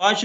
5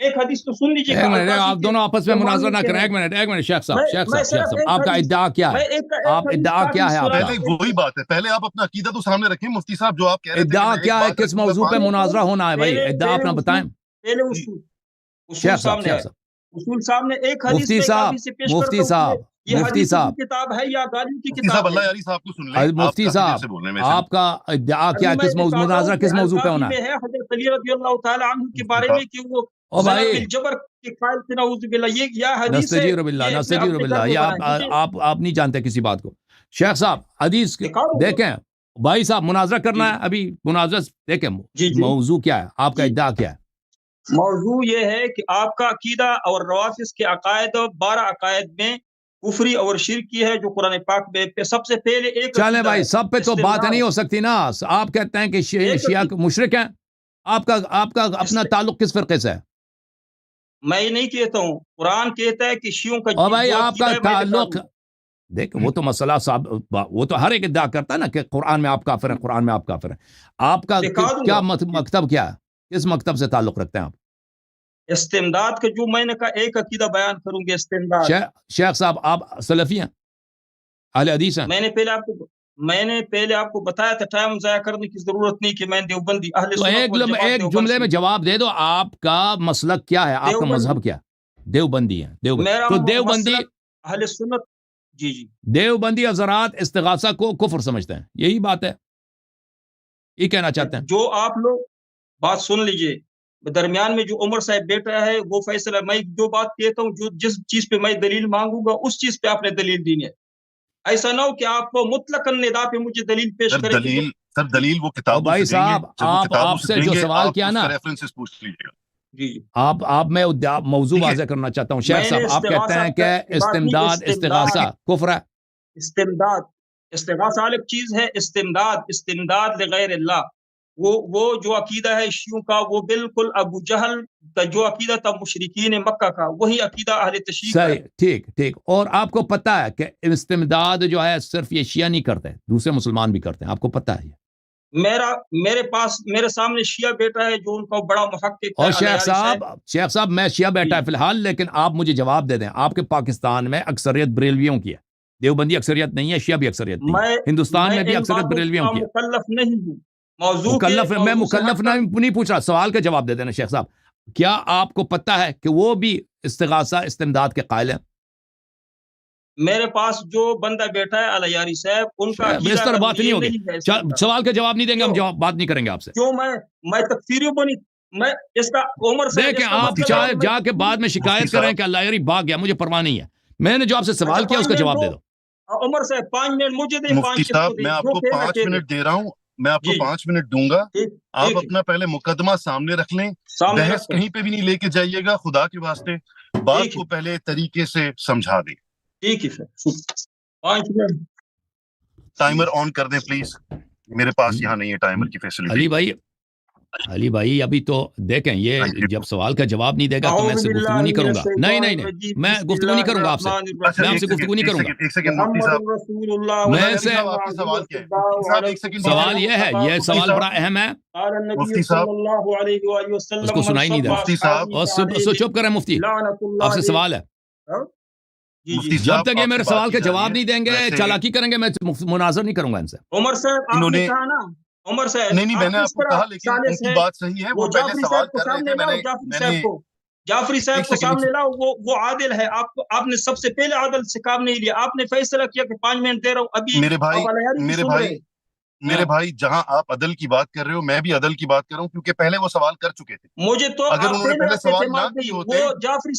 ایک حدیث تو سن لیجیے. ایک منٹ آپ دونوں آپس میں مناظرہ نہ کریں. ایک منٹ شیخ صاحب آپ کا ادعا کیا ہے؟ آپ ادعا کیا ہے آپ کا؟ پہلے وہی بات ہے, پہلے آپ اپنا عقیدہ تو سامنے رکھیں مفتی صاحب. جو آپ کہہ رہے تھے ادعا کیا ہے, کس موضوع پہ مناظرہ ہونا ہے بھائی؟ ادعا اپنا بتائیں. پہلے اصول سامنے ہے. اصول سامنے ایک حدیث مفتی صاحب مفتی صاحب کتاب ہے یا غالب کی مفتی کتاب صاحب ہے؟ اللہ یاری صاحب کو سن لیں. مفتی صاحب آپ کا ادعا کیا, کس موضوع مناظرہ کس موضوع پہ ہونا ہے؟ حضرت علی رضی اللہ تعالی عنہ کے بارے میں کہ وہ او بھائی بالجبر کے قائل تھے, نعوذ باللہ. یہ حدیث ہے. نستجیر باللہ یہ آپ نہیں جانتے کسی بات کو. شیخ صاحب حدیث دیکھیں بھائی صاحب, مناظرہ کرنا ہے ابھی. مناظرہ دیکھیں موضوع کیا ہے, آپ کا ادعا کیا ہے؟ موضوع یہ ہے کہ آپ کا عقیدہ اور روافض کے عقائد 12 عقائد میں کفری اور شرکی ہے جو قرآن پاک میں سب سے پہلے ایک چلیں بھائی سب پہ تو بات نہیں ہو سکتی نا. آپ کہتے ہیں کہ شیعہ مشرک ہیں. آپ کا اپنا تعلق کس فرقے سے ہے؟ میں یہ نہیں کہتا ہوں, قرآن کہتا ہے کہ شیعوں کا اور بھائی آپ کا تعلق دیکھ, وہ تو مسئلہ صاحب وہ تو ہر ایک ادعا کرتا ہے نا کہ قرآن میں آپ کافر ہیں, قرآن میں آپ کافر ہیں. آپ کا کیا مکتب کیا ہے, کس مکتب سے تعلق رکھتے ہیں آپ؟ استمداد کا جو میں نے کہا ایک عقیدہ بیان کروں گے استمداد. شیخ صاحب آپ سلفی ہیں, اہل حدیث ہیں؟ میں نے پہلے آپ کو بتایا تھا, ٹائم ضائع کرنے کی ضرورت نہیں کہ میں دیوبندی اہل سنت والجماعت. ایک جملے میں جواب دے دو, آپ کا مسلک کیا ہے, آپ کا مذہب کیا ہے؟ دیوبندی ہیں. تو دیوبندی اہل سنت. جی دیوبندی حضرات استغاثہ کو کفر سمجھتے ہیں, یہی بات ہے, یہ کہنا چاہتے ہیں. جو آپ لوگ بات سن لیجئے, درمیان میں جو عمر صاحب بیٹا ہے وہ فیصلہ, میں جو بات کہتا ہوں, جس چیز پہ میں دلیل مانگوں گا اس چیز پہ آپ نے دلیل دینی ہے. ایسا نہ ہو کہ آپ کو مطلق النداء پہ مجھے دلیل پیش کریں. دلیل وہ کتاب بھائی صاحب آپ سے جو سوال کیا نا, آپ میں موضوع واضح کرنا چاہتا ہوں. شیخ صاحب آپ کہتے ہیں کہ استمداد استغاثہ کفر ہے. استغاثہ الگ چیز ہے. استمداد لغیر اللہ, وہ جو عقیدہ ہے شیعوں کا, وہ بالکل ابو جہل کا جو عقیدہ تھا مشرکین مکہ کا, وہی عقیدہ اہل تشیع کا ہے. ٹھیک. اور آپ کو پتہ ہے کہ استمداد جو ہے صرف یہ شیعہ نہیں کرتے, دوسرے مسلمان بھی کرتے ہیں, آپ کو پتہ ہے؟ میرے سامنے شیعہ بیٹا ہے جو ان کا بڑا محقق ہے. اور شیخ صاحب میں شیعہ بیٹا ہے فی الحال, لیکن آپ مجھے جواب دے دیں, آپ کے پاکستان میں اکثریت بریلویوں کی ہے, دیوبندی اکثریت نہیں ہے, شیعہ بھی اکثریت نہیں ہے. ہندوستان میں بھی اکثریت بریلویوں کی ہے. مکلف نہیں ہوں. میں مکلف نہیں پوچھ رہا, سوال کا جواب دے دینا. شیخ صاحب کیا آپ کو پتہ ہے کہ وہ بھی استغاثہ استمداد کے قائل ہیں؟ میرے پاس جو بندہ بیٹھا ہے علیاری صاحب, ان کا اس طرح بات نہیں ہوگی. سوال کا جواب نہیں دیں گے ہم, بات نہیں کریں گے آپ سے. کیوں میں تکفیریوں کو نہیں, میں اس کا عمر سے دیکھیں آپ چاہے جا کے بعد میں شکایت کریں کہ اللہ یاری بھاگ گیا, مجھے پرواہ نہیں ہے. میں نے جو آپ سے سوال کیا اس کا جواب دے دو. عمر سے 5 منٹ مجھے دیں. مفتی صاحب میں آپ کو 5 منٹ دے رہا ہوں, میں آپ کو 5 منٹ دوں گا. آپ اپنا پہلے مقدمہ سامنے رکھ لیں, بحث کہیں پہ بھی نہیں لے کے جائیے گا, خدا کے واسطے بات کو پہلے طریقے سے سمجھا دیں. ٹھیک ہے سر, 5 منٹ ٹائمر آن کر دیں پلیز. میرے پاس یہاں نہیں ہے ٹائمر کی فیسلٹی. علی بھائی ابھی تو دیکھیں, یہ جب سوال کا جواب نہیں دے گا تو میں سے گفتگو نہیں کروں گا. نہیں میں گفتگو نہیں کروں گا آپ سے, میں آپ سے گفتگو نہیں کروں گا. ایک سیکنڈ مفتی صاحب, میں سے سوال کیا ہے؟ سوال یہ ہے, یہ سوال بڑا اہم ہے. مفتی صاحب اس کو سنائی نہیں دے. مفتی صاحب اور چپ کریں مفتی, آپ سے سوال ہے. جب تک یہ میرے سوال کا جواب نہیں دیں گے, چالاکی کریں گے, میں مناظر نہیں کروں گا ان سے. عمر صاحب آپ نے کہا نا, عمر صاحب نہیں میں نے آپ کو کہا, لیکن ان کی بات صحیح ہے. وہ پہلے سوال کر رہے تھے, جعفری صاحب کو سامنے لاؤ, وہ عادل ہے. آپ نے سب سے پہلے عادل سے کام نہیں لیا, آپ نے فیصلہ کیا کہ 5 منٹ دے رہا ہوں. ابھی میرے بھائی جہاں آپ عدل کی بات کر رہے ہو, میں بھی عدل کی بات کر رہا ہوں, کیونکہ پہلے وہ سوال کر چکے تھے. مجھے تو اگر انہوں نے پہلے سوال نہ کیے ہوتے,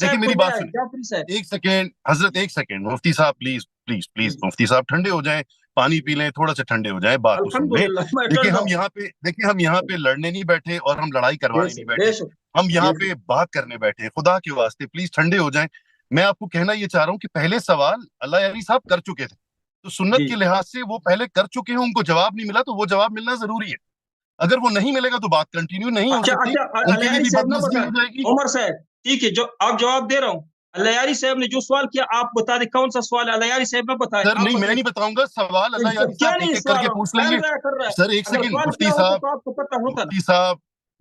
لیکن میری بات سنیں, ایک سیکنڈ حضرت, ایک سیکنڈ مفتی صاحب پلیز مفتی صاحب ٹھنڈے ہو جائیں, پانی پی لیں, تھوڑا سا ٹھنڈے ہو جائیں, بات کو سن لیں. دیکھیں ہم یہاں پہ لڑنے نہیں بیٹھے اور ہم لڑائی کروانے نہیں بیٹھے, ہم یہاں پہ بات کرنے بیٹھے. خدا کے واسطے پلیز ٹھنڈے ہو جائیں. میں آپ کو کہنا یہ چاہ رہا ہوں کہ پہلے سوال اللہ یاری صاحب کر چکے تھے, تو سنت کے لحاظ سے وہ پہلے کر چکے ہیں, ان کو جواب نہیں ملا, تو وہ جواب ملنا ضروری ہے. اگر وہ نہیں ملے گا تو بات کنٹینیو نہیں ہو سکتی, ان کے لیے بھی بدمزگی ہو جائے گی. عمر صاحب ٹھیک ہے, جو آپ جواب دے رہا ہوں, اللہ یاری صاحب نے جو سوال کیا آپ بتا دیں کون سا سوال ہے. اللہ یاری صاحب نے بتایا. سر نہیں, میں نہیں بتاؤں گا سوال, اللہ یاری صاحب ایک ایک کر کے پوچھ لیں گے. سر ایک سیکنڈ مفتی صاحب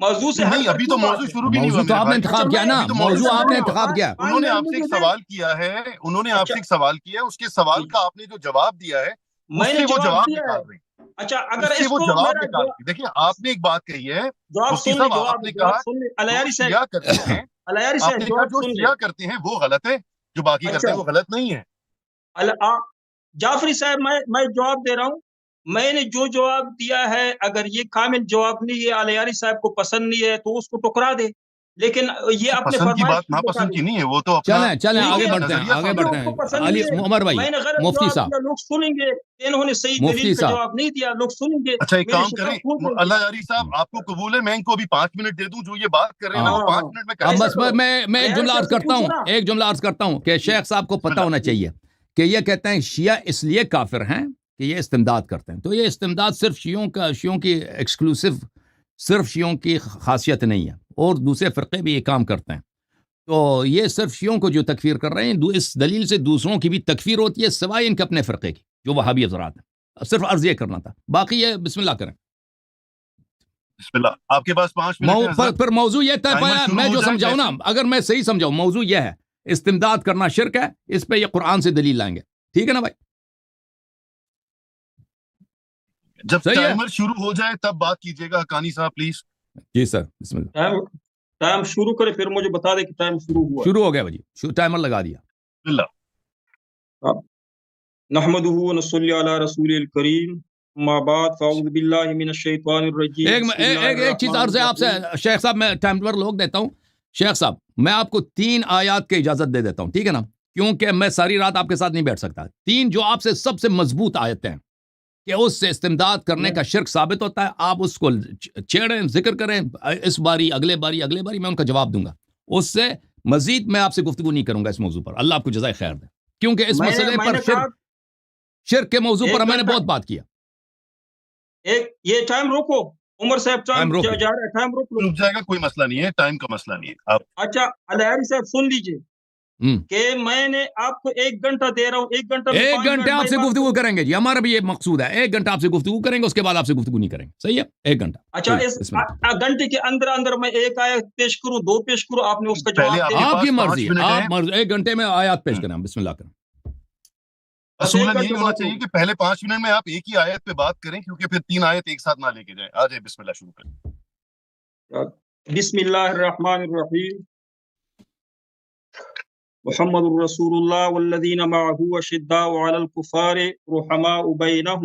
موضوع سے نہیں ابھی تو موضوع شروع بھی نہیں ہوا موضوع تو میرے آپ نے بھائی. انتخاب کیا نا, ابھی تو موضوع آپ نے شروع نہیں ہوا. انتخاب کیا. انہوں نے آپ سے ایک سوال کیا ہے, انہوں نے آپ سے ایک سوال کیا ہے, اس کے سوال کا آپ نے جو جواب دیا ہے میں اس نے سے وہ جواب دیا ہے. نکال رہے ہیں. اچھا اگر اس سے اس وہ کو جواب میرا نکال رہے ہیں. دیکھیے آپ نے ایک بات کہی ہے جواب مفتی سن لیں, صاحب, آپ نے کہا جواب سن لیں جو الیاری صاحب, شیعہ کرتے ہیں, الیاری آپ صاحب نے کہا جواب جو سن لیں. شیعہ کرتے ہیں وہ غلط ہے, جو باقی کرتے ہیں وہ غلط نہیں ہے. جعفری صاحب میں جواب دے رہا ہوں. میں نے جو جواب دیا ہے اگر یہ کامل جواب نہیں ہے, الیاری صاحب کو پسند نہیں ہے تو اس کو ٹکرا دے, لیکن یہ اپنے پسند کی فرمائش بات ناپسند کی نہیں ہے, وہ تو اپنا چلیں آگے ٹھیک ہے, بڑھتے ہیں, نظریہ آگے سامنے بڑھتے اس کو ہیں. پسند علی نہیں ہے. عمر بھائی, میں نے غلط مفتی جواب صاحب, دیا, لوگ سنیں گے. انہوں نے صحیح مفتی دلیل کا صاحب, جواب نہیں دیا, لوگ سنیں گے. اچھا ایک میری کام شکل کریں, کھول دیں گے. اللہ یاری صاحب آپ کو قبول ہے میں ان کو ابھی 5 منٹ دے دوں, جو یہ بات کر رہے ہیں نا ہاں. وہ 5 منٹ میں کریں. اب ایسا بس کرو, میں ایک الیاری جملہ صاحب عرض سے کرتا پوچھو ہوں, نا. ایک جملہ عرض کرتا ہوں کہ شیخ صاحب کو بسم پتہ اللہ. ہونا چاہیے کہ یہ کہتے ہیں شیعہ اس لیے کافر ہیں کہ یہ استمداد کرتے ہیں. تو یہ استمداد صرف شیعوں کی ایکسکلوسیو, صرف شیعوں کی خاصیت نہیں ہے, اور دوسرے فرقے بھی یہ کام کرتے ہیں. تو یہ صرف شیعوں کو جو تکفیر کر رہے ہیں, اس دلیل سے دوسروں کی بھی تکفیر ہوتی ہے سوائے ان کے اپنے فرقے کی جو وہابی حضرات ہیں. صرف عرض یہ کرنا تھا, باقی یہ بسم اللہ کریں. بسم اللہ. آپ کے پاس 5 منٹ ہے حضرت. پھر موضوع یہ طے ٹائمر پایا, شروع میں ہو جو جائے سمجھاؤں نا, جیسے اگر میں صحیح سمجھاؤں, موضوع یہ ہے استمداد کرنا شرک ہے, اس پہ یہ قرآن سے دلیل لائیں گے. ٹھیک ہے نا بھائی, جب صحیح ہے. ٹائمر شروع ہو جائے تب بات کیجیے گا حقانی صاحب پلیز. جی سر, بسم اللہ. ٹائم شروع کرے, پھر مجھے بتا دے کہ ٹائم شروع ہوا. شروع ہو گیا بھائی, ٹائمر لگا دیا. بسم اللہ. نحمده ونصلي على رسول الكريم, ما بعد, فاعوذ بالله من الشیطان الرجیم. ایک چیز عرض ہے آپ سے شیخ صاحب, میں ٹائمر لوگ دیتا ہوں. شیخ صاحب میں آپ کو 3 آیات کی اجازت دے دیتا ہوں, ٹھیک ہے نا, کیونکہ میں ساری رات آپ کے ساتھ نہیں بیٹھ سکتا. 3 جو آپ سے سب سے مضبوط آیتیں ہیں کہ اس سے استمداد کرنے کا شرک ثابت ہوتا ہے, آپ اس کو چھیڑیں, ذکر کریں, اس باری اگلے باری میں ان کا جواب دوں گا. اس سے مزید میں آپ سے گفتگو نہیں کروں گا اس موضوع پر. اللہ آپ کو جزائے خیر دے, کیونکہ اس مسئلے پر شرک کے موضوع پر میں نے بہت بات کیا. یہ ٹائم روکو عمر صاحب, ٹائم روک جا رہا ہے, ٹائم روک لو. رک جائے گا, کوئی مسئلہ نہیں ہے, ٹائم کا مسئلہ نہیں ہے. آپ اچھا الیاری صاحب سن لیجئے کہ میں نے آپ کو 1 گھنٹہ دے رہا ہوں, 1 گھنٹہ میں 5 گھنٹے آپ سے گفتگو کریں گے جی, ہمارا بھی یہ مقصود ہے. 1 گھنٹہ آپ سے گفتگو کریں گے, اس کے بعد آپ سے گفتگو نہیں کریں گے. صحیح ہے, 1 گھنٹہ. اچھا اس گھنٹے کے اندر میں 1 آیت پیش کروں, 2 پیش کروں, آپ نے اس کا پہلے جواب آپ آپ کی کے پاس مرضی, 5 منٹ آپ 1 گھنٹے میں آیات پیش کریں. بسم اللہ کریں. اصولاً یہی ہونا چاہیے کہ پہلے 5 منٹ میں آپ ایک ہی آیت پہ بات کریں, کیونکہ پھر 3 آیت ایک ساتھ نہ لے کے جائیں. آ جائے, بسم اللہ شروع کریں. بسم اللہ الرحمن الرحیم. محمد رسول اللہ والذین معه اشداء علی الکفار رحماء بینہم,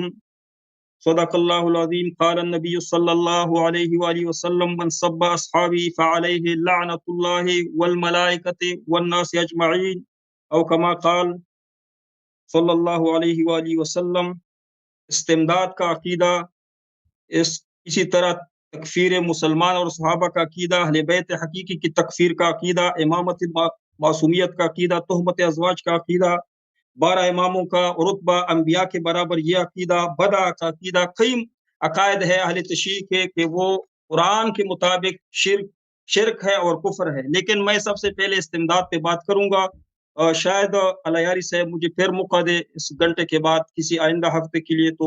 صدق اللہ العظیم. قال النبی صلی اللہ علیہ وآلہ وسلم, من سب اصحابی فعلیہ لعنت اللہ والملائکۃ والناس اجمعین, او کما قال صلی اللہ علیہ وآلہ وسلم. استمداد کا عقیدہ, اسی طرح تکفیر مسلمان اور صحابہ کا عقیدہ, اہل بیت حقیقی کی تکفیر کا عقیدہ, امامت معصومیت کا عقیدہ, تہمت ازواج کا عقیدہ, 12 اماموں کا رتبہ انبیاء کے برابر یہ عقیدہ, بدع کا عقیدہ. کئی عقائد ہے اہل تشیع کے کہ وہ قرآن کے مطابق شرک ہے اور کفر ہے. لیکن میں سب سے پہلے استمداد پہ بات کروں گا. شاید الیاری صاحب مجھے پھر موقع دے اس گھنٹے کے بعد کسی آئندہ ہفتے کے لیے, تو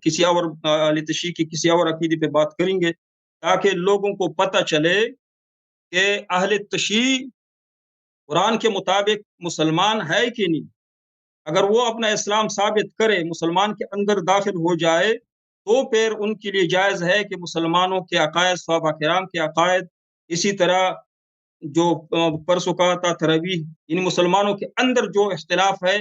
کسی اور اہل تشیع کی کسی اور عقیدے پہ بات کریں گے, تاکہ لوگوں کو پتہ چلے کہ اہل تشیع قرآن کے مطابق مسلمان ہے کہ نہیں. اگر وہ اپنا اسلام ثابت کرے, مسلمان کے اندر داخل ہو جائے, تو پھر ان کے لیے جائز ہے کہ مسلمانوں کے عقائد, صحابہ کرام کے عقائد, اسی طرح جو پرسوں کہا تھا تراویح, ان مسلمانوں کے اندر جو اختلاف ہے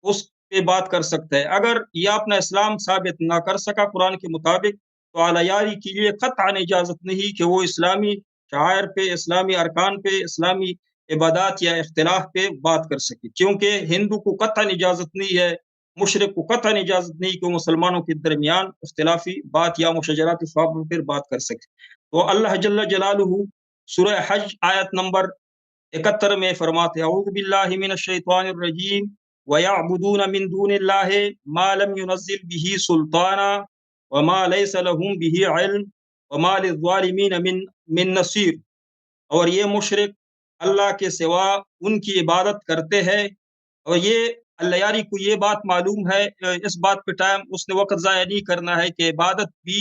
اس پہ بات کر سکتا ہے. اگر یہ اپنا اسلام ثابت نہ کر سکا قرآن کے مطابق, تو الیاری کے لیے قطعاً اجازت نہیں کہ وہ اسلامی شعائر پہ, اسلامی ارکان پہ, اسلامی عبادات یا اختلاف پہ بات کر سکے. کیونکہ ہندو کو قطعاً اجازت نہیں ہے, مشرک کو قطعاً اجازت نہیں کہ وہ مسلمانوں کے درمیان اختلافی بات یا مشاجرات صحابہ پر بات کر سکے. تو اللہ جل جلالہ سورہ حج آیت نمبر 71 میں فرماتے ہیں, اعوذ باللہ من الشیطان الرجیم وَيَعْبُدُونَ مِن دُونِ اللَّهِ مَا لَمْ يُنَزِّلْ بِهِ سُلْطَانًا وَمَا لَيْسَ لَهُم بِهِ عِلْمٌ وَمَا لِلظَّالِمِينَ مِن نَصِيرٍ. اور یہ مشرک اللہ کے سوا ان کی عبادت کرتے ہیں, اور یہ الیاری کو یہ بات معلوم ہے, اس بات پہ ٹائم اس نے وقت ضائع نہیں کرنا ہے کہ عبادت بھی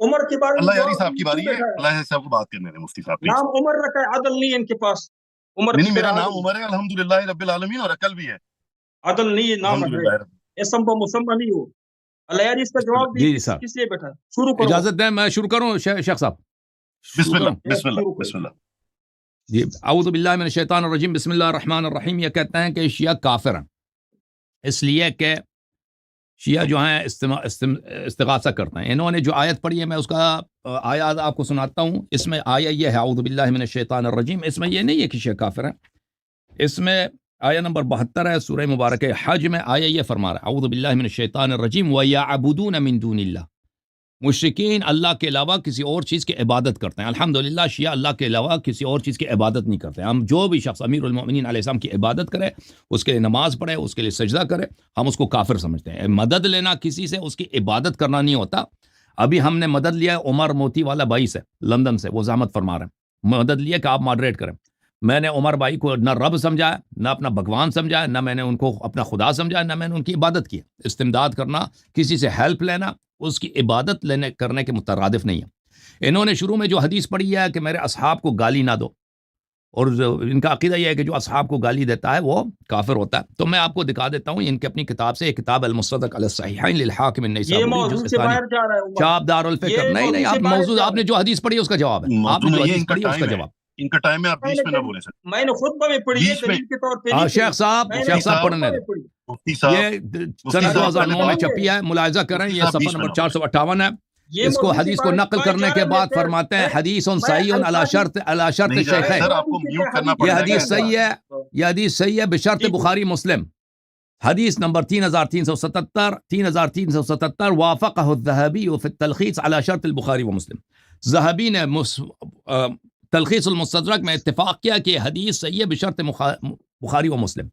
عمر کے بارے میں اللہ یاری جواب صاحب کی باری کیوں ہے، بیٹھا ہے؟ اللہ یاری صاحب کو بات کرنے دیں مفتی صاحب پلیز. نام عمر رکھا ہے، عدل نہیں ہے ان کے پاس. عمر نہیں کی میرا طرح نام عدل عمر ہے الحمدللہ رب العالمین اور عقل بھی ہے عدل نہیں ہے، نام ہے الحمدللہ رب. اسم مسمہ نہیں ہو. اللہ یاری اس کا جواب جی دی صاحب، کس لیے بیٹھا ہے؟ شروع کرو. اجازت دیں میں شروع کروں شیخ صاحب؟ بسم شروع اللہ کروں؟ بسم اللہ شروع کرو. بسم اللہ. جی اعوذ باللہ من الشیطان الرجیم، بسم اللہ الرحمن الرحیم. یہ کہتے ہیں کہ شیعہ کافر ہیں اس لیے کہ شیعہ جو ہیں استغاثہ کرتے ہیں. انہوں نے جو آیت پڑھی ہے میں اس کا آیات آپ کو سناتا ہوں. اس میں آیا یہ ہے اعوذ باللہ من الشیطان الرجیم. اس میں یہ نہیں ہے کہ شیعہ کافر ہیں. اس میں آیا نمبر 72 ہے سورہ مبارک حج میں. آیا یہ فرما رہا ہے اعوذ باللہ من الشیطان الرجیم وَيَعْبُدُونَ مِن دُونِ اللَّهِ. مشرکین اللہ کے علاوہ کسی اور چیز کی عبادت کرتے ہیں. الحمدللہ شیعہ اللہ کے علاوہ کسی اور چیز کی عبادت نہیں کرتے. ہم جو بھی شخص امیر المؤمنین علیہ السلام کی عبادت کرے، اس کے لیے نماز پڑھے، اس کے لیے سجدہ کرے، ہم اس کو کافر سمجھتے ہیں. مدد لینا کسی سے، اس کی عبادت کرنا نہیں ہوتا. ابھی ہم نے مدد لیا ہے عمر موتی والا بھائی سے لندن سے، وہ زحمت فرما رہے ہیں مدد لیا کہ آپ ماڈریٹ کریں. میں نے عمر بھائی کو نہ رب سمجھا، نہ اپنا بھگوان سمجھا، نہ میں نے ان کو اپنا خدا سمجھا، نہ میں نے ان کی عبادت کی. استمداد کرنا، کسی سے ہیلپ لینا، اس کی عبادت کرنے کے مترادف نہیں ہے. انہوں نے شروع میں جو حدیث پڑھی ہے کہ میرے اصحاب کو گالی نہ دو، اور ان کا عقیدہ یہ ہے کہ جو اصحاب کو گالی دیتا ہے وہ کافر ہوتا ہے. تو میں آپ کو دکھا دیتا ہوں ان کی اپنی کتاب سے، ایک کتاب المستدرک علی الصحیحین للحاکم یہ النیسابوری موضوع سے باہر جا رہا ہے عمر. چاپ دار الفکر. یہ نہیں موضوع آپ سے باہر موضوع جا آپ نے جو حدیث پڑھی ہے اس کا جواب ہے. آپ موضوع نے جو نہیں ہے، حدیث ان کا پڑھی ہے اس کا ٹائم ہے، جواب. ان کا ٹائم ہے، آپ بیچ میں نہ بولے سر. میں نے خطبہ میں پڑھی ہے، بیچ میں دلیل کے طور پہ نہیں شیخ صاحب میں نے شیخ صاحب صاحب پڑھنے دیں. پڑھی. مفتی صاحب یہ مفتی سن صاحب 2009 میں پہلے چھپی ہے، ملاحظہ کریں. مفتی یہ صاحب صفحہ بیچ میں نمبر نہ بولے. 458 ہے. یہ اس کو موضوع سے حدیث کو باہر نقل کرنے کے بعد فرماتے ہیں حدیث صحیح علی شرط نہیں جا رہے شیخین. سر، آپ کو میوٹ کرنا یہ پڑ جائے حدیث گا. صحیح ہے، یہ حدیث صحیح ہے بشرط جی. بخاری مسلم. حدیث نمبر 3377 وافقہ الذہبی فی التلخیص علی شرط البخاری و مسلم. ذہبی نے تلخیص المستدرک میں اتفاق کیا کہ یہ حدیث صحیح ہے بشرط بخاری و مسلم.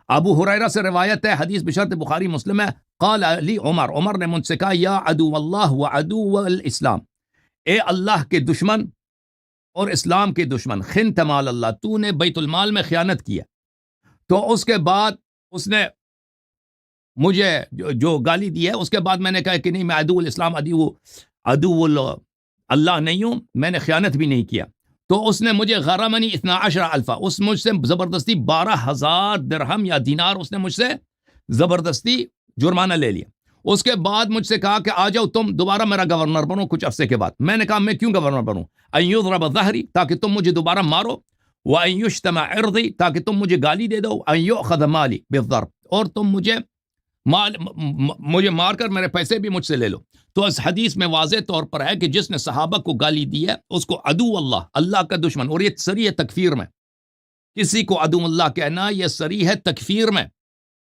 ابو ہریرہ سے روایت ہے، حدیث بشرط بخاری مسلم ہے. قال علی عمر نے مجھ سے کہا یا عدو اللہ و عدو الاسلام، اے اللہ کے دشمن اور اسلام کے دشمن، خنت مال اللہ، تو نے بیت المال میں خیانت کیا. تو اس کے بعد اس نے مجھے جو گالی دی ہے، اس کے بعد میں نے کہا کہ نہیں میں عدو الاسلام عدو اللہ نہیں ہوں، میں نے خیانت بھی نہیں کیا. تو اس نے مجھے غرمنی 12 الفا، اس مجھ سے زبردستی 12,000 درہم یا دینار اس نے مجھ سے زبردستی جرمانہ لے لیا. اس کے بعد مجھ سے کہا کہ آ جاؤ تم دوبارہ میرا گورنر بنو کچھ عرصے کے بعد. میں نے کہا میں کیوں گورنر بنوں؟ ان یضرب ظہری، تاکہ تم مجھے دوبارہ مارو، وان یشتم عرضی، تاکہ تم مجھے گالی دے دو، ان یؤخذ مالی بالضرب، اور تم مجھے مار کر میرے پیسے بھی مجھ سے لے لو. تو اس حدیث میں واضح طور پر ہے کہ جس نے صحابہ کو گالی دی ہے اس کو عدو اللہ کا دشمن، اور یہ صریح ہے تکفیر میں. کسی کو عدو اللہ کہنا یہ صریح ہے تکفیر میں.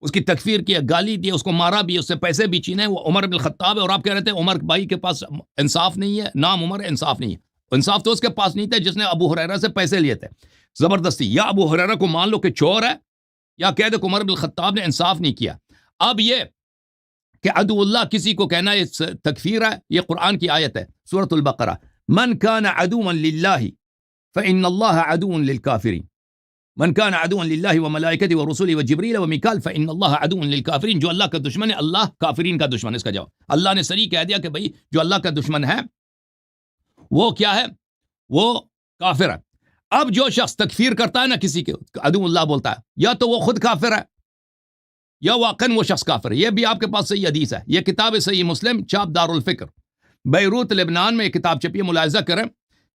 اس کی تکفیر کی، گالی دی، اس کو مارا بھی، اس سے پیسے بھی چھینے. وہ عمر بن الخطاب ہے اور آپ کہہ رہے تھے عمر بھائی کے پاس انصاف نہیں ہے. نام عمر ہے، انصاف نہیں ہے. انصاف تو اس کے پاس نہیں تھا جس نے ابو ہریرہ سے پیسے لیے تھے زبردستی. یا ابو ہریرہ کو مان لو کہ چور ہے، یا کہہ دو کہ عمر بن الخطاب نے انصاف نہیں کیا. اب یہ کہ عدو اللہ کسی کو کہنا یہ تکفیر ہے، یہ قرآن کی آیت ہے سورۃ البقرہ، من کان عدوا للہ فإن اللہ عدو للکافرین، من کان عدوا للہ وملائکتہ ورسلہ وجبریل ومیکال فإن اللہ عدو للکافرین. جو اللہ کا دشمن ہے اللہ کافرین کا دشمن. اس کا جواب اللہ نے صریح کہہ دیا کہ بھئی جو اللہ کا دشمن ہے وہ کیا ہے؟ وہ کافر ہے. اب جو شخص تکفیر کرتا ہے نا کسی کے عدو اللہ بولتا ہے، یا تو وہ خود کافر ہے یا واقعاً وہ شخص کافر ہے. یہ بھی آپ کے پاس صحیح حدیث ہے. یہ کتاب صحیح مسلم چاپ دار الفکر بیروت لبنان میں یہ کتاب چھپی ہے، ملاحظہ کریں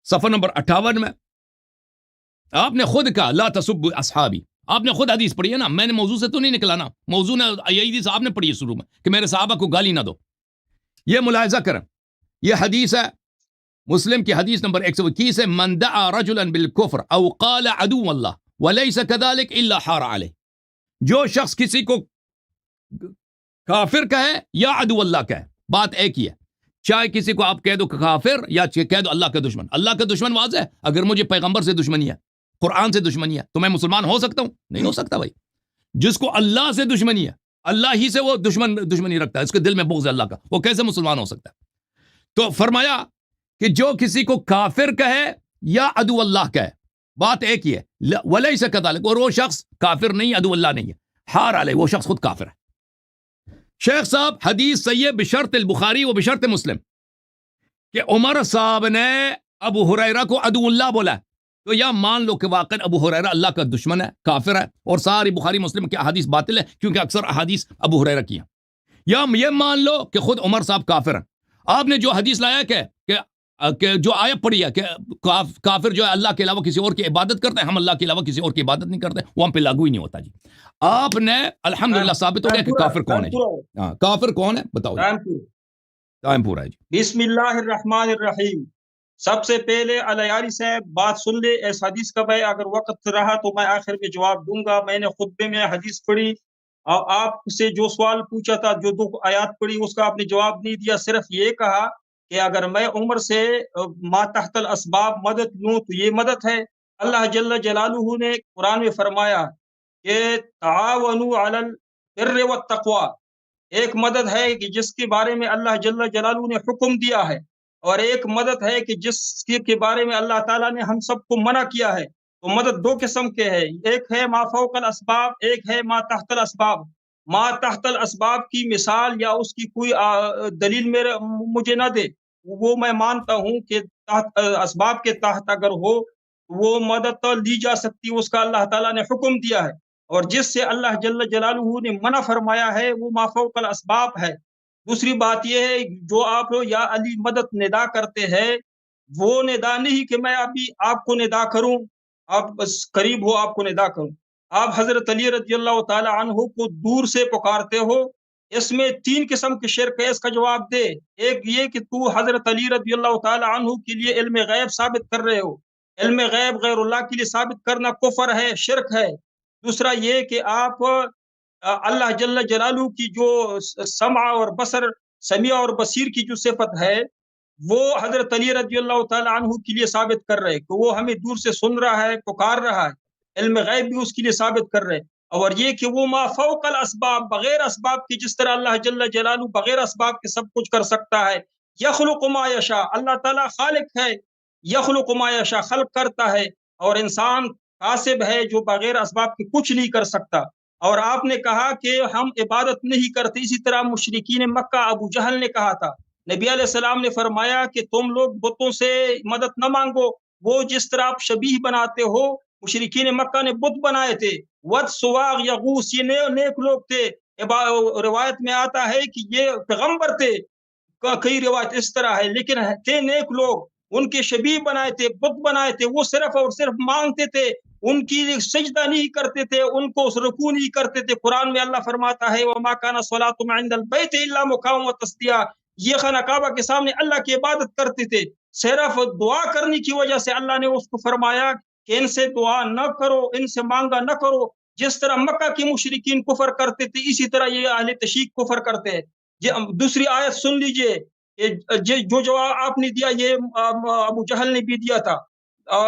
صفحہ نمبر 58 میں. آپ نے خود کہا لا تسبوا اصحابی، آپ نے خود حدیث پڑھی ہے نا، میں نے موضوع سے تو نہیں نکلا نا. موضوع نے یہ حدیث آپ نے پڑھی ہے شروع میں کہ میرے صحابہ کو گالی نہ دو. یہ ملاحظہ کریں، یہ حدیث ہے مسلم کی حدیث نمبر 121 ہے، من دعا رجلا بالکفر او قال عدو اللہ وليس كذلك الا حار علیہ. جو شخص کسی کو کافر کہے یا عدو اللہ کہے، بات ایک ہی ہے. چاہے کسی کو آپ کہہ دو کافر یا کہہ دو اللہ کا دشمن. اللہ کا دشمن واضح ہے. اگر مجھے پیغمبر سے دشمنی ہے، قرآن سے دشمنی ہے، تو میں مسلمان ہو سکتا ہوں؟ نہیں ہو سکتا بھائی. جس کو اللہ سے دشمنی ہے، اللہ ہی سے وہ دشمنی رکھتا ہے، اس کے دل میں بغض ہے اللہ کا، وہ کیسے مسلمان ہو سکتا ہے؟ تو فرمایا کہ جو کسی کو کافر کہے یا عدو اللہ کہے، بات ایک ہی ہے. ولیس کذالک، اور وہ شخص کافر نہیں، عدو اللہ نہیں ہے، حار علیہ، وہ شخص خود کافر ہے. شیخ صاحب حدیث صحیح بشرط البخاری و بشرط مسلم. کہ عمر صاحب نے ابو ہریرہ کو عدو بولا، تو یا مان لو کہ واقعا ابو ہریرہ اللہ کا دشمن ہے، کافر ہے، اور ساری بخاری مسلم کی احادیث باطل ہے کیونکہ اکثر احادیث ابو ہریرہ کی ہیں، یا یہ مان لو کہ خود عمر صاحب کافر ہیں۔ آپ نے جو حدیث لایا کہ جو آیت پڑھی ہے کہ کافر جو ہے اللہ کے علاوہ کسی اور کی عبادت کرتے ہیں، ہم اللہ کے علاوہ کسی اور کی عبادت نہیں کرتے، وہ ہم پہ لاگو ہی نہیں ہوتا جی۔ آپ نے الحمدللہ ثابت ہو گیا کہ کافر کون ہے جی۔ ہاں، کافر کون ہے بتاؤ جی۔ ٹائم پورا ہے جی۔ بسم اللہ الرحمن الرحیم۔ سب سے پہلے علیاری صاحب بات سن لے اس حدیث کا، میں اگر وقت رہا تو میں آخر میں جواب دوں گا۔ میں نے خطبے میں حدیث پڑھی اور آپ سے جو سوال پوچھا تھا، جو 2 آیات پڑھی، اس کا آپ نے جواب نہیں دیا، صرف یہ کہا کہ اگر میں عمر سے ما تحت الاسباب مدد لوں تو یہ مدد ہے۔ اللہ جل جلالہ نے قرآن میں فرمایا کہ تعاونوا علی البر والتقوی، ایک مدد ہے کہ جس کے بارے میں اللہ جل جلالہ نے حکم دیا ہے، اور ایک مدد ہے کہ جس کے بارے میں اللہ تعالیٰ نے ہم سب کو منع کیا ہے۔ تو مدد 2 قسم کے ہے، ایک ہے ما فوق الاسباب، ایک ہے ما تحت الاسباب۔ ما تحت الاسباب کی مثال یا اس کی کوئی دلیل مجھے نہ دے، وہ میں مانتا ہوں کہ تحت اسباب کے تحت اگر ہو وہ مدد تو لی جا سکتی، اس کا اللہ تعالیٰ نے حکم دیا ہے، اور جس سے اللہ جل جلالہ نے منع فرمایا ہے وہ ما فوق الاسباب ہے۔ دوسری بات یہ ہے، جو آپ یا علی مدد ندا کرتے ہیں، وہ ندا نہیں کہ میں ابھی آپ کو ندا کروں، آپ بس قریب ہو آپ کو ندا کروں۔ آپ حضرت علی رضی اللہ تعالی عنہ کو دور سے پکارتے ہو، اس میں 3 قسم کے شرک ہے، اس کا جواب دے۔ ایک یہ کہ تو حضرت علی رضی اللہ تعالی عنہ کے لیے علم غیب ثابت کر رہے ہو، علم غیب غیر اللہ کے لیے ثابت کرنا کفر ہے، شرک ہے۔ دوسرا یہ کہ آپ اللہ جل جلالہ کی جو سمع اور بصر، سمیع اور بصیر کی جو صفت ہے، وہ حضرت علی رضی اللہ تعالی عنہ کے لیے ثابت کر رہے کہ وہ ہمیں دور سے سن رہا ہے، پکار رہا ہے، علم غیب بھی اس کے لیے ثابت کر رہے۔ اور یہ کہ وہ ما فوق الاسباب، بغیر اسباب کی، جس طرح اللہ جل جلالہ بغیر اسباب کے سب کچھ کر سکتا ہے۔ یخلق ما یشاء، اللہ تعالیٰ خالق ہے، یخلق ما یشاء، خلق کرتا ہے، اور انسان کاسب ہے جو بغیر اسباب کے کچھ نہیں کر سکتا۔ اور آپ نے کہا کہ ہم عبادت نہیں کرتے، اسی طرح مشرکین مکہ ابو جہل نے کہا تھا، نبی علیہ السلام نے فرمایا کہ تم لوگ بتوں سے مدد نہ مانگو، وہ جس طرح آپ شبیہ بناتے ہو، مشرکین مکہ نے بت بنائے تھے، ود سواغ یغوث، یہ نیک لوگ تھے۔ روایت میں آتا ہے کہ یہ پیغمبر تھے، کئی روایت اس طرح ہے، لیکن تھے نیک لوگ، ان کے شبیہ بنائے تھے، بت بنائے تھے، وہ صرف اور صرف مانگتے تھے، ان کی سجدہ نہیں کرتے تھے، ان کو رکوع نہیں کرتے تھے۔ قرآن میں اللہ فرماتا ہے وَمَا كَانَ صَلَاتُهُمْ عِندَ الْبَيْتِ إِلَّا مُقَامًا وَتَصْدِيًا، یہ خانہ کعبہ کے سامنے اللہ کی عبادت کرتے تھے، صرف دعا کرنے کی وجہ سے اللہ نے اس کو فرمایا کہ ان سے دعا نہ کرو، ان سے مانگا نہ کرو۔ جس طرح مکہ کے مشرکین کفر کرتے تھے، اسی طرح یہ اہل تشیع کفر کرتے ہیں۔ دوسری آیت سن لیجئے، جو جواب آپ نے دیا یہ ابو جہل نے بھی دیا تھا۔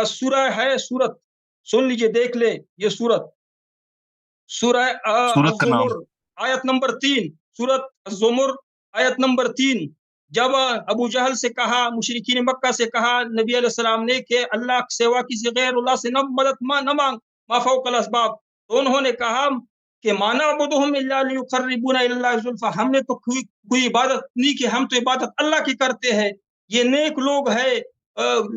سورہ ہے، سورت سن لیجئے، دیکھ لے، یہ سورت سورہ الزمر آیت نمبر 3، سورت الزمر آیت نمبر 3۔ جب ابو جہل سے کہا، مشرکین مکہ سے کہا نبی علیہ السلام نے کہ اللہ کے سوا کسی غیر اللہ سے نہ مدد نہ مانگ، ما فوق الاسباب، تو انہوں نے کہا کہ ما نعبدهم الا ليقربونا الى الله زلفى، ہم نے تو کوئی عبادت نہیں کی، ہم تو عبادت اللہ کی کرتے ہیں۔ یہ نیک لوگ ہے،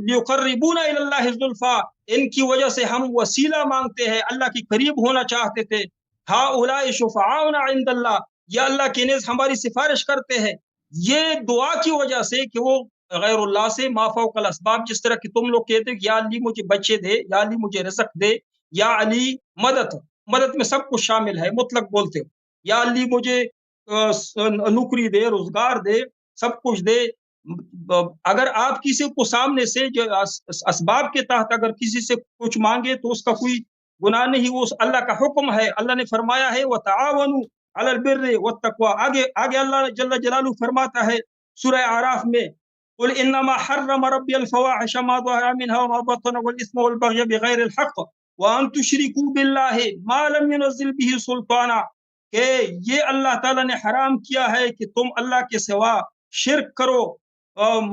ليقربونا الى الله زلفى، ان کی وجہ سے ہم وسیلہ مانگتے ہیں، اللہ کی قریب ہونا چاہتے تھے۔ هؤلاء شفعاؤنا عند الله، یا اللہ کے نزد ہماری سفارش کرتے ہیں۔ یہ دعا کی وجہ سے کہ وہ غیر اللہ سے ما فوق الاسباب، جس طرح کہ تم لوگ کہتے ہیں یا علی مجھے بچے دے، یا علی مجھے رزق دے، یا علی مدد میں سب کچھ شامل ہے، مطلق بولتے ہو، یا علی مجھے نوکری دے، روزگار دے، سب کچھ دے۔ اگر آپ کسی کو سامنے سے جو اسباب کے تحت اگر کسی سے کچھ مانگے تو اس کا کوئی گناہ نہیں، وہ اللہ کا حکم ہے۔ اللہ نے فرمایا ہے وَتَعَاوَنُوا عَلَى الْبِرِّ وَالتَّقْوَىٰ۔ آگے اللہ جل جلالہ فرماتا ہے سورہ اعراف میں قُلْ إِنَّمَا حَرَّمَ رَبِّيَ الْفَوَاحِشَ مَا ظَهَرَ مِنْهَا وَمَا بَطَنَ وَالْإِثْمَ وَالْبَغْيَ بِغَيْرِ الْحَقِّ وَأَن تُشْرِكُوا بِاللَّهِ مَا لَمْ يُنَزِّلْ بِهِ سُلْطَانًا، کہ یہ اللہ تعالیٰ نے حرام کیا ہے کہ تم اللہ کے سوا شرک کرو،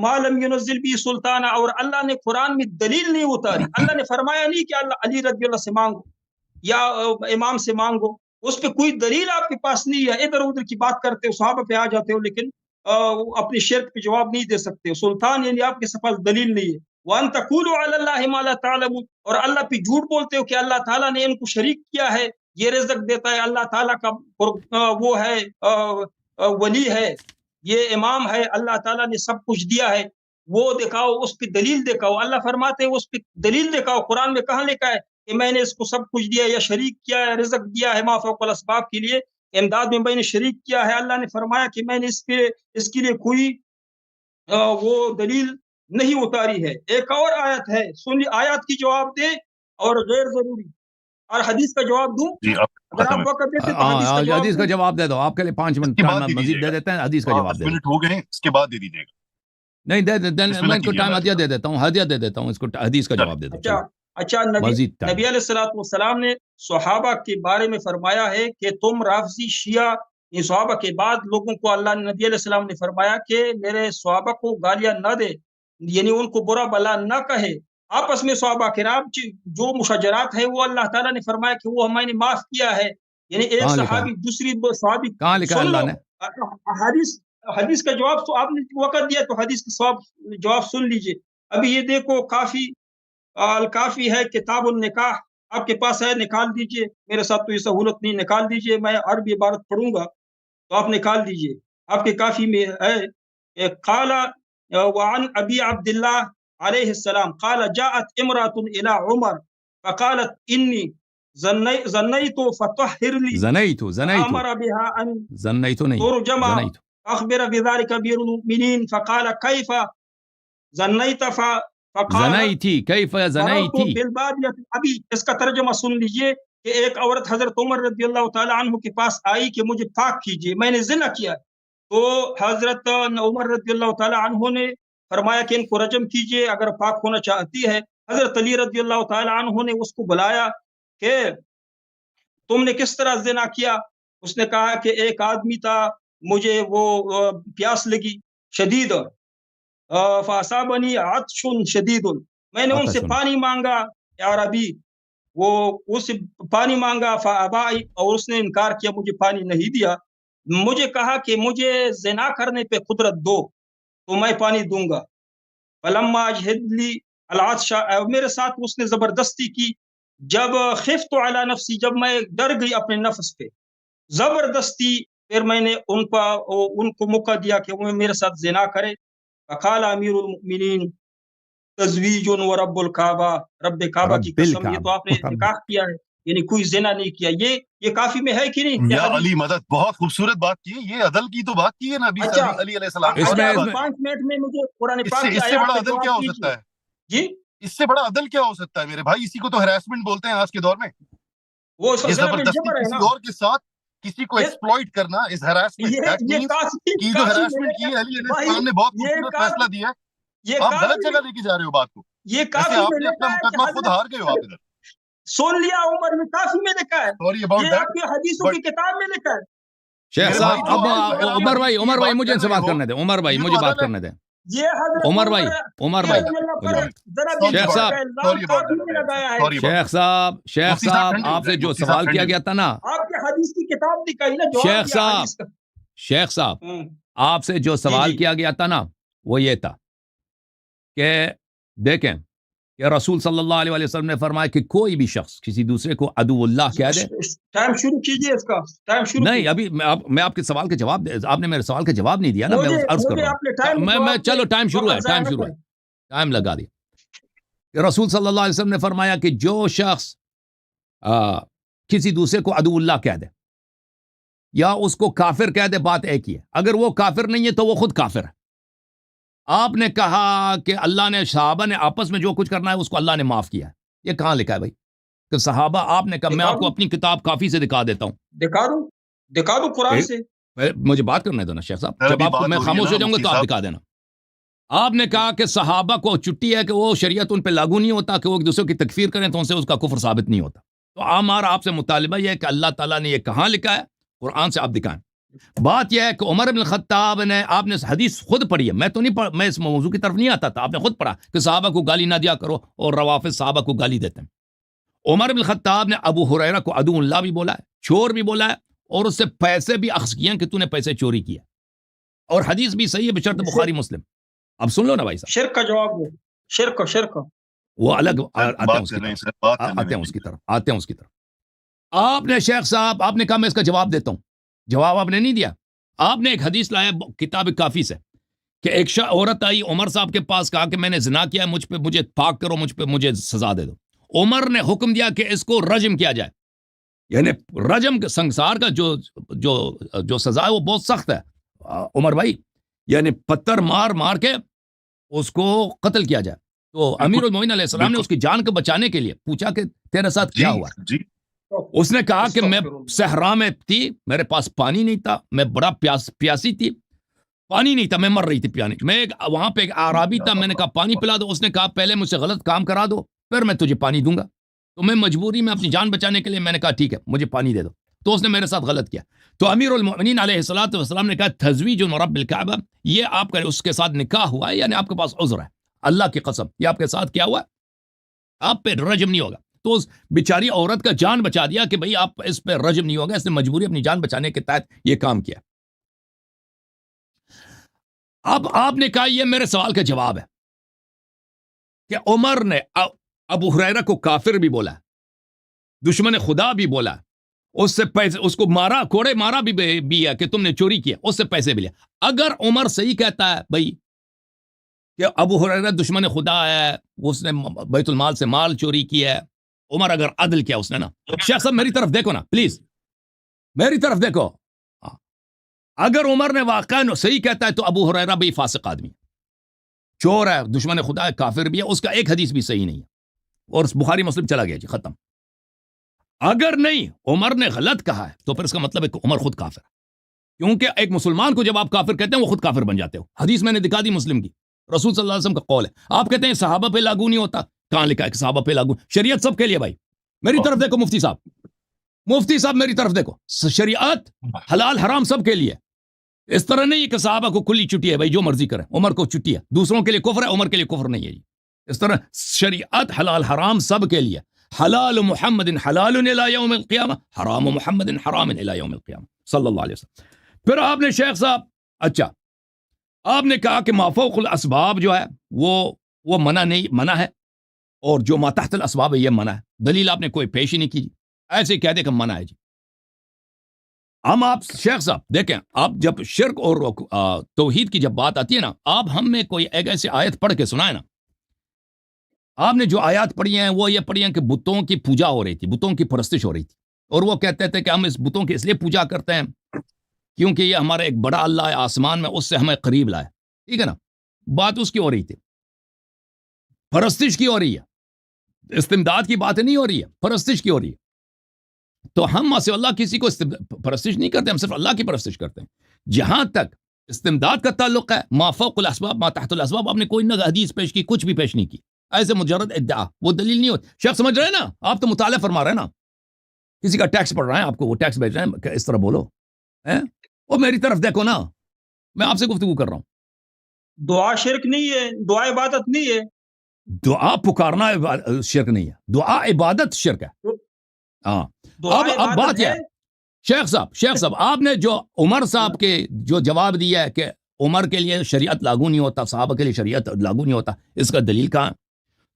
ما لم ينزل به سلطانہ، اور اللہ نے قرآن میں دلیل نہیں اتاری۔ اللہ نے فرمایا نہیں کہ اللہ علی رضی اللہ سے مانگو یا امام سے مانگو، اس پہ کوئی دلیل آپ کے پاس نہیں ہے، ادھر ادھر کی بات کرتے ہو، صحابہ پہ آ جاتے ہو، لیکن اپنے شرک پہ جواب نہیں دے سکتے. سلطان یعنی آپ کے پاس دلیل نہیں ہے. وَأَن تَقُولُوا عَلَى اللَّهِ مَا لَا تَعْلَمُونَ, اور اللہ پہ جھوٹ بولتے ہو کہ اللہ تعالیٰ نے ان کو شریک کیا ہے. یہ رزق دیتا ہے, اللہ تعالیٰ کا وہ ہے ولی ہے, یہ امام ہے, اللہ تعالیٰ نے سب کچھ دیا ہے. وہ دکھاؤ, اس پہ دلیل دکھاؤ. اللہ فرماتے ہیں اس پہ دلیل دکھاؤ. قرآن میں کہاں لکھا ہے کہ میں نے اس کو سب کچھ دیا یا شریک کیا ہے, رزق دیا ہے ما فوق الاسباب کے لیے, امداد میں نے شریک کیا ہے. اللہ نے فرمایا کہ میں نے اس کے لیے کوئی وہ دلیل نہیں اتاری ہے. ایک اور آیت ہے, سن لی, آیات کی جواب دے اور غیر ضروری, اور حدیث کا جواب دوں. جی اب اگر ختم آپ ہے. وقت دیتے تو حدیث کا دوں. جواب دے دو. آپ کے لیے 5 اس منٹ کے بعد ٹائم دے مزید دیجیے دے گا. دیتے ہیں, حدیث کا جواب 10 دے دو. منٹ ہو گئے ہیں, اس کے بعد دے دیجیے گا. نہیں بسم میں اللہ ان کو کیجیے ٹائم بھائی. ہدیہ دے دیتا ہوں, ہدیہ دے دیتا ہوں, اس کو حدیث کا چلیں. جواب دے دو. اچھا اچھا, مزید ٹائم. نبی علیہ الصلوۃ والسلام نے صحابہ کے بارے میں فرمایا ہے کہ تم رافضی شیعہ, یہ صحابہ کے بعد لوگوں کو اللہ نے, نبی علیہ السلام نے فرمایا کہ میرے صحابہ کو گالیاں نہ دے, یعنی ان کو برا بلا نہ کہے. آپس میں صحابہ کرام جو مشاجرات ہیں وہ اللہ تعالیٰ نے فرمایا کہ وہ ہمیں نے معاف کیا ہے. یعنی ایک کہاں لکھا ہے, صحابی دوسری صحابی, کہاں لکھا ہے سن اللہ لو نے؟ حدیث کا جواب تو آپ نے وقت دیا تو حدیث کا جواب سن لیجئے. ابھی یہ دیکھو کافی الکافی ہے, کتاب النکاح آپ کے پاس ہے, نکال دیجئے. میرے ساتھ تو یہ سہولت نہیں, نکال دیجئے. میں عربی عبارت پڑھوں گا تو آپ نکال دیجئے. آپ کے کافی میں ہے, قال وعن ابی عبد اللہ علیہ السلام قال جاءت امرأة الى عمر فقالت انی زنیت فطہر لی زنیت امر بها ان نہیں ترجم زنیت. اخبر بذلك امیر المؤمنین فقال کیف زنیت فقال زنیتی کیف زنیتی. ابھی اس کا ترجمہ سن لیجئے کہ ایک عورت حضرت عمر رضی اللہ تعالی عنہ کے پاس آئی کہ مجھے پاک کیجئے, میں نے زنا کیا. تو حضرت عمر رضی اللہ تعالی عنہ نے فرمایا کہ ان کو رجم کیجئے اگر پاک ہونا چاہتی ہے. حضرت علی رضی اللہ تعالی عنہ نے اس کو بلایا کہ تم نے کس طرح زنا کیا. اس نے کہا کہ ایک آدمی تھا, مجھے وہ پیاس لگی شدید, فاصابنی عطش شدید, میں نے ان سے پانی مانگا یا عربی, وہ اس سے پانی مانگا, فابائی, اور اس نے انکار کیا, مجھے پانی نہیں دیا. مجھے کہا کہ مجھے زنا کرنے پہ قدرت دو تو میں پانی دوں گا. فلما اجہد لی العطش, میرے ساتھ اس نے زبردستی کی. جب خفت علی نفسی, جب میں ڈر گئی اپنے نفس پہ زبردستی, پھر میں نے ان کو موقع دیا کہ وہ میرے ساتھ زنا کرے. فقال امیر المؤمنین تزویج و رب الکعبہ, رب کعبہ کی قسم, یہ تو آپ نے نکاح کیا ہے, یعنی کوئی زنا نہیں کیا. یہ کافی میں ہے کہ نہیں؟ یا علی مدد, بہت خوبصورت بات کی, یہ عدل کی تو بات کی ہے نا ابھی اچھا, علی علیہ السلام. اس میں 5 منٹ میں مجھے قرآن اس پاک کی سے آیات بڑا کا عدل کیا جواب ہو سکتا دیجیے. ہے؟ جی, اس سے بڑا عدل کیا ہو سکتا ہے میرے بھائی؟ اسی کو تو ہراسمنٹ بولتے ہیں آج کے دور میں. وہ یہ زنا زبردستی بالجبر ہے کسی نا. اور کے ساتھ کسی کو یہ ایکسپلوئٹ کرنا از ہراسمنٹ. دیٹ یہ مینس کہ جو کافی ہراسمنٹ میں کی ہے علی علیہ بھائی, السلام نے بہت یہ خوبصورت کافی فیصلہ دیا ہے. یہ آپ غلط کافی جگہ لے کے جا رہے ہو بات کو. یہ ایسے کافی آپ میں نے اپنا لکھا ہے کہ مقدمہ خود ہار گئے ہو. آپ ادھر سن لیا عمر میں کافی میں لکھا ہے, سوری اباؤٹ یہ دیٹ. آپ کی حدیثوں کی کتاب میں لکھا ہے. شیخ میرے صاحب, بھائی جو اب اگر آپ عمر بھائی, حدیث کی عمر بھائی بات مجھے ان کر سے رہے بات ہو, کرنے دیں. عمر بھائی یہ مجھے تو بات عدل ہے. کرنے دیں. یہ حضرت عمر بھائی, عمر بھائی, پر ذرا بھی شیخ صاحب, الزام کافی میں لگایا ہے. شیخ صاحب آپ سے جو سوال کیا گیا تھا نا, آپ کے حدیث کی کتاب دکھائی نا, شیخ صاحب آپ سے جو سوال کیا گیا تھا نا وہ یہ تھا کہ دیکھیں کہ رسول صلی اللہ علیہ وسلم نے فرمایا کہ کوئی بھی شخص کسی دوسرے کو عدو اللہ کہہ دے. ٹائم شروع کیجئے اس کا, ٹائم شروع نہیں, ابھی میں آپ کے سوال کے جواب, آپ نے میرے سوال کا جواب نہیں دیا نا, میں عرض کر رہا ہوں. میں چلو ٹائم شروع ہے, ٹائم لگا دیا. کہ رسول صلی اللہ علیہ وسلم نے فرمایا کہ جو شخص کسی دوسرے کو عدو اللہ کہہ دے یا اس کو کافر کہہ دے, بات ایک ہی ہے. اگر وہ کافر نہیں ہے تو وہ خود کافر ہے. آپ نے کہا کہ اللہ نے, صحابہ نے آپس میں جو کچھ کرنا ہے اس کو اللہ نے معاف کیا ہے. یہ کہاں لکھا ہے بھائی کہ صحابہ, آپ نے کہا, میں آپ کو اپنی کتاب کافی سے دکھا دیتا ہوں. دکھا دوں قرآن سے. مجھے بات کرنے دو نا شیخ صاحب, جب آپ کو میں خاموش ہو جاؤں گا تو آپ دکھا دینا. آپ نے کہا کہ صحابہ کو چھٹی ہے کہ وہ شریعت ان پہ لاگو نہیں ہوتا, کہ وہ ایک دوسرے کی تکفیر کریں تو ان سے اس کا کفر ثابت نہیں ہوتا. تو ہمارا آپ سے مطالبہ یہ ہے کہ اللہ تعالیٰ نے یہ کہاں لکھا ہے, قرآن سے آپ دکھائیں. بات یہ ہے کہ عمر بن الخطاب نے, آپ نے حدیث خود پڑھی ہے, میں تو نہیں میں اس موضوع کی طرف نہیں آتا تھا, آپ نے خود پڑھا کہ صحابہ کو گالی نہ دیا کرو, اور روافض صحابہ کو گالی دیتے ہیں. عمر بن الخطاب نے ابو ہریرہ کو عدو اللہ بھی بولا ہے, چور بھی بولا ہے, اور اس سے پیسے بھی اخذ کیے کہ تو نے پیسے چوری کیا. اور حدیث بھی صحیح ہے بشرط بخاری مسلم. اب سن لو نا بھائی صاحب, شرک کا جواب دو. شرک وہ الگ آتے ہیں بات اس کر کی رہے ہیں طرف, سر، بات آتے کرنے ہیں دیں. اس کی طرف, آتے ہیں اس کی طرف. آپ نے شیخ صاحب, آپ نے کہا میں اس کا جواب دیتا ہوں, جواب آپ نے نہیں دیا. آپ نے ایک حدیث لایا کتاب کافی سے کہ ایک عورت آئی عمر صاحب کے پاس, کہا کہ میں نے زنا کیا, مجھے پاک کرو, مجھے سزا دے دو. عمر نے حکم دیا کہ اس کو رجم کیا جائے. یعنی رجم کے سنسار کا جو سزا ہے وہ بہت سخت ہے عمر بھائی, یعنی پتھر مار کے اس کو قتل کیا جائے. تو امیر المومنین علیہ السلام نے اس کی جان کو بچانے کے لیے پوچھا کہ تیرے ساتھ کیا ہوا. جی اس نے کہا کہ میں صحرا میں تھی, میرے پاس پانی نہیں تھا, میں بڑا پیاسی تھی, پانی نہیں تھا, میں مر رہی تھی میں وہاں پہ ایک اعرابی تھا, میں نے کہا پانی پلا دو. اس نے کہا پہلے مجھ سے غلط کام کرا دو پھر میں تجھے پانی دوں گا. تو میں مجبوری میں اپنی جان بچانے کے لیے میں نے کہا ٹھیک ہے مجھے پانی دے دو. تو اس نے میرے ساتھ غلط کیا. تو امیر المؤمنین علیہ الصلوۃ والسلام نے کہا تزویج رب الکعبہ, یہ آپ کا اس کے ساتھ نکاح ہوا ہے, یعنی آپ کے پاس عذر ہے, اللہ کی قسم یہ آپ کے ساتھ کیا ہوا ہے, آپ پہ رجم نہیں ہوگا. تو اس بیچاری عورت کا جان بچا دیا کہ بھئی آپ اس پہ رجم نہیں ہوگا, اس نے مجبوری اپنی جان بچانے کے تحت یہ کام کیا. اب آپ نے کہا یہ میرے سوال کا جواب ہے کہ عمر نے ابو ہریرہ کو کافر بھی بولا, دشمن خدا بھی بولا, اس سے پیسے, اس کو مارا, کوڑے مارا بھی ہے کہ تم نے چوری کیا, اس سے پیسے بھی لیا. اگر عمر صحیح کہتا ہے بھئی کہ ابو ہریرہ دشمن خدا ہے, اس نے بیت المال سے مال چوری کیا ہے, عمر اگر عدل کیا اس نے نا, شیخ صاحب میری طرف دیکھو نا پلیز, میری طرف دیکھو. اگر عمر نے واقعا صحیح کہتا ہے تو ابو ہریرہ بھی فاسق آدمی, چور ہے, دشمن خدا ہے, کافر بھی ہے, اس کا ایک حدیث بھی صحیح نہیں ہے, اور بخاری مسلم چلا گیا جی, ختم. اگر نہیں عمر نے غلط کہا ہے تو پھر اس کا مطلب ہے کہ عمر خود کافر ہے, کیونکہ ایک مسلمان کو جب آپ کافر کہتے ہیں وہ خود کافر بن جاتے ہو. حدیث میں نے دکھا دی مسلم کی, رسول صلی اللہ علیہ وسلم کا قول ہے. آپ کہتے ہیں صحابہ پہ لاگو نہیں ہوتا, کہاں لکھا ہے کہ صحابہ پہ لاگو؟ شریعت سب کے لیے بھائی. میری طرف دیکھو مفتی صاحب میری طرف دیکھو, شریعت حلال حرام سب کے لیے. اس طرح نہیں کہ صحابہ کو کھلی چھٹی ہے بھائی جو مرضی کریں, عمر کو چھٹی ہے, دوسروں کے لیے کفر ہے, عمر کے لیے کفر نہیں ہے جی. اس طرح شریعت حلال حرام سب کے لیے. حلال محمد حلال الی یوم القیامہ, حرام محمد حرام الی یوم القیامہ صلی اللہ علیہ وسلم. پھر آپ نے شیخ صاحب, اچھا آپ نے کہا کہ ما فوق الاسباب جو ہے وہ منع ہے, اور جو ما تحت الاسباب ہے یہ منع ہے. دلیل آپ نے کوئی پیش ہی نہیں کی, ایسے کہہ دے کہ منع ہے جی. ہم آپ شیخ صاحب دیکھیں, آپ جب شرک اور توحید کی جب بات آتی ہے نا, آپ ہم میں کوئی ایک ایسی آیت پڑھ کے سنائے نا. آپ نے جو آیات پڑھی ہیں وہ یہ پڑھی ہیں کہ بتوں کی پوجا ہو رہی تھی, بتوں کی پرستش ہو رہی تھی, اور وہ کہتے تھے کہ ہم اس بتوں کی اس لیے پوجا کرتے ہیں کیونکہ یہ ہمارا ایک بڑا اللہ ہے آسمان میں, اس سے ہمیں قریب لائے. ٹھیک ہے نا, بات اس کی ہو رہی تھی, پرستش کی ہو رہی ہے, استمداد کی بات نہیں ہو رہی ہے, پرستش کی ہو رہی ہے. تو ہم ماسو اللہ کسی کو پرستش نہیں کرتے, ہم صرف اللہ کی پرستش کرتے ہیں. جہاں تک استمداد کا تعلق ہے, ما فوق الاسباب ما تحت الاسباب, آپ نے کوئی نہ حدیث پیش کی, کچھ بھی پیش نہیں کی, ایسے مجرد ادعا, وہ دلیل نہیں ہوتی. شیخ سمجھ رہے ہیں نا, آپ تو مطالعہ فرما رہے ہیں نا, کسی کا ٹیکس پڑھ رہے ہیں, آپ کو وہ ٹیکس بھیج رہے ہیں کہ اس طرح بولو. وہ میری طرف دیکھو نا, میں آپ سے گفتگو کر رہا ہوں. دعا شرک نہیں ہے, دعا عبادت نہیں ہے. دعا پکارنا شرک نہیں ہے, دعا عبادت شرک ہے. ہاں اب بات یہ ہے شیخ صاحب آپ نے جو عمر صاحب کے جو جواب دیا ہے کہ عمر کے لیے شریعت لاگو نہیں ہوتا, صحابہ کے لیے شریعت لاگو نہیں ہوتا, اس کا دلیل کہاں؟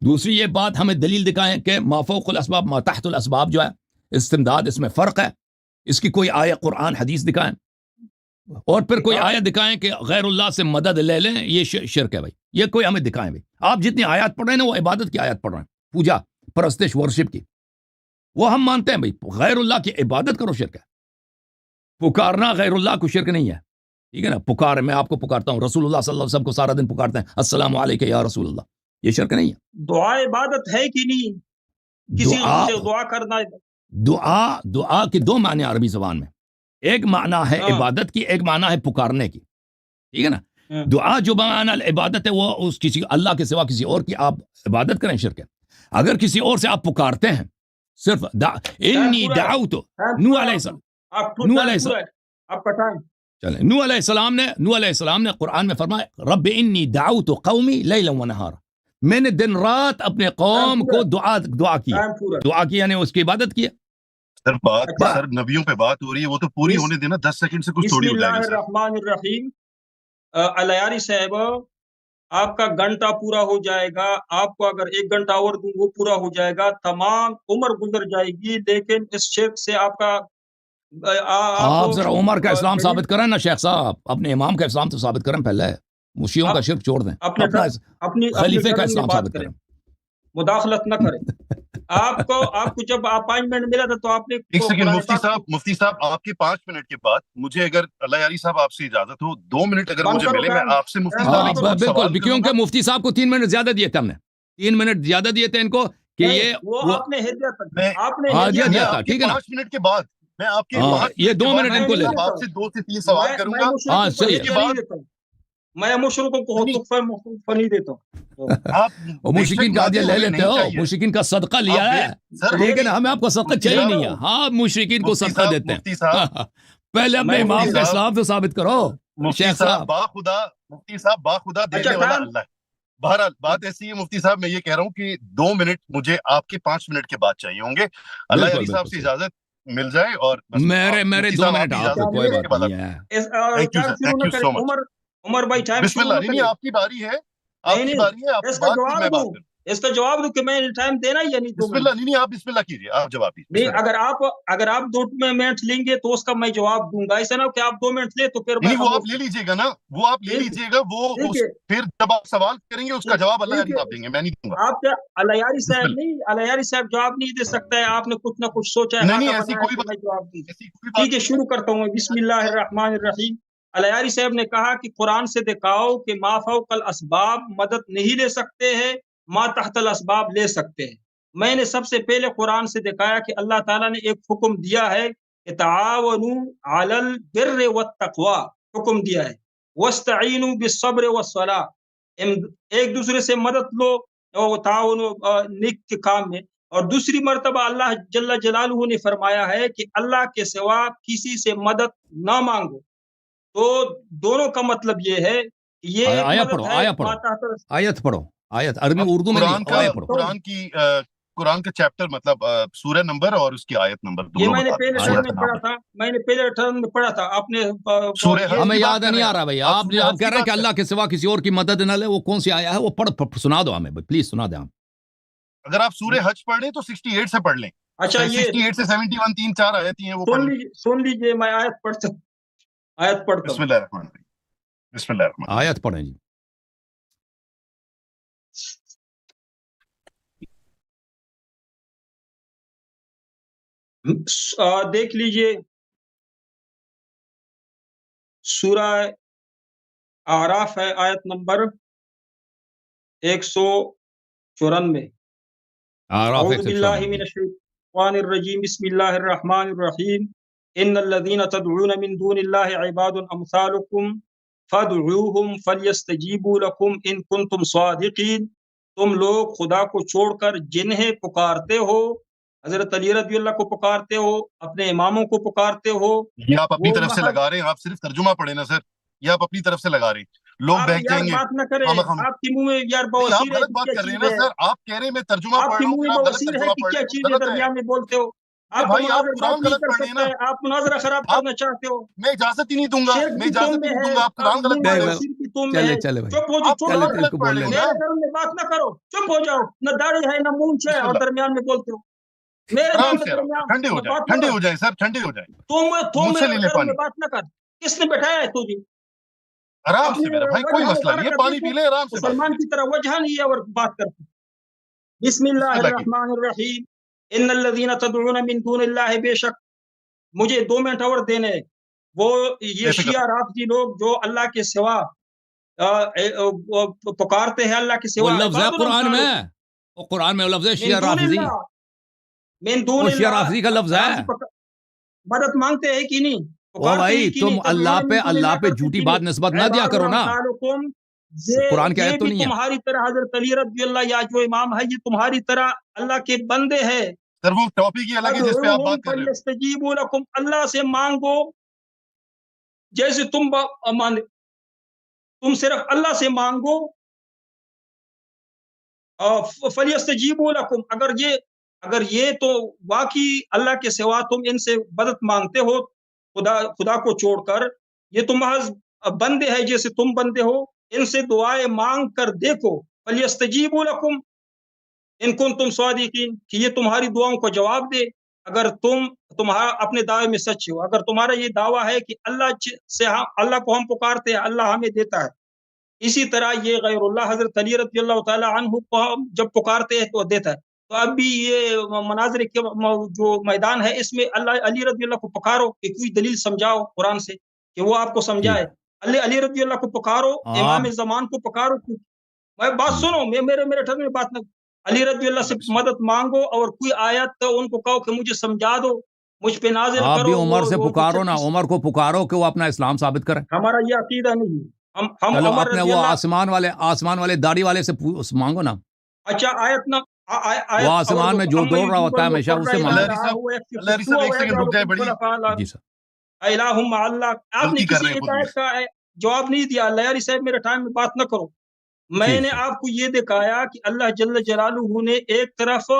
دوسری یہ بات ہمیں دلیل دکھائیں کہ ما فوق الاسباب ما تحت الاسباب جو ہے استمداد, اس میں فرق ہے, اس کی کوئی آیت قرآن حدیث دکھائیں, اور پھر کوئی آیت دکھائیں کہ غیر اللہ سے مدد لے لیں, یہ شرک ہے بھائی. یہ کوئی ہمیں دکھائیں بھائی. آپ جتنی آیات پڑھ رہے ہیں نا وہ عبادت کی آیات پڑھ رہے ہیں, پوجا پرستش ورشپ کی, وہ ہم مانتے ہیں بھائی. غیر اللہ کی عبادت کرو شرک ہے, پکارنا غیر اللہ کو شرک نہیں ہے. ٹھیک ہے نا, پکار میں آپ کو پکارتا ہوں, رسول اللہ صلی اللہ علیہ وسلم کو سارا دن پکارتے ہیں السلام علیکم یا رسول اللہ, یہ شرک نہیں ہے. دعا عبادت ہے کہ نہیں؟ کسی سے دعا کرنا, دعا کے دو معنی عربی زبان میں, ایک معنی ہے عبادت کی, ایک معنی ہے پکارنے کی. ٹھیک ہے نا, دعا جو معنی عبادت ہے وہ اس کسی اللہ کے سوا کسی اور کی آپ عبادت کریں شرک ہے. اگر کسی اور سے آپ پکارتے ہیں, صرف انی دعوت نوح علیہ السلام, آپ کا ٹائم چلیں, نوح علیہ السلام نے قرآن میں فرمایا رب انی دعوت قومی لیلا و نہارا, میں نے دن رات اپنے قوم کو دعا کی, یعنی اس کی عبادت کی. سر نبیوں پہ بات ہو رہی ہے, وہ تو پوری ہونے دینا, 10 سیکنڈ سے کچھ تھوڑی ہو جائے گا. بسم اللہ الرحمن الرحیم. الیاری صاحب آپ کا گھنٹہ پورا ہو جائے گا، آپ کو اگر 1 گھنٹہ اور دوں وہ پورا ہو جائے گا، تمام عمر گزر جائے گی، لیکن اس شرک سے آپ کا آپ ذرا عمر کا اسلام دلیل ثابت کریں نا شیخ صاحب، اپنے امام کا اسلام تو ثابت کریں پہلے، مشیوں کا شرک چھوڑ دیں، اپنے اپنا اپنی خلیفے کا ٹرن میں اسلام بات ثابت کریں، کریں۔ مداخلت نہ کریں۔ آپ کو جب اپائنٹمنٹ ملا تھا تو آپ نے ایک سیکنڈ قرآن مفتی پاک صاحب آپ کے 5 منٹ کے بعد مجھے اگر اللہ یاری صاحب آپ سے اجازت ہو 2 منٹ اگر بند مجھے کرو ملے، میں ٹائم، آپ سے مفتی ٹائم صاحب بند ایک کرو۔ دو سوال بالکل، کروں گا۔ کیونکہ مفتی صاحب کو 3 منٹ زیادہ دیے تھے ہم نے، 3 منٹ زیادہ دیے تھے ان کو کہ نہیں، یہ وہ آپ نے ہدیہ تک، میں آپ نے ہاں ہدیہ دیا میں تھا، آپ کے ٹھیک ہے نا؟ 5 منٹ کے بعد، میں آپ کے ہاں 5 یہ منٹ کے 2 بعد منٹ میں ان کو نہیں لے مفتی لیں۔ صاحب دیتا آپ سے ہوں، 2 سے 3 سوال کروں میں گا۔ ہاں مشرقوں کو صحیح ہے، ہدیہ کے نہیں بعد دیتا ہوں، میں مشرقوں کو نہیں، تحفہ نہیں دیتا ہوں۔ آپ اور بے مشرکین شک کا ہدیہ مانیں لے ہمیں لیتے نہیں ہو، چاہیے، مشرکین کا صدقہ آپ لیا ہے، سر لیکن ہمیں آپ کا صدقہ مفتی چاہیے صاحب نہیں ہے۔ ہاں مشرکین کو صدقہ دیتے مفتی صاحب ہیں۔ پہلے اپنے میں مفتی امام کا صاحب اسلام تو ثابت کرو مفتی شیخ صاحب صاحب۔ مفتی صاحب باخدا اچھا دینے والا ٹائم، اللہ ہے۔ بہرحال بات ایسی ہے مفتی صاحب، میں یہ کہہ رہا ہوں کہ 2 منٹ مجھے آپ کے 5 منٹ کے بعد چاہیے ہوں گے۔ اللہ بالکل یاری صاحب بالکل سے صحیح، اجازت مل جائے اور بس میرے مفتی 2 صاحب آپ منٹ بھی آپ کو اجازت کوئی دیجیے، اس بات کے بعد نہیں آپ۔ ہے۔ تھینک یو ٹائم سر، شروع تھینک نہ یو کرے، سو مچ۔ عمر بھائی ٹائم بسم شروع اللہ، نہ نہیں کرے۔ نہیں آپ کی باری ہے، آپ نہیں کی نہیں، باری ہے، آپ کی اس کا بات پھر جواب میں دوں، بات کروں۔ اس کا جواب دوں کہ میں ٹائم دینا یا نہیں 2 بسم منٹ؟ اللہ، نہیں آپ بسم اللہ کیجیے، آپ جواب دیجیے، بسم نہیں، اللہ۔ اگر آپ 2 منٹ لیں گے تو اس کا میں جواب دوں گا، ایسا نہ ہو کہ آپ 2 منٹ لیں تو پھر نہیں میں نہیں وہ آپ لے لیجیے گا نا، وہ آپ لے ٹھیک ہے، لیجیے گا، وہ ٹھیک ہے، پھر جب آپ سوال کریں گے اس کا جواب اللہ ٹھیک یاری ہے۔ صاحب دیں گے، میں نہیں دوں گا۔ آپ کیا الیاری بسم صاحب اللہ، نہیں، الیاری صاحب جواب نہیں دے سکتا ہے، آپ نے کچھ نہ کچھ سوچا ہے، نہیں نہیں خاکہ ایسی بنایا کوئی کہ بات، میں جواب دوں۔ ایسی کوئی بات ٹھیک ہے، شروع کرتا ہوں میں، بسم اللہ الرحمن الرحیم۔ الیاری صاحب نے کہا کہ قرآن سے دکھاؤ کہ ما فوق الاسباب مدد نہیں لے سکتے ہیں، ما تحت الاسباب لے سکتے ہیں۔ میں نے سب سے پہلے قرآن سے دکھایا کہ اللہ تعالیٰ نے ایک حکم دیا ہے کہ تعاونوا علی البر والتقوی، حکم دیا ہے، واستعینوا بالصبر والصلاۃ، ایک دوسرے سے مدد لو اور تعاون نیک کے کام میں۔ اور دوسری مرتبہ اللہ جل جلالہ نے فرمایا ہے کہ اللہ کے سوا کسی سے مدد نہ مانگو۔ تو دونوں کا مطلب یہ ہے کہ یہ ایک آیت مدد پڑھو، ہے آیت پڑھو، ماتحت۔ آیت پڑھو، آیت عربی اب اردو میں نہیں، آیت پڑھو۔ قرآن کا چیپٹر مطلب سورہ نمبر اور اس کی آیت نمبر یہ دونوں میں نے بتا دیں، پہلے ٹرم سورہ میں کا پڑھا نام۔ تھا، میں نے پہلے ٹرم میں پڑھا تھا، آپ نے سورہ حج ہمیں کی یاد بات کر نہیں رہے آ ہیں رہا بھائی، آپ آپ سورہ حج کہہ کی رہے ہیں کہ بات کر اللہ رہے کے سوا کسی اور کی مدد نہ لے، وہ کون سی آیا ہے؟ وہ پڑھ سنا دو ہمیں پلیز، سنا دیں ہم۔ ہیں۔ اگر آپ سورہ حج پڑھ لیں تو 68 سے پڑھ لیں، اچھا یہ 68 سے 71 3-4 آیتیں ہیں وہ پڑھ لیں۔ سن لیجیے، میں آیت پڑھتا بسم ہوں۔ اللہ الرحمن الرحیم، بسم اللہ الرحمن الرحیم۔ آیت پڑھیں جی۔ دیکھ لیجیے سورہ اعراف ہے، آیت نمبر 194۔ آراف اعوذ 194 باللہ من جی۔ الشیطان الرجیم، بسم اللہ الرحمن الرحیم۔ ان الذین تدعون من دون اللہ عباد امثالکم فادعوہم فلیستجیبوا لکم ان کنتم صادقین۔ تم لوگ خدا کو چھوڑ کر جنہیں پکارتے ہو، حضرت علی رضی اللہ کو پکارتے ہو، اپنے اماموں کو پکارتے ہو، یہ آپ اپنی وہ طرف سے محض، لگا رہے ہیں، آپ صرف ترجمہ پڑھیں نا سر، یہ آپ اپنی طرف سے لگا رہے ہیں، لوگ آپ بہک یار جائیں گے۔ بات نہ کریں، ہم آپ کے منہ میں یار نہیں، آپ بواسیر ہے غلط کہ بات کیا کر رہے ہیں چیز نا ہے، سر، آپ کہہ رہے ہیں میں ترجمہ آپ پڑھ کے رہا ہوں، منہ پھر میں آپ غلط بواسیر ہے ترجمہ کہ پڑھ رہے کیا ہیں، وہ چیز ہے، غلط ہے۔ درمیان میں بولتے ہو۔ ارے آپ کو بھائی آپ مناظر قرآن بات نہیں غلط کر پڑھ رہے ہیں سکتا نا، ہے، آپ مناظرہ خراب آپ، کرنا چاہتے ہو۔ میں اجازت ہی نہیں دوں گا، شرک میں بھی تم اجازت ہی میں نہیں ہے، دوں گا، آپ اب قرآن غلط پڑھ رہے نہیں ہو، بھائی، شرک بھی تم میں چلے ہے۔ چلے بھائی، چپ ہو جاؤ، آپ چپ قرآن چلے ہو، اس غلط کو پڑھ بولنے رہے ہیں دیں۔ نا۔ میرے گھر میں بات نہ کرو، چپ ہو جاؤ، نہ داڑھی ہے نہ مونچھ ہے بسم اور اللہ، درمیان میں بولتے ہو۔ میرے گھر آرام میں سے آرام سے، درمیان ٹھنڈے ہو میں جائیں، بات نہ ٹھنڈے کر، ہو جائیں سر، ٹھنڈے ہو جائیں، تم منہ سے میرے لے لیں گھر میں پانی، بات نہ کر۔ کس نے بٹھایا ہے تجھے؟ آرام سے اپنے میرا بھائی، کوئی وجہ مسئلہ نہیں ہے، مبارکہ پانی دیکھو، پی لیں، آرام سے بات مسلمان کریں۔ کی طرح وجہ نہیں ہے اور بات کرتے۔ بسم بسم اللہ اللہ کی الرحمن الرحیم۔ ان الذین تدعون من دون اللہ، بے شک، مجھے 2 منٹ اور دینے، وہ یہ بے فکر شیعہ رافضی لوگ جو اللہ کے سوا پکارتے ہیں، اللہ کے وہ سوا لفظ ہے عباد قرآن میں، الامثالکم وہ قرآن میں وہ لفظ ہے من شیعہ دون رافضی، اللہ، من دون وہ شیعہ اللہ، رافضی کا لفظ ہے۔ مدد مانگتے ہیں کہ نہیں، او پکارتے بھائی ہیں کہ تم نہیں، تدعون من دون اللہ اللہ پہ کرتے جھوٹی کہ بات نہیں، نسبت نہ دیا عباد کرو نا، امثالکم، قرآن کی یہ آیت تو بھی نہیں ہے۔ تمہاری طرح، حضرت علی رضی اللہ یا جو امام ہے، یہ تمہاری طرح اللہ کے بندے ہیں۔ سر وہ ٹاپک ہی الگ ہے جس پہ آپ فادعوہم بات کر رہے ہو۔ فلیستجیبوا لکم، اللہ سے مانگو جیسے تم صرف اللہ سے مانگو۔ فلیستجیبوا لکم، اگر یہ تو واقعی اللہ کے سوا تم ان سے مدد مانگتے ہو، خدا کو چھوڑ کر، یہ تو محض بندے ہیں جیسے تم بندے ہو، ان سے دعائیں مانگ کر دیکھو، فَلْيَسْتَجِيبُوا لَكُمْ ان کنتم صادقین، کہ یہ تمہاری دعاؤں کو جواب دے اگر تمہارا اپنے دعوے میں سچ ہو۔ اگر تمہارا یہ دعویٰ ہے کہ اللہ کو ہم پکارتے ہیں، اللہ ہمیں دیتا ہے، اسی طرح یہ غیر اللہ حضرت علی رضی اللہ تعالی عنہ کو ہم جب پکارتے ہیں تو دیتا ہے۔ تو اب بھی یہ مناظر کے جو میدان ہے اس میں اللہ علی رضی اللہ کو پکارو کہ کوئی دلیل سمجھاؤ قرآن سے کہ وہ آپ کو سمجھائے۔ علی رضی اللہ کو پکارو، امام زمان کو پکارو۔ میں بات سنو، میرے ٹھر میں بات نہ، علی رضی اللہ سے مدد مانگو اور کوئی آیت تو ان کو کہو کہ مجھے سمجھا دو، مجھ پہ نازل کرو۔ آپ بھی عمر سے پکارو نا، عمر کو پکارو کہ وہ اپنا اسلام ثابت کرے۔ ہمارا یہ عقیدہ نہیں ہے۔ ہم چلو عمر اپنے رضی وہ اللہ آسمان والے داڑھی والے سے مانگو نا، اچھا آیت نہ وہ آسمان میں جو دوڑ رہا ہوتا ہے ہمیشہ اس سے مانگو۔ اللہ علی صاحب ایک سیکنڈ رک جائے بڑی، جی سر۔ الہم اللہ، آپ نے غلطی کر کسی رہے ہیں ایک خود بھی۔ آیت کا جواب نہیں دیا۔ اللہ علی صاحب میرے ٹائم میں بات نہ کرو۔ میں نے آپ کو یہ دکھایا کہ اللہ جل جلالہ نے ایک طرف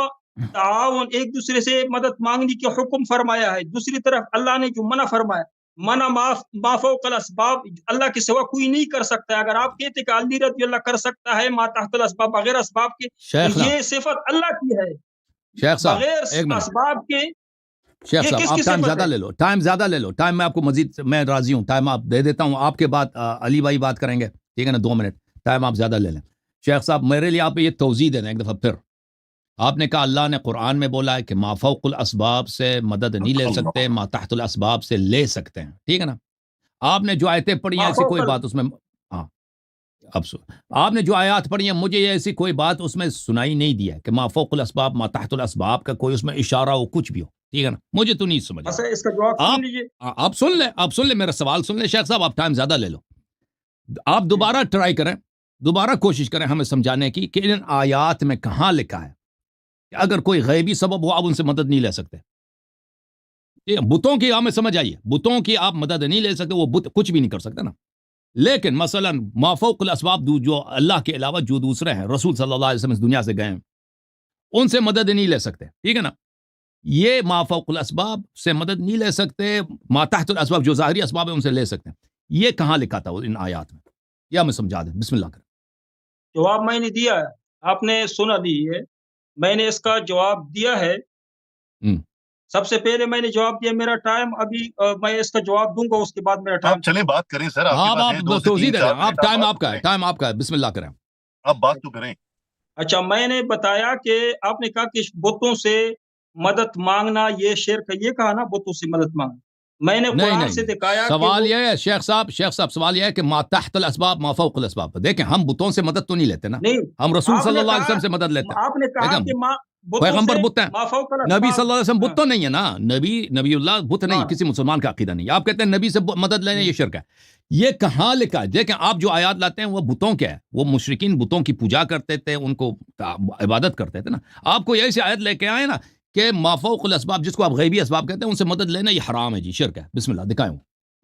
تعاون، ایک دوسرے سے مدد مانگنے کے حکم فرمایا ہے، دوسری طرف اللہ نے جو منع فرمایا، منع ما فوق الاسباب، اللہ کے سوا کوئی نہیں کر سکتا ہے۔ اگر آپ کہتے کہ علی رضی اللہ کر سکتا ہے ما تحت الاسباب، بغیر اسباب کے، تو یہ صفت اللہ کی ہے، شیخ صاحب بغیر ایک منٹ، اسباب کے۔ شیخ یہ صاحب کس آپ کی ٹائم صفت زیادہ ہے؟ لے لو، ٹائم زیادہ لے لو، ٹائم میں آپ کو مزید، میں راضی ہوں، ٹائم آپ دے دیتا ہوں آپ کے بعد علی بھائی بات کریں گے، ٹھیک ہے نا، 2 منٹ ٹائم آپ زیادہ لے لیں۔ شیخ صاحب میرے لیے آپ یہ توضیح دے دیں ایک دفعہ پھر۔ آپ نے کہا اللہ نے قرآن میں بولا ہے کہ ما فوق الاسباب سے مدد نہیں لے سکتے، ما تحت الاسباب سے لے سکتے ہیں، ٹھیک ہے نا۔ آپ نے جو آیتیں پڑھی ہیں ایسی کوئی بات اس میں، ہاں اب آپ نے جو آیات پڑھی ہیں مجھے یہ ایسی کوئی بات اس میں سنائی نہیں دیا ہے کہ ما فوق الاسباب ما تحت الاسباب کا کوئی اس میں اشارہ ہو، کچھ بھی ہو، ٹھیک ہے نا، مجھے تو نہیں سمجھ بس اس کا جواب سن لیجیے۔ آپ سن لیں میرا سوال سن لیں شیخ صاحب، آپ ٹائم زیادہ لے لو، آپ دوبارہ ٹرائی کریں، دوبارہ کوشش کریں ہمیں سمجھانے کی کہ ان آیات میں کہاں لکھا ہے کہ اگر کوئی غیبی سبب ہو آپ ان سے مدد نہیں لے سکتے۔ بتوں کی ہمیں سمجھ آئیے، بتوں کی آپ مدد نہیں لے سکتے، وہ بت کچھ بھی نہیں کر سکتے نا۔ لیکن مثلا ما فوق الاسباب جو اللہ کے علاوہ جو دوسرے ہیں، رسول صلی اللہ علیہ وسلم اس دنیا سے گئے ہیں، ان سے مدد نہیں لے سکتے، ٹھیک ہے نا۔ یہ ما فوق الاسباب سے مدد نہیں لے سکتے، ما تحت الاسباب جو ظاہری اسباب ہیں ان سے لے سکتے ہیں، یہ کہاں لکھا تھا ان آیات میں؟ یہ ہمیں سمجھا دیں، بسم اللہ کریں۔ جواب میں نے دیا ہے، آپ نے سنا دیجیے، میں نے اس کا جواب دیا ہے۔ سب سے پہلے میں نے جواب دیا، میرا ٹائم ابھی میں اس کا جواب دوں گا، اس کے بعد میرا ٹائم۔ آپ چلیں بات کریں سر، آپ توضیح دے دیں، آپ ٹائم آپ کا ہے، ٹائم آپ کا ہے، بسم اللہ کریں، آپ بات تو کریں۔ اچھا میں نے بتایا کہ آپ نے کہا کہ بتوں سے مدد مانگنا یہ شرک ہے، یہ کہا نا بتوں سے مدد مانگنا۔ میں نے قرآن سے دکھایا کہ سوال یہ ہے شیخ صاحب سوال یہ ہے کہ ما تحت الاسباب ما فوق الاسباب، دیکھیں ہم بتوں سے مدد تو نہیں لیتے نا، ہم رسول صلی اللہ علیہ وسلم سے مدد لیتے ہیں۔ آپ نے کہا کہ پیغمبر بت ہیں، نبی صلی اللہ علیہ وسلم بت تو ہاں نہیں ہے نا، نبی اللہ بت نہیں، کسی مسلمان کا عقیدہ نہیں۔ آپ کہتے ہیں نبی سے مدد لینا یہ شرک ہے، یہ کہاں لکھا ہے؟ دیکھیں آپ جو آیات لاتے ہیں وہ بتوں کے ہے، وہ مشرکین بتوں کی پوجا کرتے تھے، ان کو عبادت کرتے تھے نا۔ آپ کو ایسی آیت لے کے آئے نا کہ ما فوق الاسباب جس کو آپ غیبی اسباب کہتے ہیں ان سے مدد لینا یہ حرام ہے جی، شرک ہے، بسم اللہ دکھائیں۔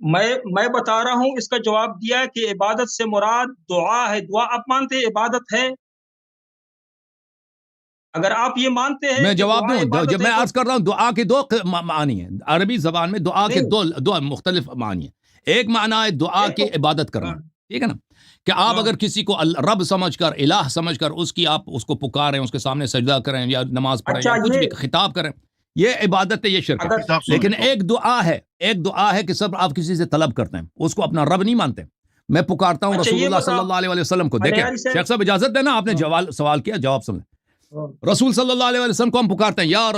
میں بتا رہا ہوں، اس کا جواب دیا ہے کہ عبادت سے مراد دعا ہے۔ دعا آپ مانتے ہیں عبادت ہے؟ اگر آپ یہ مانتے ہیں، میں جواب دوں، جب میں عرض عرض کر رہا ہوں دعا کے 2 معنی ہیں عربی زبان میں، دعا کے 2 مختلف معنی ہیں۔ ایک معنی ہے دعا کی عبادت کرنا، ٹھیک ہے نا، کہ آپ اگر کسی کو رب سمجھ کر، الہ سمجھ کر اس کی آپ اس کو پکاریں، اس کے سامنے سجدہ کریں یا نماز پڑھیں یا کچھ بھی خطاب کریں، یہ عبادت ہے، یہ شرک ہے۔ لیکن ایک دعا ہے کہ سب آپ کسی سے طلب کرتے ہیں، اس کو اپنا رب نہیں مانتے۔ میں پکارتا ہوں رسول اللہ صلی اللہ علیہ وسلم کو، دیکھیں شیخ صاحب اجازت دینا، آپ نے سوال کیا، جواب سن لیں۔ رسول صلی اللہ علیہ وسلم کو ہم پکارتے ہیں، یا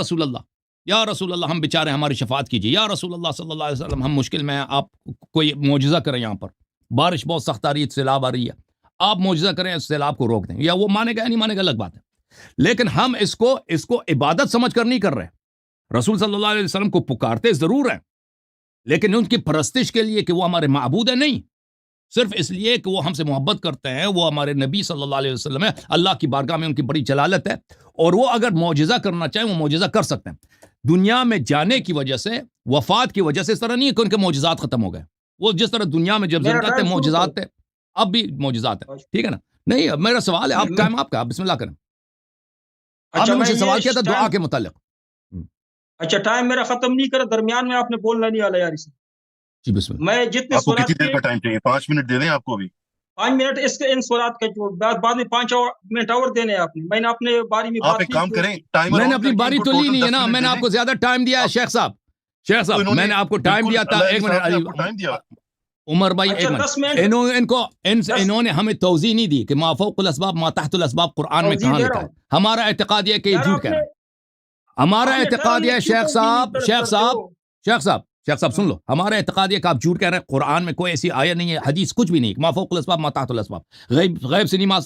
رسول اللہ ہم بیچارے ہماری شفاعت کیجیے، یا رسول اللہ صلی اللہ علیہ وسلم ہم مشکل میں ہیں، آپ کوئی معجزہ کریں، یہاں پر بارش بہت سخت آ رہی ہے، سیلاب آ رہی ہے، آپ معجزہ کریں اس سیلاب کو روک دیں، یا وہ مانے گا یا نہیں مانے گا الگ بات ہے، لیکن ہم اس کو عبادت سمجھ کر نہیں کر رہے۔ رسول صلی اللہ علیہ وسلم کو پکارتے ضرور ہیں، لیکن ان کی پرستش کے لیے کہ وہ ہمارے معبود ہیں نہیں، صرف اس لیے کہ وہ ہم سے محبت کرتے ہیں، وہ ہمارے نبی صلی اللہ علیہ وسلم ہے، اللہ کی بارگاہ میں ان کی بڑی جلالت ہے، اور وہ اگر معجزہ کرنا چاہیں وہ معجزہ کر سکتے ہیں۔ دنیا میں جانے کی وجہ سے، وفات کی وجہ سے اس طرح نہیں ہے کہ ان کے معجزات ختم ہو گئے، وہ جس طرح دنیا میں جب زندہ تھے معجزات تھے، اب بھی معجزات ہیں، ٹھیک ہے نا۔ نہیں میرا سوال ہے، آپ ٹائم آپ کا، بسم اللہ کریں۔ آپ نے مجھ سے سوال کیا تھا دعا کے متعلق۔ اچھا ٹائم میرا ختم نہیں کرا، درمیان میں آپ نے بولنا نہیں والا یار اسے۔ جی بسم اللہ. میں جتنے آپ کو سوالات کتنی دیر کے کا ٹائم چاہیے؟ 5 منٹ دے دیں آپ کو بھی. 5 منٹ اس کے ان سوالات کا جو بعد میں 5 منٹ اور دینے ہیں آپ نے. میں نے اپنے بارے میں آپ بات ایک کی کام کریں، ٹائمر میں نے آن اپنی کر کے باری ان کو تو لی ٹوٹل نہیں ہے 10 نا، منٹ میں نے دے آپ دیں. کو زیادہ ٹائم دیا ہے. آپ- شیخ صاحب تو انہوں میں نے نے آپ کو ٹائم بالکل دیا تھا. اللہ ایک علیہ صاحب نے آپ منٹ کو ٹائم دیا. عمر بھائی اچھا ایک 10 منٹ. منٹ انہوں نے ہمیں توضیح نہیں دی کہ ما فوق الاسباب ما تحت الاسباب قرآن میں توضیح کہاں دے لکھا رہا ہے. ہوں ہمارا اعتقاد یہ ہے کہ یہ یار. جھوٹ کہہ رہا ہے. ہمارا آپ نے اعتقاد یہ ہے کیوں شیخ توضیح نہیں صاحب طلب شیخ کرتے صاحب ہو؟ شیخ صاحب سن لو. ہمارا اعتقاد یہ کہ آپ جھوٹ کہہ رہے ہیں. قرآن میں کوئی ایسی آیت نہیں ہے، حدیث کچھ بھی نہیں. ما فوق الاسباب ما تحت الاسباب غیب سے نہیں مانگ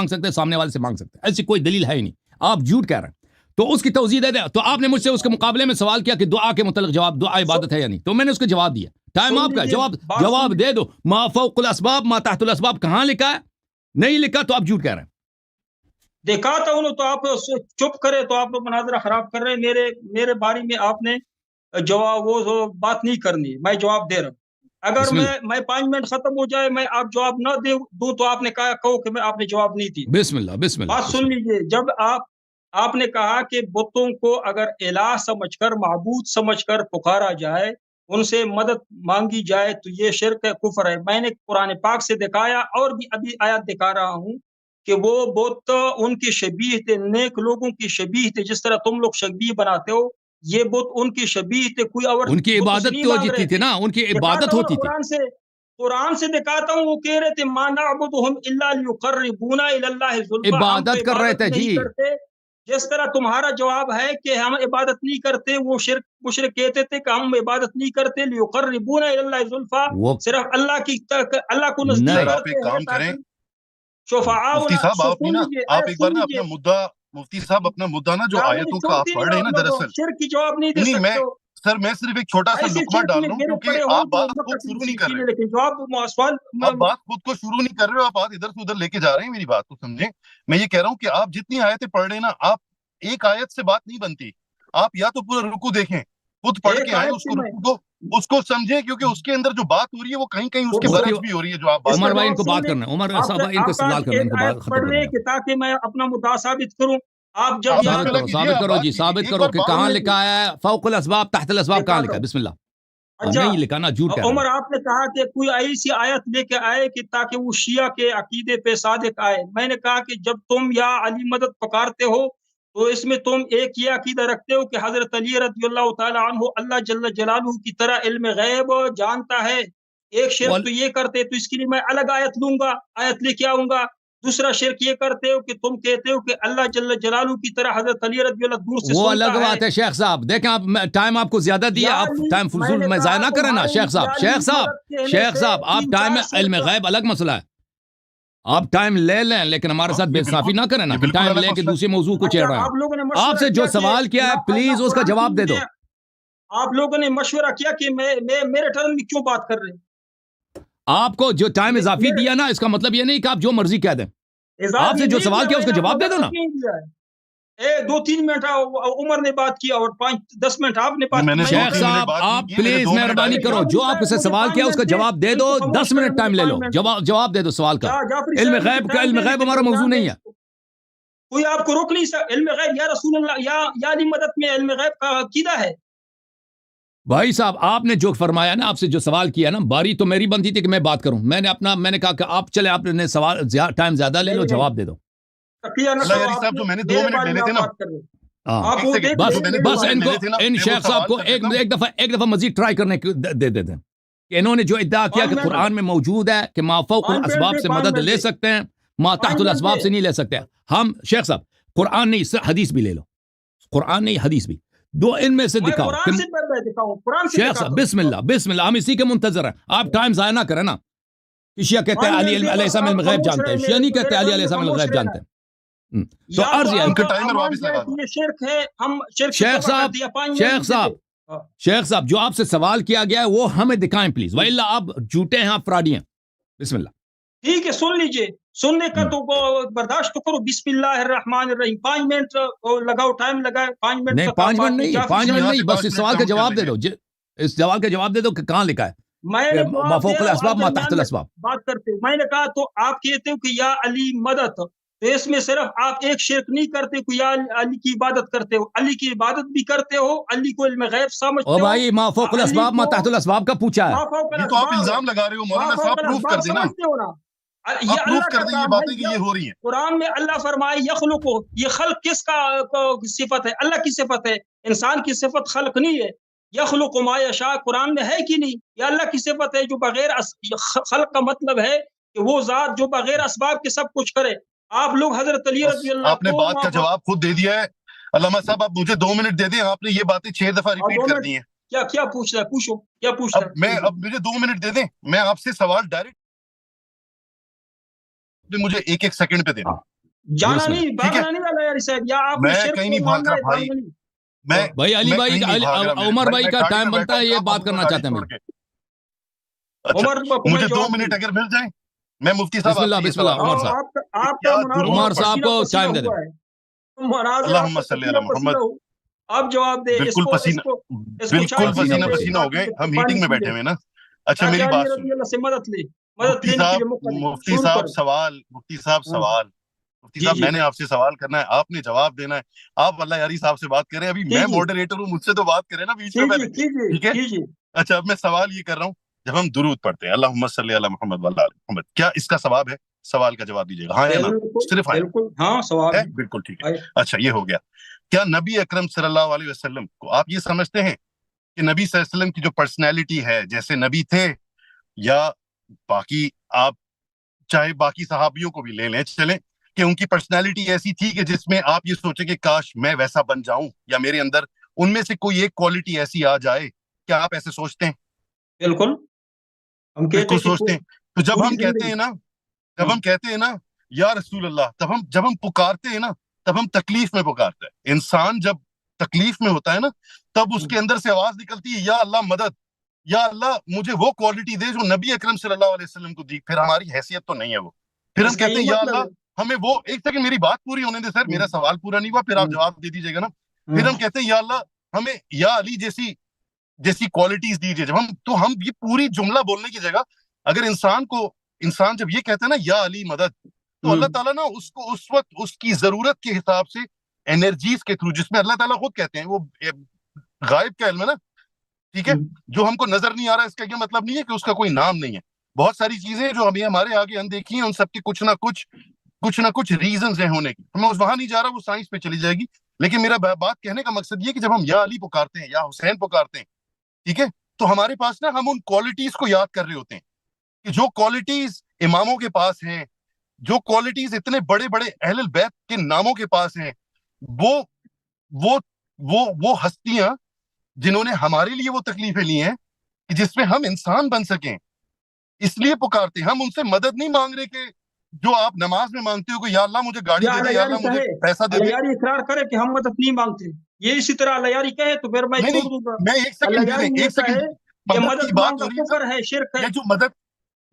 سکتے، سامنے والے سے مانگ سکتے. ایسی کوئی دلیل ہے ہی نہیں. آپ جھوٹ کہہ رہے ہیں تو اس کی توضیح دے دیں. تو آپ نے مجھ سے اس کے مقابلے میں سوال کیا کہ دعا کے متعلق جواب، دعا عبادت ہے یا نہیں، تو میں نے اس کا جواب دیا. ٹائم سن آپ کا. لیجیے، بات جواب سن دے دو. ما فوق الاسباب ما تحت الاسباب کہاں لکھا ہے؟ نہیں لکھا تو آپ جھوٹ کہہ رہے ہیں. دکھاتا ہوں تو آپ چپ کرے تو آپ مناظرہ خراب کر رہے ہیں. میرے بارے میں آپ نے جواب وہ بات نہیں کرنی. میں جواب دے رہا ہوں. اگر بسم اللہ میں 5 منٹ ختم ہو جائے میں آپ جواب نہ دوں تو آپ نے کہو کہ آپ نے جواب نہیں دی. بسم اللہ بسم اللہ. بات سن لیجیے. جب آپ نے کہا کہ بتوں کو اگر الہ سمجھ کر، معبود سمجھ کر پکارا جائے، ان سے مدد مانگی جائے تو یہ شرک ہے، کفر ہے. میں نے قرآن پاک سے دکھایا اور بھی ابھی آیات دکھا رہا ہوں کہ وہ بت ان کی شبیہ تھے، نیک لوگوں کی شبیہ تھے. جس طرح تم لوگ شبیہ بناتے ہو، یہ بت ان کی شبیہ تھے. کوئی اور ان کی بت سے عبادت نہیں تو مانگ رہے ہوتی تھی تھے. نا، ان کی دکھاتا عبادت ہوں ہوتی تھی. قرآن سے دکھاتا ہوں. وہ کہہ رہے تھے ما نعبدهم الا ليقربونا الى الله زلفى. عبادت کر رہے تھے جی. نہیں کرتے. جس طرح تمہارا جواب ہے کہ ہم عبادت نہیں کرتے، وہ شرک مشرک کہتے تھے کہ ہم عبادت نہیں کرتے. ليقربونا الى الله زلفى، وہ صرف اللہ کو نہیں. نزدیک سر آپ کرتے ایک ہیں کام کریں، تاکہ شفعاؤنا. مفتی صاحب آپ سن نا لیجیے، آپ آیت ایک سن بار نا لیجیے. اپنا مدعا، مفتی صاحب اپنا مدعا نا جو یا مجھے آیتوں کا آپ چھوڑتے پڑھ رہے ہیں نا، نہیں، دراصل شرک کی جواب نہیں دے نہیں میں سکتے ہو. سر میں صرف ایک چھوٹا سا ایسے لقمہ شرک ڈال میں رہا ہوں گرے کیونکہ پڑے ہو آپ تو بات خود مکہ شروع نہیں کر رہے. لیکن جواب سوال آپ بات خود کو شروع نہیں کر رہے ہو، آپ بات ادھر سے ادھر لے کے جا رہے ہیں. میری بات کو سمجھیں. میں یہ کہہ رہا ہوں کہ آپ جتنی آیتیں پڑھ رہے ہیں نا، آپ ایک آیت سے بات نہیں بنتی. آپ یا تو پورا رکو دیکھیں، خود پڑھ ایک کے آئیں آیت اس سے کو، میں رکو کو اس کو سمجھیں، کیونکہ اس کے اندر جو بات ہو رہی ہے وہ کہیں کہیں اس کے اس کی برعکس بھی ہو رہی ہے جو آپ بات اس عمر کا کر رہے بھائی ہیں. ان کو جواب بات سن لیں. کرنا ہے. عمر آپ صاحب بھائی ان کو آپ کا استدلال کرنا ہے، ان ایک کو آیت بات ختم پڑھ کرنے لیں دیں. کہ تاکہ میں اپنا مدعا ثابت کروں. آپ جب آپ یہاں بسم اللہ کیجیے، ثابت آپ کرو بات جی، کیجیے. ثابت ایک کرو بار کہ بات کہاں سننے لکھا ہے فوق الاسباب تحت الاسباب کہاں لکھا ہے. بسم اللہ. اچھا نہیں لکھا نا، جھوٹ کہہ رہے عمر، ہیں. آپ نے کہا کہ کوئی ایسی آیت لے کے آئے کہ تاکہ وہ شیعہ کے عقیدے پہ صادق آئے. میں نے کہا کہ جب تم یا علی مدد پکارتے ہو تو اس میں تم ایک یہ عقیدہ رکھتے ہو کہ حضرت علی رضی اللہ تعالی عنہ اللہ جل جلالہ کی طرح علم غیب جانتا ہے. ایک شرک تو یہ کرتے، تو اس کے لیے میں الگ آیت لوں گا، آیت لے کے آؤں گا. دوسرا شرک یہ کرتے ہو کہ تم کہتے ہو کہ اللہ جل جلالہ کی طرح حضرت علی رضی اللہ دور سے وہ سنتا الگ بات ہے. شیخ صاحب دیکھیں، آپ ٹائم آپ کو زیادہ دیا، آپ ٹائم فضول میں ضائع نہ کریں نا. شیخ صاحب آپ ٹائم میں علم غیب الگ مسئلہ ہے. آپ ٹائم لے لیں لیکن ہمارے ساتھ بے انصافی نہ کریں نا کہ ٹائم لے کے دوسرے موضوع کو چھیڑ رہے ہیں. آپ لوگوں نے آپ سے جو سوال کیا ہے پلیز اس کا جواب دے دو. آپ لوگوں نے مشورہ کیا کہ میرے ٹرن میں کیوں بات کر رہے ہیں. آپ کو جو ٹائم اضافی دیا نا، اس کا مطلب یہ نہیں کہ آپ جو مرضی کہہ دیں. آپ سے جو سوال کیا اس کا جواب دے دو نا. 2-3 منٹ عمر نے بات کی اور 5-10 منٹ آپ نے بات میں نے کی. شیخ صاحب آپ پلیز مہربانی کرو، جو آپ سے سوال کیا اس کا جواب دے دو. 10 منٹ ٹائم لے لو، جواب دے دو سوال کا. علم غیب ہمارا موضوع نہیں ہے. کوئی آپ کو روک نہیں سکتا. علم غیب یا رسول اللہ یا علی مدد میں علم غیب کا عقیدہ ہے. بھائی صاحب آپ نے جو فرمایا نا، آپ سے جو سوال کیا نا، باری تو میری بنتی تھی کہ میں بات کروں. میں نے کہا کہ آپ چلے، آپ نے سوال ٹائم زیادہ لے لو، جواب دے دو. صاحب جو میں نے 2 منٹ لینے تھے نا، بس ان شیخ صاحب کو ایک دفعہ مزید ٹرائی کرنے دے دیتے ہیں کہ انہوں نے جو ادعا کیا کہ قرآن میں موجود ہے کہ ما فوق الاسباب سے مدد لے سکتے ہیں، ما تحت الاسباب سے نہیں لے سکتے. ہم شیخ صاحب قرآن نہیں حدیث بھی لے لو، قرآن نہیں حدیث بھی، دو ان میں سے دکھاؤ. شیخ صاحب بسم اللہ ہم اسی کے منتظر ہیں. آپ ٹائم ضائع نہ کریں نا. شیعہ کہتے ہیں علی علیہ السلام علم غیب جانتے ہیں، شیعہ نہیں کہتے علی علیہ السلام علم غیب جانتے ہیں. تو عرض یہ شرک ہے. ہم شیخ صاحب جو آپ سے سوال کیا گیا ہے وہ ہمیں دکھائیں پلیز، وإلا آپ جھوٹے ہیں، آپ فراڈی ہیں. بسم اللہ. ٹھیک ہے، سن لیجئے. سننے کا تو برداشت تو کرو. بسم اللہ الرحمن الرحیم. 5 منٹ لگاؤ، ٹائم لگائے. 5 منٹ نہیں، 5 منٹ نہیں، بس اس سوال کا جواب دے دو. اس سوال کا جواب دے دو کہ کہاں لکھا ہے ما فوق الاسباب ما تحت الاسباب. بات کرتے. میں نے کہا تو آپ کہتے ہو کہ یا علی مدد، تو اس میں صرف آپ ایک شرک نہیں کرتے کہ یا علی کی عبادت کرتے ہو، علی کی عبادت بھی کرتے ہو، علی کو علم غیب سمجھتے او ہو، بھائی ما فوق الاسباب ما تحت الاسباب کا پوچھا ہے. ما فوق یہ تو آپ الاسباب ہے، الزام لگا رہے ہو ما مولانا فوق صاحب، پروف کر الاسباب دیں نا، سمجھتے ہو نا. آپ یہ پروف اللہ کر کا دیں یہ کام باتیں ہے. کہ یہ ہو رہی ہیں. قرآن میں اللہ فرمائے یخلق، یہ خلق کس کا صفت ہے؟ اللہ کی صفت ہے، انسان کی صفت خلق نہیں ہے. یخلق ما یشاء قرآن میں ہے کہ نہیں؟ یہ اللہ کی صفت ہے جو بغیر خلق کا مطلب ہے کہ وہ ذات جو بغیر اسباب کے سب کچھ کرے. آپ لوگ حضرت علی بس رضی اللہ آپ نے کو بات کا جواب خود دے دیا ہے. علامہ صاحب آپ مجھے 2 منٹ دے دیں، آپ نے یہ باتیں 6 دفعہ ریپیٹ کر دی ہیں. کیا پوچھ رہا ہے؟ پوچھو کیا پوچھ رہا ہے. اب مجھے 2 منٹ دے دیں، میں آپ سے سوال ڈائریکٹ مجھے 1 سیکنڈ پہ دینا. جانا جی، نہیں، بھاگنا نہیں اللہ یاری صاحب، یا آپ میں شرک کہیں کو نہیں بھاگ ماننا رہا ہے بھائی. بھاگنا نہیں. میں بھائی علی بھائی کہیں نہیں بھاگ رہا. عمر بھائی کا میں گاڑی ٹائم میں بنتا ہے، بیٹھا یہ ہوں، بات آپ کرنا گاڑی چاہتے ہیں. چھوڑ کے. اچھا عمر کو مجھے 2 جواب منٹ دیں. اگر مل جائیں، میں مفتی صاحب بسم اللہ آپ سے یہ بسم اللہ سوال عمر کروں. صاحب. آپ کیا کا مناظرہ عمر صاحب پسینہ کو پسینہ ٹائم دے دیں. ہوا ہے. مناظرہ اللہم آپ کا صلی علی پسینہ محمد. پسینہ ہو. آپ جواب دیں. بالکل پسینہ، بالکل پسینہ پسینہ پسینہ. پسینہ ہو گئے، ہم پانی میٹنگ میں پی بیٹھے لیں. ہوئے نا. اچھا چاچا میری علی بات رضی سنیں. اللہ سے مدد لے، مدد مفتی لینے کے صاحب، لیے موقع دیں. مفتی شروع صاحب کریں. سوال، مفتی صاحب ہاں. سوال، مفتی جی صاحب جی میں نے آپ سے سوال کرنا ہے، آپ نے جواب دینا ہے. آپ اللہ یاری صاحب سے بات کریں، ابھی میں کیجیے ماڈریٹر ہوں، مجھ سے تو بات کریں نا بیچ میں کیجیے پہلے. کیجیے ٹھیک ہے. کیجیے. اچھا اب میں سوال یہ کر رہا ہوں، جب ہم درود پڑھتے ہیں اللہم صلی علی محمد وعلی آل محمد، کیا اس کا ثواب ہے؟ سوال کا جواب دیجیے گا، ہاں یا نا، بالکل صرف ہاں بالکل، ہاں ثواب ہے. ہے. بالکل ٹھیک ہے. اچھا یہ ہو گیا. کیا نبی اکرم صلی اللہ علیہ وسلم کو آپ یہ سمجھتے ہیں کہ نبی صلی اللہ علیہ وسلم کی جو پرسنالٹی ہے، جیسے نبی تھے یا باقی آپ چاہے باقی صحابیوں کو بھی لے لیں چلیں، کہ ان کی پرسنالٹی ایسی تھی کہ جس میں آپ یہ سوچیں کہ کاش میں ویسا بن جاؤں، یا میرے اندر ان میں سے کوئی ایک کوالٹی ایسی آ جائے؟ کیا آپ ایسے سوچتے ہیں؟ بالکل ہم کہتے بالکل ہیں کہ سوچتے ہیں. تو جب پوری ہم کہتے زندگی. ہیں نا، جب ہم کہتے ہیں نا یا رسول اللہ، جب ہم پکارتے ہیں نا، تب ہم تکلیف میں پکارتے ہیں. انسان جب تکلیف میں ہوتا ہے نا، تب اس کے اندر سے آواز نکلتی ہے یا اللہ مدد، یا اللہ مجھے وہ کوالٹی دے جو نبی اکرم صلی اللہ علیہ وسلم کو دی. پھر ہماری حیثیت تو نہیں ہے وہ. پھر ہم اس کا کہتے یہ ہیں یا مطلب اللہ ہے. ہمیں وہ، ایک سیکنڈ میری بات پوری ہونے دے سر، میرا سوال پورا نہیں ہوا، پھر آپ جواب دے دیجیے گا نا. پھر ہم کہتے ہیں یا اللہ ہمیں یا علی جیسی کوالٹیز دیجیے. جب ہم یہ پوری جملہ بولنے کی جگہ اگر انسان جب یہ کہتا ہے نا یا علی مدد، تو اللہ تعالیٰ نا اس کو اس وقت اس کی ضرورت کے حساب سے انرجیز کے تھرو، جس میں اللہ تعالیٰ خود کہتے ہیں وہ غائب کا علم ہے نا، ٹھیک ہے، جو ہم کو نظر نہیں آ رہا ہے، اس کا یہ مطلب نہیں ہے کہ اس کا کوئی نام نہیں ہے. بہت ساری چیزیں جو ابھی ہمارے آگے اندیکھی ہیں، ان سب کے کچھ نہ کچھ ریزنز ہیں ہونے کی. میں وہاں نہیں جا رہا، وہ سائنس پہ چلی جائے گی. لیکن میرا بات کہنے کا مقصد یہ کہ جب ہم یا علی پکارتے ہیں یا حسین پکارتے ہیں، ٹھیک ہے، تو ہمارے پاس نا ہم ان کوالٹیز کو یاد کر رہے ہوتے ہیں کہ جو کوالٹیز اماموں کے پاس ہیں، جو کوالٹیز اتنے بڑے بڑے اہل البیت کے ناموں کے پاس ہیں، وہ وہ وہ وہ ہستیاں جنہوں نے ہمارے لیے وہ تکلیفیں لی ہیں کہ جس میں ہم انسان بن سکیں، اس لیے پکارتے ہیں. ہم ان سے مدد نہیں مانگ رہے کہ جو آپ نماز میں مانگتے ہو کہ یا اللہ مجھے گاڑی دے دے، یا اللہ مجھے پیسہ دے دے. اللہ یاری اقرار کرے کہ ہم مدد نہیں مانگتے، یہ اسی طرح اللہ یاری کہے تو پھر میں نہیں چھوڑ نہیں، دوں گا. میں ایک اللہ سیکنڈ دے یاری دیں، یہ ایک سیکنڈ. کہے کہ مدد مدد کی بات مانگنا ہو رہی ہے کفر نا، ہے، شرک ہے. یہ جو مدد،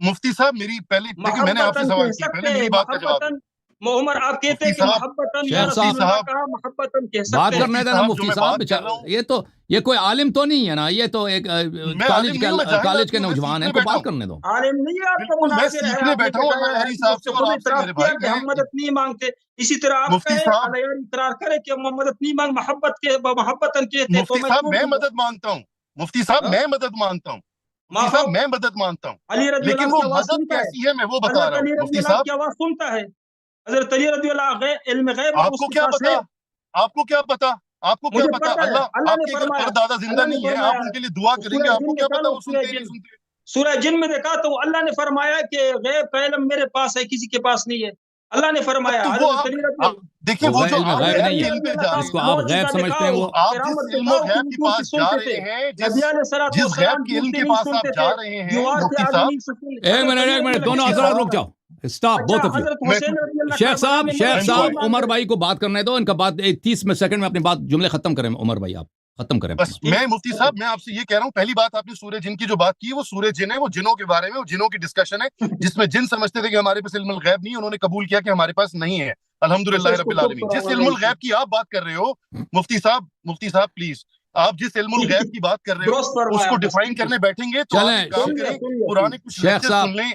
مفتی صاحب میری پہلے دیکھیں، میں نے آپ سے محبتاً سوال کہہ کیا، سکتے پہلے ہیں، میری بات کا جواب دیں. محبتاً عمر آپ کہتے ہیں مفتی کہ صاحب، محبتاً یا شیخ رسول صاحب اللہ کہا، محبتاً کہہ بات سکتے ہیں. کرنے دینا جو مفتی میں صاحب. بات کر رہا ہوں، یہ کوئی عالم تو نہیں ہے نا، یہ تو ایک میں عالم نہیں ہوں، میں جاہل کالج آدمی کے ہوں، میں نوجوان ہیں، سیکھنے ان کو بیٹھا بات ہوں. کرنے دو. عالم نہیں ہے آپ کا بالکل میں مناظر ہے، سیکھنے آپ نے بیٹھا ہوں اللہ بتایا یاری ہے کہ صاحب اس سے سے اور خود آپ سے اعتراف میرے کیا بھائی. کہ میں ہم مدد نہیں مانگتے. اسی طرح آپ مفتی کہیں صاحب، اللہ یاری اقرار کرے کہ ہم مدد نہیں مانگ، محبتاً کہتے تو مفتی میں صاحب چھوڑ میں دوں گا. مدد مانگتا ہوں، مفتی صاحب ہاں؟ میں مدد مانگتا ہوں، مفتی ماں صاحب باپ میں مدد مانگتا ہوں، علی رضی لیکن اللہ وہ کی آواز مدد سنتا ہے، کیسی ہے میں وہ بتا حضرت رہا ہوں. علی رضی مفتی اللہ صاحب کی آواز سنتا ہے. حضرت علی رضی اللہ علم غیب آپ اس کو کے کیا پاس پتا، ہے. آپ کو کیا پتا، آپ کو کیا مجھے پتا؟ پتا ہے، اللہ اللہ آپ نے کے گھر فرمایا، پردادا زندہ اللہ نے نہیں ہے، آپ فرمایا. ان کے لیے دعا کریں گے، سورہ آپ کو جن کیا پتا نکالو، وہ سنتے نہیں سنتے؟ سورہ جن میں دیکھا تو اللہ نے فرمایا کہ غیب کا علم میرے پاس ہے، کسی کے پاس نہیں ہے. اللہ نے فرمایا. تو وہ حضرت علی رضی آپ دیکھیں، وہ جو علم آپ غیب غیب نہیں کے ہے، علم پہ جا جس رہے کو ہیں نا، آپ غیب سمجھتے ہیں وہ آپ جس علم و غیب کے پاس جا رہے ہیں، نبی علیہ الصلوۃ جس غیب والسلام کے علم بولتے کے نہیں پاس سنتے آپ تھے، جا رہے ہیں دیوار مفتی کے آگے صاحب، نہیں سنتے. ایک منٹ دونوں مفتی حضرات صاحب، رک جاؤ. اسٹاپ بوتھ اچھا، آف یو. حضرت میں حسین رضی اللہ شیخ کربلا میں صاحب مدد نہیں عمر مانگتے. بھائی کو بات کرنے دو، ان کا بات 30 سیکنڈ میں اپنی بات جملے ختم کریں. عمر بھائی آپ ختم کریں. بس میں مفتی صاحب میں آپ سے یہ کہہ رہا ہوں، پہلی بات آپ نے سورہ جن کی جو بات کی وہ سورہ جن ہے، وہ جنوں کے بارے میں، وہ جنوں کی ڈسکشن ہے، جس میں جن سمجھتے تھے کہ ہمارے پاس علم الغیب نہیں، انہوں نے قبول کیا کہ ہمارے پاس نہیں ہے. الحمدللہ رب العالمین. جس علم الغیب کی آپ بات کر رہے ہو مفتی صاحب پلیز، آپ جس علم الغیب کی بات کر رہے درست ہو اس فرمایا. کو ڈیفائن کرنے بیٹھیں گے تو آپ چلیں ایک کام کریں، سن لیا. پرانے کچھ شیخ لیکچر صاحب سن لیں.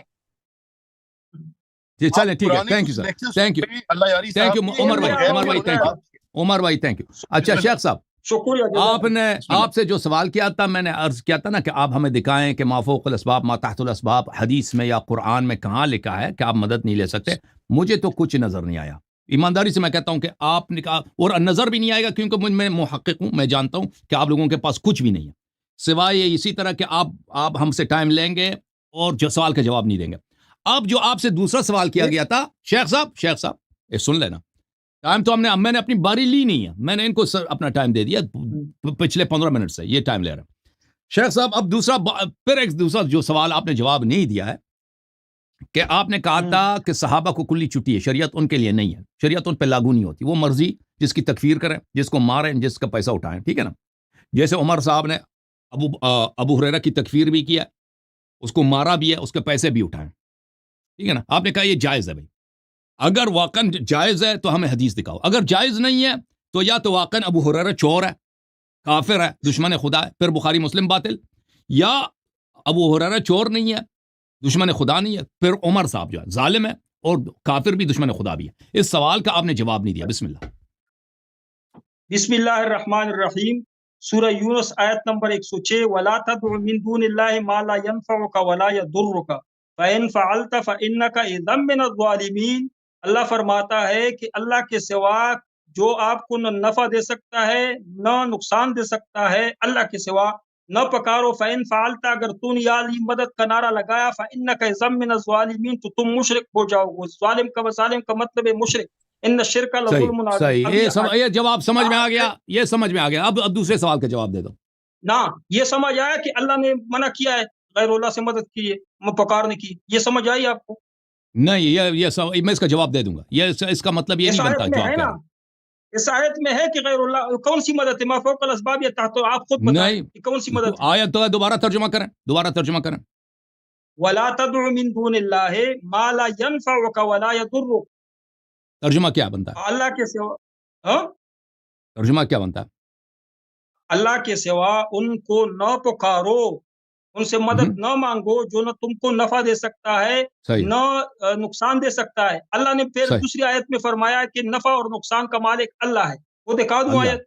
جی چلیں آپ ٹھیک ہے, پرانے تھینک یو کچھ سر, lectures تھینک یو, بھی اللہ یاری تھینک یو صاحب عمر بھائی, یہ عمر بھائی ہو تھینک گیا. یو, عمر بھائی تھینک یو. اچھا شیخ صاحب, شکریہ آپ جزاک نے بسم اللہ. آپ سے جو سوال کیا تھا, میں نے عرض کیا تھا نا کہ آپ ہمیں دکھائیں کہ ما فوق الاسباب ما تحت الاسباب حدیث میں یا قرآن میں کہاں لکھا ہے کہ آپ مدد نہیں لے سکتے. مجھے تو کچھ نظر نہیں آیا, ایمانداری سے میں کہتا ہوں کہ آپ نے کہا, اور نظر بھی نہیں آئے گا کیونکہ میں محقق ہوں, میں جانتا ہوں کہ آپ لوگوں کے پاس کچھ بھی نہیں ہے سوائے اسی طرح کہ آپ ہم سے ٹائم لیں گے اور جو سوال کا جواب نہیں دیں گے. اب جو آپ سے دوسرا سوال کیا گیا تھا شیخ صاحب یہ سن لینا, ٹائم تو میں نے اپنی باری لی نہیں ہے, میں نے ان کو اپنا ٹائم دے دیا پچھلے 15 منٹ سے, یہ ٹائم لے رہا ہوں. شیخ صاحب اب دوسرا جو سوال آپ نے جواب نہیں دیا ہے کہ آپ نے کہا تھا کہ صحابہ کو کلی چھٹی ہے, شریعت ان کے لیے نہیں ہے, شریعت ان پہ لاگو نہیں ہوتی, وہ مرضی جس کی تکفیر کریں, جس کو ماریں, جس کا پیسہ اٹھائیں, ٹھیک ہے نا. جیسے عمر صاحب نے ابو ہریرہ کی تکفیر بھی کیا, اس کو مارا بھی ہے, اس کے پیسے بھی اٹھائیں, ٹھیک ہے نا. آپ نے کہا یہ جائز ہے. بھائی اگر واقعاً جائز ہے تو ہمیں حدیث دکھاؤ, اگر جائز نہیں ہے تو یا تو واقعاً ابو ہریرہ چور ہے, کافر ہے, دشمن خدا ہے, پھر بخاری مسلم باطل, یا ابو ہریرہ چور نہیں ہے, دشمن خدا نہیں ہے, پھر عمر صاحب جو ہے ظالم ہے اور کافر بھی, دشمن خدا بھی ہے. اس سوال کا آپ نے جواب نہیں دیا. بسم اللہ. بسم اللہ الرحمن الرحیم. سورہ یونس آیت نمبر 106. وَلَا تَدْعُ مِن دُونِ اللَّهِ مَا لَا يَنفَعُكَ وَلَا يَضُرُّكَ فَإِن فَعَلْتَ فَإِنَّكَ إِذًا مِّنَ الظَّالِمِينَ. اللہ فرماتا ہے کہ اللہ کے سوا جو آپ کو نہ نفع دے سکتا ہے نہ نقصان دے سکتا ہے, اللہ کے سوا نہ پکارو. فَإِن فَعَلْتَ, اگر تو نے یہ مدد کا نعرہ لگایا, فَإِنَّكَ إِذًا مِّنَ الظَّالِمِينَ, تو تم مشرک ہو جاؤ گے. ظالم کا مطلب ہے مشرک. ان الشرک لظلم عظیم. یہ جواب سمجھ میں آ گیا, یہ سمجھ میں آ گیا. اب دوسرے سوال کا جواب دے دو. نہ یہ سمجھ آیا کہ اللہ نے منع کیا ہے غیر اللہ سے مدد کی ہے, پکارنے کی, یہ سمجھ آئی آپ کو؟ نہیں, میں اس کا جواب دے دوں گا. یہ اس کا مطلب یہ نہیں بنتا جو آپ کہہ رہے ہیں. اس آیت میں ہے کہ غیر اللہ کون سی مدد ہے؟ ما فوق الاسباب یا تحت, آپ خود بتائیں کہ کون سی مدد ہے. آیت تو دوبارہ ترجمہ کریں. وَلَا تَدْعُ مِن دُونِ اللَّهِ مَا لَا يَنفَعُكَ وَلَا يَضُرُّكَ. ترجمہ کیا بنتا ہے؟ اللہ کے سوا ترجمہ کیا بنتا ہے؟ اللہ کے سوا ان کو نہ پکارو, ان سے مدد نہ مانگو جو نہ تم کو نفع دے سکتا ہے نہ نقصان دے سکتا ہے. اللہ نے پھر دوسری آیت میں فرمایا کہ نفع اور نقصان کا مالک اللہ ہے. وہ دکھا دوں آیت,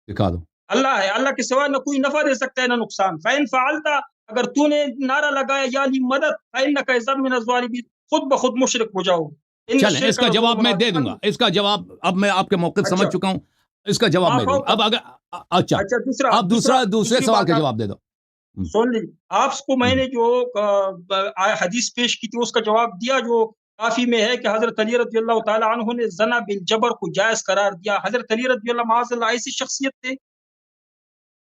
دکھا دو. اللہ ہے, اللہ کے سوا نہ کوئی نفع دے سکتا ہے نہ نقصان. فَإِن فَعَلْتَ, اگر تو نے نعرہ لگایا یا لی مدد, فَإِنَّكَ إِذًا مِّنَ الظَّالِمِينَ, خود بخود مشرک ہو جاؤ. چلیں اس کا جواب میں دے دوں گا. اس کا جواب اب میں آپ کے موقف سمجھ چکا ہوں, اس کا جواب میں دوں گا. اب اگر اچھا اب دوسرے سوال کا جواب دے دو. سن لی آپ کو, میں نے جو حدیث پیش کی تھی اس کا جواب دیا جو کافی میں ہے کہ حضرت علی رضی اللہ تعالی عنہ نے زنا بالجبر کو جائز قرار دیا. حضرت علی رضی اللہ معاذ اللہ ایسی شخصیت تھے,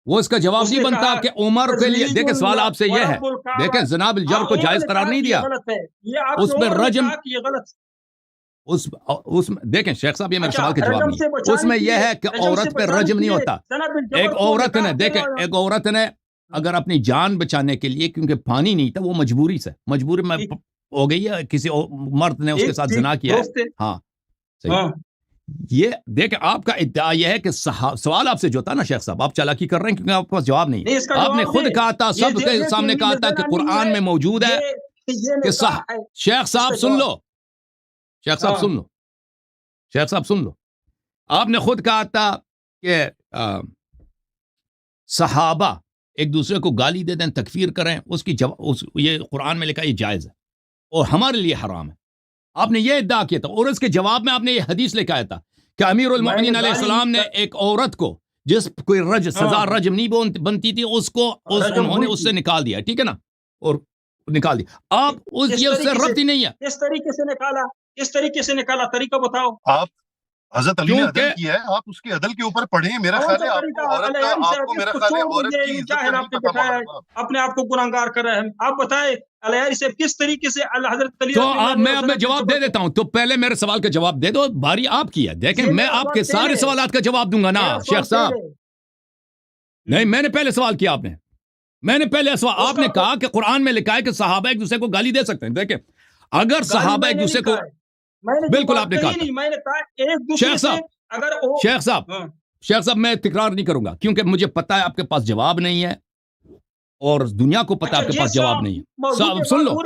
وہ اس کا جواب نہیں بنتا کہ عمر کے لیے. دیکھیں سوال آپ سے یہ ہے, دیکھیں زنا بالجبر کو جائز قرار نہیں دیا, اس میں رجم, اس میں دیکھیں شیخ صاحب, یہ میرے سوال کا جواب نہیں ہے. اس میں یہ ہے کہ عورت پہ رجم نہیں ہوتا. ایک عورت نے, دیکھیں ایک عورت نے اگر اپنی جان بچانے کے لیے, کیونکہ پانی نہیں تھا, وہ مجبوری میں ہو گئی ہے, کسی مرد نے اس کے ساتھ زنا کیا ہے. ہاں صحیح. یہ دیکھیں آپ کا ادعا یہ ہے کہ سوال آپ سے جو تھا نا شیخ صاحب, آپ چالاکی کر رہے ہیں کیونکہ آپ کے پاس جواب نہیں ہے. آپ نے خود کہا تھا, سب کے سامنے کہا تھا کہ قرآن میں موجود ہے کہ شیخ صاحب سن لو, آپ نے خود کہا تھا کہ صحابہ ایک دوسرے کو گالی دے دیں, تکفیر کریں, اس کی یہ قرآن میں لکھا یہ جائز ہے اور ہمارے لیے حرام ہے. آپ نے یہ ادعا کیا تھا, اور اس کے جواب میں آپ نے یہ حدیث لے کے آیا تھا کہ امیر المؤمنین علیہ السلام نے ایک عورت کو جس کوئی سزا رجم نہیں بنتی تھی, اس کو انہوں نے اس سے نکال دیا, ٹھیک ہے نا, اور نکال دیا. آپ یہ اس سے ربط ہی نہیں ہے. اس طریقے سے نکالا, طریقہ بتاؤ. آپ حضرت علی نے عدل کیا ہے, آپ اس کے عدل کے اوپر پڑھیں. میرا خیال ہے آپ کو عورت کا, آپ کو میرا خیال ہے عورت کی عزت کا نہیں پتہ مولانا. اپنے آپ کو گناہگار کر رہے ہیں. آپ بتائیں علیہ سے کس طریقے سے حضرت علی, تو میں جواب دے دیتا ہوں, تو پہلے میرے سوال کا جواب دے دو, باری آپ کی ہے. دیکھیں میں آپ کے سارے سوالات کا جواب دوں گا نا شیخ صاحب. نہیں, میں نے پہلے سوال کیا, آپ نے کہا کہ قرآن میں لکھا ہے کہ صحابہ ایک دوسرے کو گالی دے سکتے ہیں. دیکھیں اگر صحابہ ایک دوسرے کو, بالکل آپ نے کہا شیخ صاحب میں تکرار نہیں کروں گا کیونکہ مجھے پتا ہے آپ کے پاس جواب نہیں ہے اور دنیا کو پتا ہے آپ کے پاس جواب نہیں ہے. سن لو,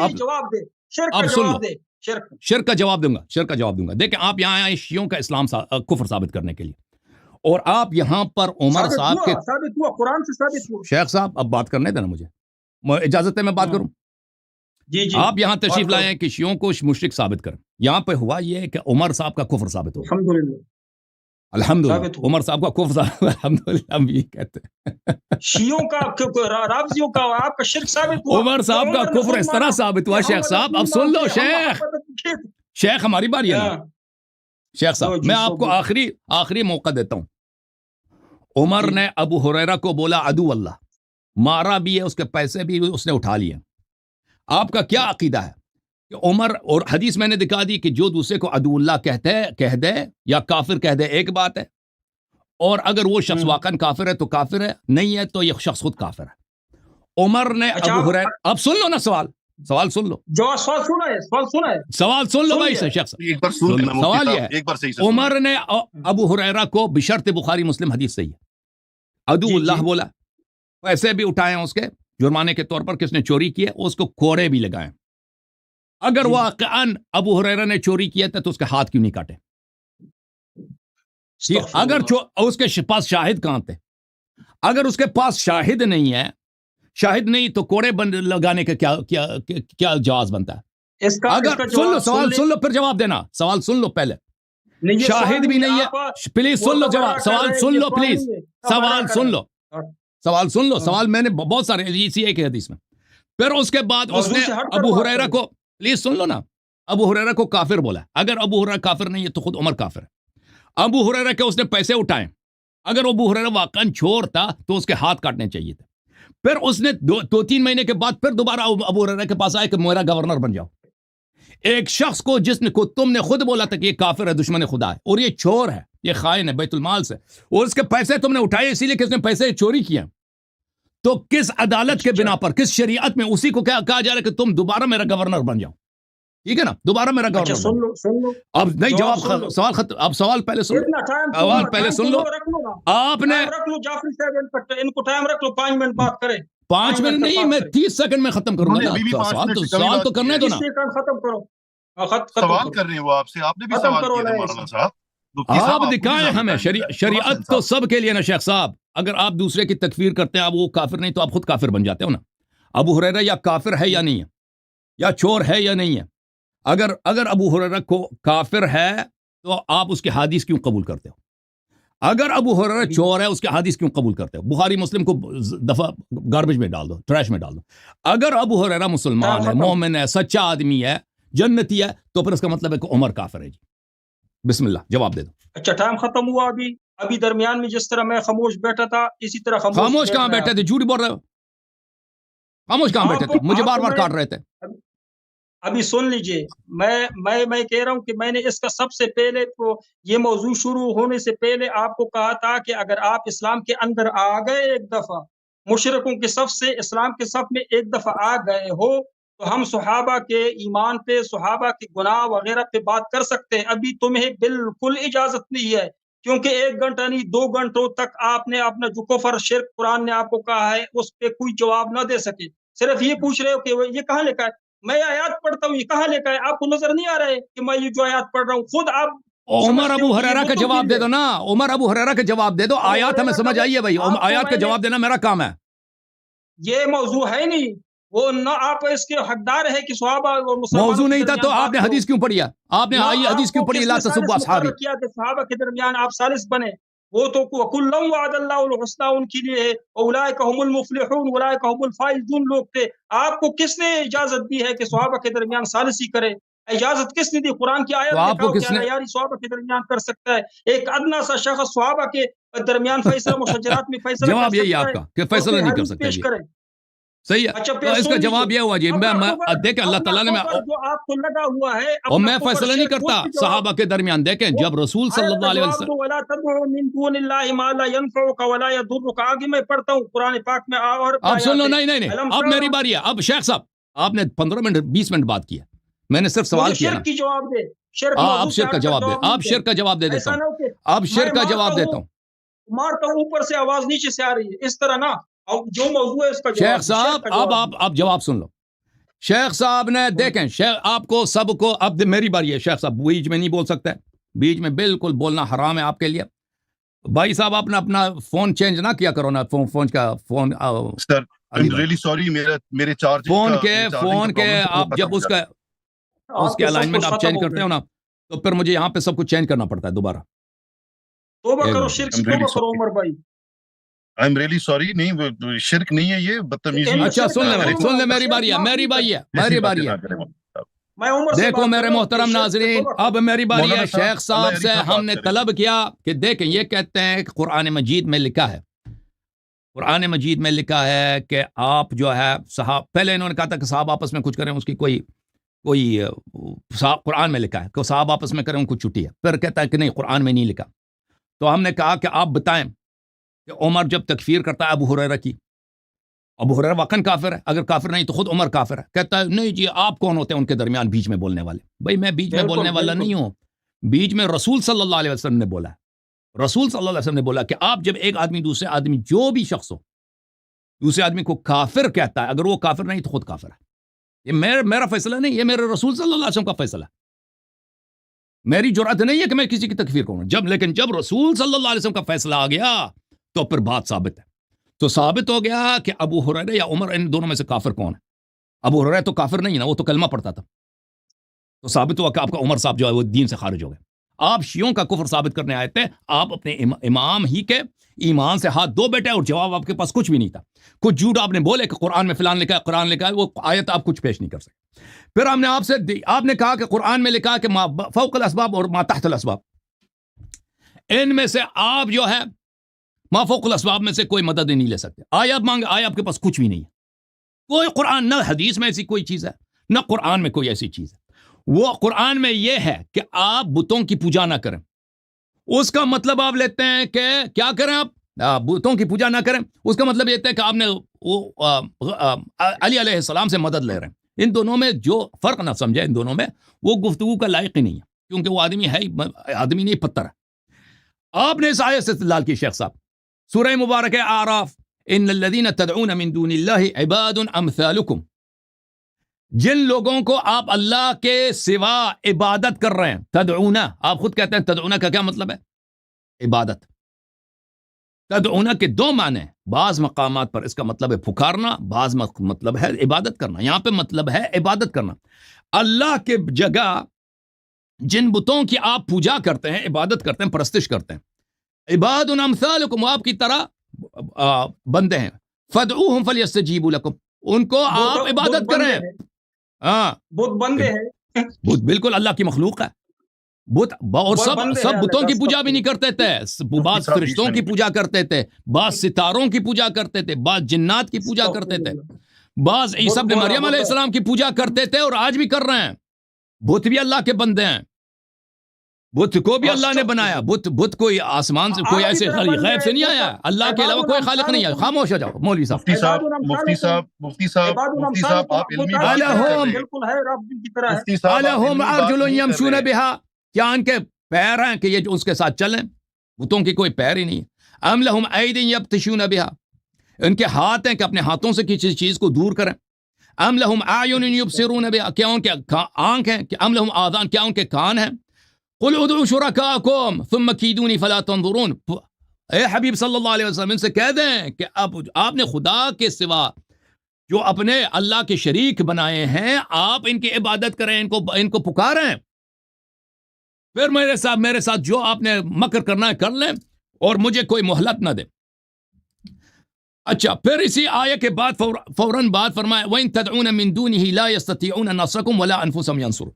اب سن لو, شرک کا جواب دوں گا دیکھیں آپ یہاں آئے شیعوں کا اسلام کفر ثابت کرنے کے لیے اور آپ یہاں پر عمر صاحب کے ثابت ہوا قرآن سے ثابت ہوا. شیخ صاحب اب بات کرنے دینا مجھے اجازت ہے میں بات کروں. جی آپ یہاں تشریف لائے ہیں کہ شیعوں کو مشرک ثابت کریں. یہاں پہ ہوا یہ کہ عمر صاحب کا کفر ثابت ہوا. الحمدللہ عمر صاحب کا کفر ثابت الحمدللہ ہم یہ کہتے ہیں شیعوں کا رافضیوں کا آپ کا شرک ثابت ہوا. عمر صاحب کا کفر اس طرح ثابت ہوا. شیخ صاحب اب سن لو. شیخ ہماری باری ہے نا. شیخ صاحب میں آپ کو آخری موقع دیتا ہوں. عمر نے ابو ہریرہ کو بولا عدو اللہ, مارا بھی ہے, اس کے پیسے بھی اس نے اٹھا لیے. آپ کا کیا عقیدہ ہے کہ عمر, اور حدیث میں نے دکھا دی کہ جو دوسرے کو عدو اللہ کہہ دے یا کافر کہہ دے ایک بات ہے, اور اگر وہ شخص واقعا کافر ہے تو کافر ہے, نہیں ہے تو یہ شخص خود کافر ہے. عمر نے ابو ہریرہ, اب سن لو نا سوال سن لو. سوال سن لو بھائی سے شخص. سوال یہ ہے عمر نے ابو ہریرہ کو بشرط بخاری مسلم حدیث سے ہی عدو اللہ بولا, پیسے بھی اٹھائے ہیں اس کے جرمانے کے طور پر, کس نے چوری کیے اس کو کوڑے بھی لگائے. اگر واقعاً ابو ہریرہ نے چوری کیا تھا تو اس کے ہاتھ کیوں نہیں کاٹے؟ اگر اس کے پاس شاہد کہاں تھے؟ اگر اس کے پاس شاہد نہیں تو کوڑے لگانے کا کیا جواز بنتا ہے؟ اگر سن لو سوال سن لو پھر جواب دینا. سوال سن لو پہلے. شاہد بھی نہیں ہے, پلیز سن لو جواب. سوال سن لو پلیز. سوال سن لو. سوال میں نے بہت سارے اسی ایک حدیث میں. پھر اس کے بعد اس نے ابو ہریرہ کو, پلیز سن لو نا, ابو ہریرہ کو کافر بولا. اگر ابو ہریرہ کافر نہیں ہے تو خود عمر کافر ہے. ابو ہریرہ کے اس نے پیسے اٹھائے. اگر ابو ہریرہ واقعاً چور تھا تو اس کے ہاتھ کاٹنے چاہیے تھے. پھر اس نے 2-3 مہینے کے بعد پھر دوبارہ ابو ہریرہ کے پاس آئے کہ میرا گورنر بن جاؤ. ایک شخص کو جس نے تم نے خود بولا تھا کہ یہ کافر ہے, دشمن خدا ہے, اور یہ چور ہے, یہ خائن ہے بیت المال سے, اور اس کے پیسے تم نے اٹھائے اسی لیے کہ اس نے پیسے چوری کیے, تو کس عدالت کے بنا پر, کس شریعت میں اسی کو کیا کہا جا رہا ہے کہ تم دوبارہ میرا گورنر بن جاؤ؟ ٹھیک ہے نا, دوبارہ میرا گورنر. سن لو اب نہیں جواب, سوال ختم. اب سوال پہلے سن لو. سوال پہلے سن لو. آپ نے جعفری صاحب ان کو ٹائم رکھ لو, 5 منٹ بات کریں. 5 منٹ نہیں, میں 30 سیکنڈ میں ختم کروں گا. سوال تو کرنے دو نا. ختم کرو. سوال کر رہے ہیں وہ آپ سے, آپ نے بھی سوال کیا تھا مولانا صاحب. آپ دکھائیں ہمیں شریعت تو سب کے لیے نا شیخ صاحب. اگر آپ دوسرے کی تکفیر کرتے ہیں, آپ وہ کافر نہیں تو آپ خود کافر بن جاتے ہو نا. ابو ہریرہ یا کافر ہے یا نہیں ہے, یا چور ہے یا نہیں ہے. اگر ابو ہریرہ کو کافر ہے تو آپ اس کے حدیث کیوں قبول کرتے ہو؟ اگر ابو ہریرہ چور ہے اس کے حدیث کیوں قبول کرتے ہو؟ بخاری مسلم کو دفعہ گاربیج میں ڈال دو, ٹریش میں ڈال دو. اگر ابو ہریرہ مسلمان ہے, مومن ہے, سچا آدمی ہے, جنتی ہے, تو پھر اس کا مطلب ہے کہ عمر کافر ہے. جی بسم اللہ جواب دے دو. اچھا ٹائم ختم ہوا. ابھی درمیان میں جس طرح میں خاموش بیٹھا تھا اسی طرح خاموش کہاں بیٹھے تھے؟ جھوٹ بول رہے ہو. خاموش کہاں بیٹھے تھے؟ مجھے بار بار کاٹ رہے تھے. ابھی سن لیجئے, میں کہہ رہا ہوں کہ میں نے اس کا سب سے پہلے تو یہ موضوع شروع ہونے سے پہلے آپ کو کہا تھا کہ اگر آپ اسلام کے اندر آ گئے ایک دفعہ, مشرکوں کے صف سے اسلام کے صف میں ایک دفعہ آ گئے ہو, تو ہم صحابہ کے ایمان پہ, صحابہ کے گناہ وغیرہ پہ بات کر سکتے ہیں. ابھی تمہیں بالکل اجازت نہیں ہے, کیونکہ 1 گھنٹہ نہیں 2 گھنٹوں تک آپ نے اپنا جو کفر شرک قرآن نے آپ کو کہا ہے اس پہ کوئی جواب نہ دے سکے. صرف یہ پوچھ رہے ہو کہ یہ کہاں لکھا ہے. میں آیات پڑھتا ہوں, یہ کہاں لکھا ہے؟ آپ کو نظر نہیں آ رہا ہے کہ میں یہ جو آیات پڑھ رہا ہوں خود آپ عمر ابو ہریرہ کا جواب دے دو نا. عمر ابو ہریرہ کا جواب دے دو. آیات ہمیں سمجھ آئیے بھائی, آیات کا جواب دینا میرا کام ہے. یہ موضوع ہے نہیں, وہ نہ آپ اس کے حقدار ہے کہ صحابہ موضوع نہیں تھا تو آپ نے حدیث کیوں پڑھی ہے؟ آپ نے حدیث کیوں پڑھی؟ لا تسبوا اصحابی. کیا کہ صحابہ کے درمیان آپ ثالث بنے, وہ تو وَكُلًّا وَعَدَ اللَّهُ الْحُسْنَىٰ ان کے لیے ہے, اولئک هم المفلحون اولئک هم الفائزون لوگ تھے. آپ کو کس نے اجازت دی ہے کہ صحابہ کے درمیان ثالثی کرے؟ اجازت کس نے دی؟ قرآن کی آیت دکھاؤ کہ یار صحابہ کے درمیان کر سکتا ہے. ایک ادنا سا شخص صحابہ کے درمیان فیصلہ مشجرات میں فیصلہ جواب یہی آپ کا کہ فیصلہ نہیں کر سکتا. صحیح ہے. اچھا اس کا جواب یہ ہوا جی, میں دیکھیں اللہ تعالیٰ نے جو آپ کو لگا ہوا ہے, اور میں فیصلہ نہیں کرتا صحابہ کے درمیان. دیکھیں جب رسول صلی اللہ علیہ وسلم وَلَا تَدْعُوا مِن دُونِ اللَّهِ مَا لَا يَنفَعُكَ وَلَا يَضُرُّكَ, آگے میں پڑھتا ہوں قرآن پاک میں. اور اب سن لو. نہیں, اب میری باری ہے. اب شیخ صاحب آپ نے 15 منٹ 20 منٹ بات کیا, میں نے صرف سوال کیا. شرک کی جواب دے. آپ شرک کا جواب دے. آپ شرک کا جواب دے دیتا ہوں. آپ شرک کا جواب دیتا ہوں. مارتا ہوں اوپر سے آواز نیچے سے آ رہی ہے, اس طرح نا. جو موضوع ہے اس کا شیخ صاحب اب آپ جواب سن لو. شیخ صاحب نے دیکھیں شیخ آپ کو سب کو اب میری باری ہے شیخ صاحب بیچ میں نہیں بول سکتے بیچ میں بالکل بولنا حرام ہے آپ کے لیے بھائی صاحب آپ نے اپنا فون چینج نہ کیا کرو نا فون کا phone sir I am really sorry میرے چارج فون کے آپ جب اس کے الائنمنٹ آپ چینج کرتے ہو نا تو پھر مجھے یہاں پہ سب کچھ چینج کرنا پڑتا ہے دوبارہ توبہ کرو شرک سے توبہ کرو عمر بھائی آئی ایم ریئلی سوری نہیں شرک نہیں ہے یہ بدتمیزی اچھا سن لے میری باری ہے دیکھو میرے محترم ناظرین اب میری باری ہے شیخ صاحب سے ہم نے طلب کیا کہ دیکھیں یہ کہتے ہیں کہ قرآن مجید میں لکھا ہے کہ آپ جو ہے پہلے انہوں نے کہا تھا کہ صاحب آپس میں کچھ کریں اس کی کوئی قرآن میں لکھا ہے کہ صاحب آپس میں کریں ان کو چھٹی ہے پھر کہتا ہے کہ نہیں قرآن میں نہیں لکھا تو ہم نے کہا کہ آپ بتائیں کہ عمر جب تکفیر کرتا ہے ابو ہریرہ کی ابو ہریرہ واقعاً کافر ہے اگر کافر نہیں تو خود عمر کافر ہے کہتا ہے نہیں جی آپ کون ہوتے ہیں ان کے درمیان بیچ میں بولنے والے بھائی میں بیچ میں بولنے والا نہیں ہوں بیچ میں رسول صلی اللہ علیہ وسلم نے بولا ہے رسول صلی اللہ علیہ وسلم نے بولا کہ آپ جب ایک آدمی دوسرے آدمی جو بھی شخص ہو دوسرے آدمی کو کافر کہتا ہے اگر وہ کافر نہیں تو خود کافر ہے یہ میرا فیصلہ نہیں یہ میرے رسول صلی اللہ علیہ وسلم کا فیصلہ ہے میری جرأت نہیں ہے کہ میں کسی کی تکفیر کروں لیکن جب رسول صلی اللہ علیہ وسلم کا فیصلہ آ گیا تو پھر بات ثابت ہے تو ثابت ہو گیا کہ ابو ہریرہ یا عمر ان دونوں میں سے کافر کون ہے ابو ہریرہ تو کافر نہیں ہے نا وہ تو کلمہ پڑھتا تھا تو ثابت ہوا کہ آپ کا عمر صاحب جو ہے وہ دین سے خارج ہو گئے آپ شیعوں کا کفر ثابت کرنے آئے تھے آپ اپنے امام ہی کے ایمان سے ہاتھ دو بیٹھے اور جواب آپ کے پاس کچھ بھی نہیں تھا کچھ جھوٹ آپ نے بولے کہ قرآن میں فلان لکھا ہے قرآن لکھا ہے وہ آیت آپ کچھ پیش نہیں کر سکتے پھر ہم نے آپ نے کہا کہ قرآن میں لکھا کہ ما فوق الاسباب اور ما تحت الاسباب ان میں سے آپ جو ہے ما فوق الاسباب میں سے کوئی مدد نہیں لے سکتے آیات مانگے آیا آپ کے پاس کچھ بھی نہیں ہے کوئی قرآن نہ حدیث میں ایسی کوئی چیز ہے نہ قرآن میں کوئی ایسی چیز ہے وہ قرآن میں یہ ہے کہ آپ بتوں کی پوجا نہ کریں اس کا مطلب آپ لیتے ہیں کہ کیا کریں آپ بتوں کی پوجا نہ کریں اس کا مطلب یہ ہے کہ آپ نے علی علیہ السلام سے مدد لے رہے ہیں ان دونوں میں جو فرق نہ سمجھے ان دونوں میں وہ گفتگو کا لائق ہی نہیں ہے کیونکہ وہ آدمی ہے آدمی نہیں پتھر ہے آپ نے اس آیت سے استدلال کی شیخ صاحب سورہ مبارک اعراف ان الذین تدعون من دون اللہ عباد امثالکم جن لوگوں کو آپ اللہ کے سوا عبادت کر رہے ہیں تدعونا آپ خود کہتے ہیں تدعونا کا کیا مطلب ہے عبادت تدعونا کے دو معنی ہیں بعض مقامات پر اس کا مطلب ہے پکارنا بعض مطلب ہے عبادت کرنا یہاں پہ مطلب ہے عبادت کرنا اللہ کے جگہ جن بتوں کی آپ پوجا کرتے ہیں عبادت کرتے ہیں پرستش کرتے ہیں عباد امثالکم آپ کی طرح بندے ہیں فدعوہم فلیستجیبوا لکم ان کو آپ عبادت کریں ہاں بت بندے ہیں بت بالکل اللہ کی مخلوق ہے بت اور سب بتوں کی پوجا بھی نہیں کرتے تھے بعض فرشتوں کی پوجا کرتے تھے بعض ستاروں کی پوجا کرتے تھے بعض جنات کی پوجا کرتے تھے بعض عیسیٰ ابن مریم علیہ السلام کی پوجا کرتے تھے اور آج بھی کر رہے ہیں بت بھی اللہ کے بندے ہیں بت کو بھی اللہ نے بنایا بت کوئی آسمان سے کوئی ایسے غیب سے نہیں آیا اللہ کے علاوہ کوئی خالق نہیں ہے خاموش ہو جاؤ مولوی صاحب مفتی صاحب آپ علمی الہم ارجل یمشون بها کیا ان کے پیر ہیں کہ یہ اس کے ساتھ چلیں بتوں کی کوئی پیر ہی نہیں ام لہم ایدی یبطشون بها ان کے ہاتھ ہیں کہ اپنے ہاتھوں سے کسی چیز کو دور کریں ام لہم اعین یبصرون بها کیا ان کے آنکھ ہیں کہ ام لہم آذان کیا ان کے کان ہیں قل ادعوا شرکاءکم ثم کیدونی فلا تنظرون اے حبیب صلی اللہ علیہ وسلم ان سے کہہ دیں کہ اب آپ نے خدا کے سوا جو اپنے اللہ کے شریک بنائے ہیں آپ ان کی عبادت کریں ان کو پکاریں پھر میرے ساتھ جو آپ نے مکر کرنا ہے کر لیں اور مجھے کوئی مہلت نہ دے اچھا پھر اسی آیے کے بعد فوراً بات فرمائے وَإِن تَدْعُونَ مِن دُونِهِ لَا يَسْتَطِيعُونَ نَصْرَكُمْ وَلَا أَنفُسَهُمْ يَنصُرُونَ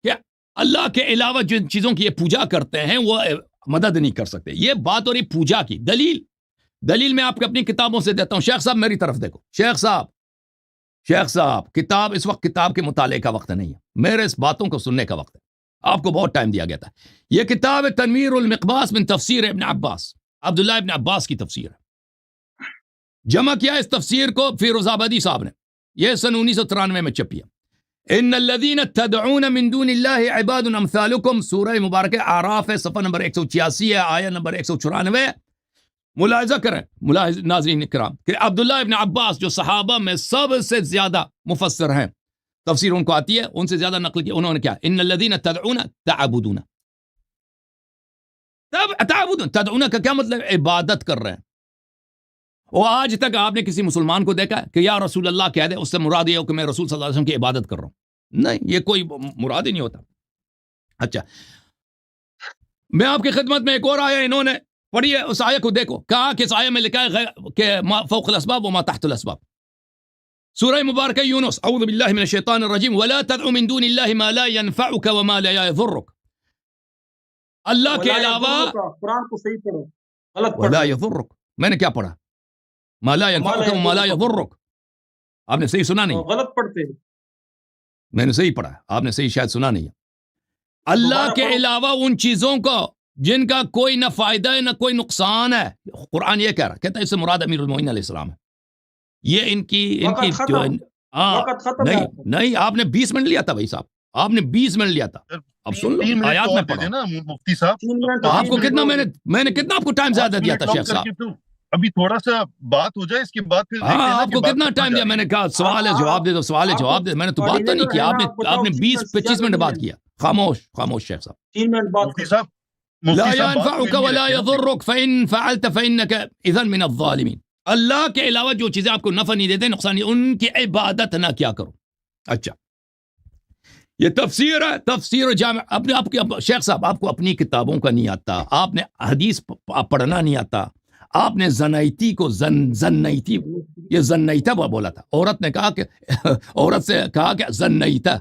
کہ اللہ کے علاوہ جن چیزوں کی یہ پوجا کرتے ہیں وہ مدد نہیں کر سکتے یہ بات اور یہ پوجا کی دلیل میں آپ کو اپنی کتابوں سے دیتا ہوں شیخ صاحب میری طرف دیکھو شیخ صاحب کتاب اس وقت کتاب کے مطالعے کا وقت نہیں ہے میرے اس باتوں کو سننے کا وقت ہے آپ کو بہت ٹائم دیا گیا تھا یہ کتاب ہے تنویر المقباس من تفسیر ابن عباس عبداللہ ابن عباس کی تفسیر ہے جمع کیا اس تفسیر کو فیروز آبادی صاحب نے یہ سن 1993 میں چھپی ہے ان الذین تدعون من دون اللہ عباد امثالکم سورہ مبارکہ اعراف ہے صفحہ نمبر 186 ہے آیہ نمبر 194 ملاحظہ کریں ناظرین کرام کہ عبداللہ ابن عباس جو صحابہ میں سب سے زیادہ مفسر ہیں، تفسیر ان کو آتی ہے، ان سے زیادہ نقل کی انہوں نے کیا، ان الذین تدعون تعبدون، تدعون کا کیا مطلب؟ عبادت کر رہے ہیں. اور آج تک آپ نے کسی مسلمان کو دیکھا کہ یا رسول اللہ کہہ دے، اس سے مراد یہ ہو کہ میں رسول صلی اللہ علیہ وسلم کی عبادت کر رہا ہوں؟ نہیں، یہ کوئی مراد ہی نہیں ہوتا. اچھا، میں آپ کی خدمت میں ایک اور آیا انہوں نے پڑھی ہے، اس آیہ کو دیکھو، کہا کہ اس آیہ میں لکھا ہے کہ ما فوق الاسباب وما تحت الاسباب. سورہ مبارکہ یونس، اعوذ باللہ من الشیطان الرجیم، ولا تدع من دون اللہ ما لا ينفعك وما لا يضرك. اللہ کے علاوہ قرآن کو صحیح پڑھو، غلط پڑھو. ولا يضرك، میں نے کیا پڑھا؟ ما لا ينفعك وما لا يضرك. آپ نے صحیح سنا نہیں، غلط پڑھتے ہیں. میں نے صحیح پڑھا، آپ نے صحیح شاید سنا نہیں. اللہ کے علاوہ ان چیزوں کو جن کا کوئی نہ فائدہ ہے نہ کوئی نقصان ہے، قرآن یہ کہہ رہا، کہتا ہے اس سے مراد امیر المومنین علیہ السلام ہے. یہ ان کی نہیں، آپ نے 20 منٹ لیا تھا بھائی صاحب، آپ نے 20 منٹ لیا تھا. اب سن لو آیات میں پڑھا نا مفتی صاحب، آپ کو کتنا میں نے کتنا آپ کو ٹائم زیادہ دیا تھا شیخ صاحب؟ ابھی تھوڑا سا بات ہو جائے، اس کے بعد پھر ہاں، آپ کو کتنا ٹائم دیا؟ میں نے کہا سوال ہے جواب دے دو، سوال ہے جواب دے دو. میں نے تو بات تو نہیں کی، آپ نے 20-25 منٹ بات کیا. خاموش شیخ صاحب. 3 منٹ بعد مفتی صاحب لا ينفعك ولا يضرك فإن فعلت فإنك إذا من الظالمين. اللہ کے علاوہ جو چیزیں آپ کو نفع نہیں دیتے، نقصان نہیں، ان کی عبادت نہ کیا کرو. اچھا، یہ تفسیر ہے، تفسیر جامع. اپنے آپ کے شیخ صاحب، آپ کو اپنی کتابوں کا نہیں آتا، آپ نے حدیث پڑھنا نہیں آتا. آپ نے زنیتی کو زنیتی، یہ زنیتا بولا تھا. عورت نے کہا کہ عورت سے کہا کہ زنیتا،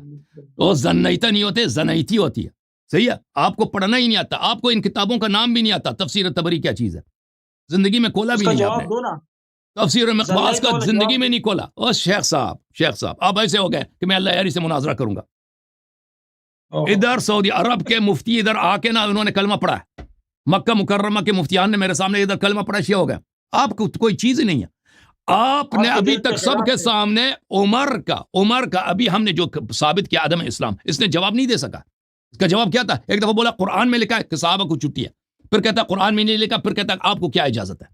وہ زنیتا نہیں ہوتے، زنیتی ہوتی ہے. صحیح ہے، آپ کو پڑھنا ہی نہیں آتا، آپ کو ان کتابوں کا نام بھی نہیں آتا. تفسیر طبری کیا چیز ہے؟ زندگی میں کھولا بھی نہیں آپ نے. تفسیر مقباس کا زندگی میں نہیں کھولا. اور شیخ صاحب آپ ایسے ہو گئے کہ میں اللہ یاری سے مناظرہ کروں گا. ادھر سعودی عرب کے مفتی ادھر آ کے نا انہوں نے کلمہ پڑھا ہے، مکہ مکرمہ کے مفتیان نے میرے سامنے ادھر کلمہ پڑھا، شیعہ ہو گیا. آپ کو کوئی چیز ہی نہیں ہے. آپ نے ابھی تک سب کے سامنے عمر کا ابھی ہم نے جو ثابت کیا عدم اسلام، اس نے جواب نہیں دے سکا. اس کا جواب کیا تھا؟ ایک دفعہ بولا قرآن میں لکھا ہے کہ صحابہ کو چھٹی ہے، پھر کہتا قرآن میں نہیں لکھا، پھر کہتا آپ کو کیا اجازت ہے.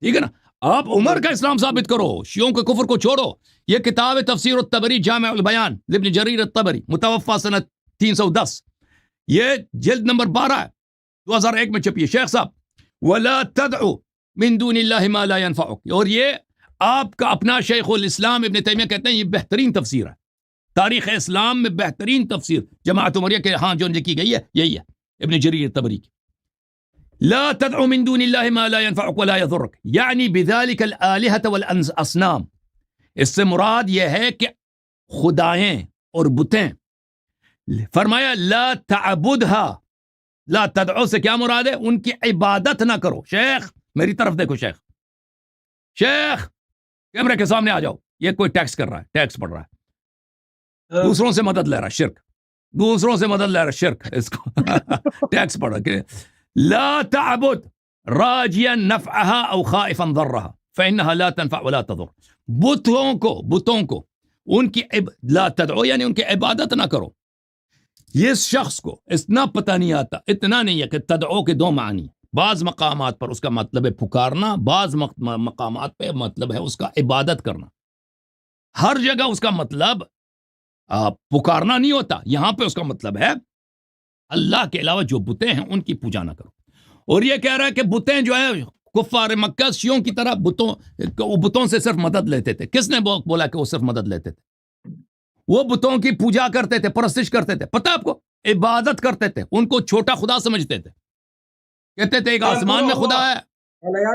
ٹھیک ہے نا، آپ عمر کا اسلام ثابت کرو، شیعوں کے کفر کو چھوڑو. یہ کتاب تفسیر الطبری جامع البیان لابن جریر الطبری، متوفى سنت 310، یہ جلد نمبر 12 ہے، 2001 میں چھپی ہے. شیخ صاحب، ولا تدعو من دون اللہ ما لا ينفعك، اور یہ آپ کا اپنا شیخ الاسلام ابن تیمیہ کہتے ہیں یہ بہترین تفسیر ہے تاریخ اسلام میں، بہترین تفسیر جماعت عمریہ کے ہاں جو لکھی گئی ہے یہی ہے، ابن جریر الطبری کی. لا تدعو من دون اللہ ما لا ينفعك ولا يضرك، یعنی بذلك الآلہة والاصنام. اس سے مراد یہ ہے کہ خدائیں اور بتیں. فرمایا لا تعبدها، لا تدعو سے کیا مراد ہے؟ ان کی عبادت نہ کرو. شیخ میری طرف دیکھو، شیخ کیمرے کے سامنے آ جاؤ. یہ کوئی ٹیکس کر رہا ہے، ٹیکس پڑھ رہا ہے، دوسروں سے مدد لے رہا ہے، شرک، دوسروں سے مدد لے رہا ہے، شرک. اس کو ٹیکس پڑھ رہا ہے. لا تعبد راجیا نفعها او خائفا ضرها فانها لا تنفع ولا تضر. بتوں کو ان کی لا تدعو یعنی ان کی عبادت نہ کرو. یہ شخص کو اتنا پتہ نہیں آتا، اتنا نہیں ہے کہ تدعو کے 2 معنی. بعض مقامات پر اس کا مطلب ہے پکارنا، بعض مقامات پہ مطلب ہے اس کا عبادت کرنا. ہر جگہ اس کا مطلب پکارنا نہیں ہوتا. یہاں پہ اس کا مطلب ہے اللہ کے علاوہ جو بتیں ہیں ان کی پوجا نہ کرو. اور یہ کہہ رہا ہے کہ بتیں جو ہے کفار مکہ شیعوں کی طرح بتوں سے صرف مدد لیتے تھے. کس نے بولا کہ وہ صرف مدد لیتے تھے؟ وہ بتوں کی پوجا کرتے تھے، پرستش کرتے تھے. پتہ آپ کو، عبادت کرتے تھے، ان کو چھوٹا خدا سمجھتے تھے. کہتے تھے ایک آسمان میں خدا ہے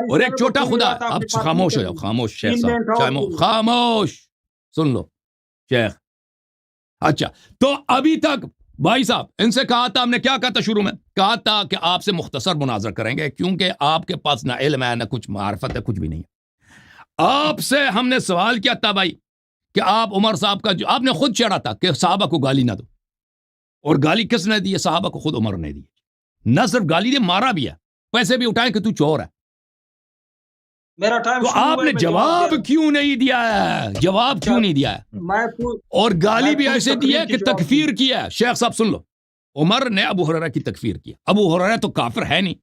اور ایک چھوٹا خدا ہے. اب خاموش ہو جاؤ، خاموش شیخ صاحب، خاموش سن لو شیخ. اچھا، تو ابھی تک بھائی صاحب ان سے کہا تھا، ہم نے کیا کہا تھا شروع میں؟ کہا تھا کہ آپ سے مختصر مناظرہ کریں گے کیونکہ آپ کے پاس نہ علم ہے نہ کچھ معرفت ہے، کچھ بھی نہیں ہے. آپ سے ہم نے سوال کیا تھا بھائی کہ آپ عمر صاحب کا جو آپ نے خود چڑھا تھا کہ صحابہ کو گالی نہ دو، اور گالی کس نے دی ہے؟ صحابہ کو خود عمر نے دی. نہ صرف گالی دے، مارا بھی ہے، پیسے بھی اٹھائے کہ تو چور ہے. میرا ٹائم تو آپ نے جواب کیوں نہیں دیا ہے؟ جواب کیوں نہیں دیا ہے؟ اور گالی بھی ایسے دی ہے کہ تکفیر کیا ہے. شیخ صاحب سن لو، عمر نے ابو ہریرہ کی تکفیر کیا. ابو ہریرہ تو کافر ہے نہیں،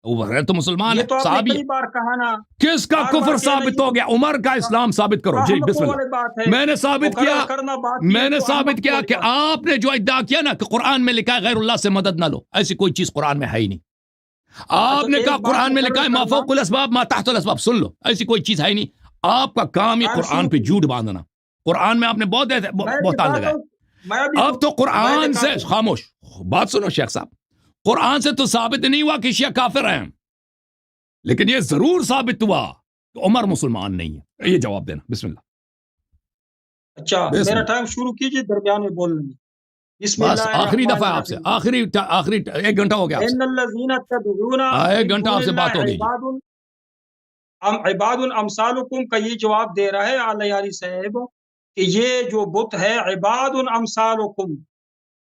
وہ غیر تو مسلمان یہ ہے، تو آپ نے صحابی کئی بار کہا نا، کس کا بار کفر بار کہنا ثابت یہ ہو گیا؟ عمر کا اسلام ثابت کرو جی، بسم فہم اللہ۔ والی بات ہے، میں نے ثابت مقرر کیا، کرنا بات یہ میں نے تو ثابت احمد کیا والی کہ بات۔ آپ نے جو ادعا کیا نا کہ قرآن میں لکھا ہے غیر اللہ سے مدد نہ لو، ایسی کوئی چیز قرآن میں ہے ہی نہیں۔ آپ اچھا، نے ایک کہا بات قرآن میں مقرر لکھا ہے ما کرنا، فوق الاسباب ما تحت الاسباب، سن لو، ایسی کوئی چیز ہے ہی نہیں۔ آپ کا کام یہ ٹائم قرآن شروع پہ کیجیے۔ جھوٹ باندھنا، قرآن میں آپ نے بہت میں بھی بہتان کہتا لگایا۔ ہوں، میں بھی اب تو میں قرآن بھی سے کہتا ہوں، خاموش بات سنو شیخ صاحب، قرآن سے تو ثابت نہیں ہوا کہ شیعہ کافر ہیں، لیکن یہ ضرور ثابت ہوا کہ عمر مسلمان نہیں ہے۔ یہ جواب دینا، بسم اللہ۔ اچھا بسم میرا اللہ، ٹائم شروع کیجیے درمیان میں بولنے میں۔ بسم بس اللہ آخری الرحمن دفعہ آپ سے، الرحیم۔ آخری 1 گھنٹہ ہو گیا آپ سے، ان الذین تدعون 1 من گھنٹہ دون آپ سے بات اللہ ہو گئی جی۔ عباد امثالکم کا یہ جواب دے رہا ہے اعلی یاری صاحب کہ یہ جو بت ہے عباد امثالکم،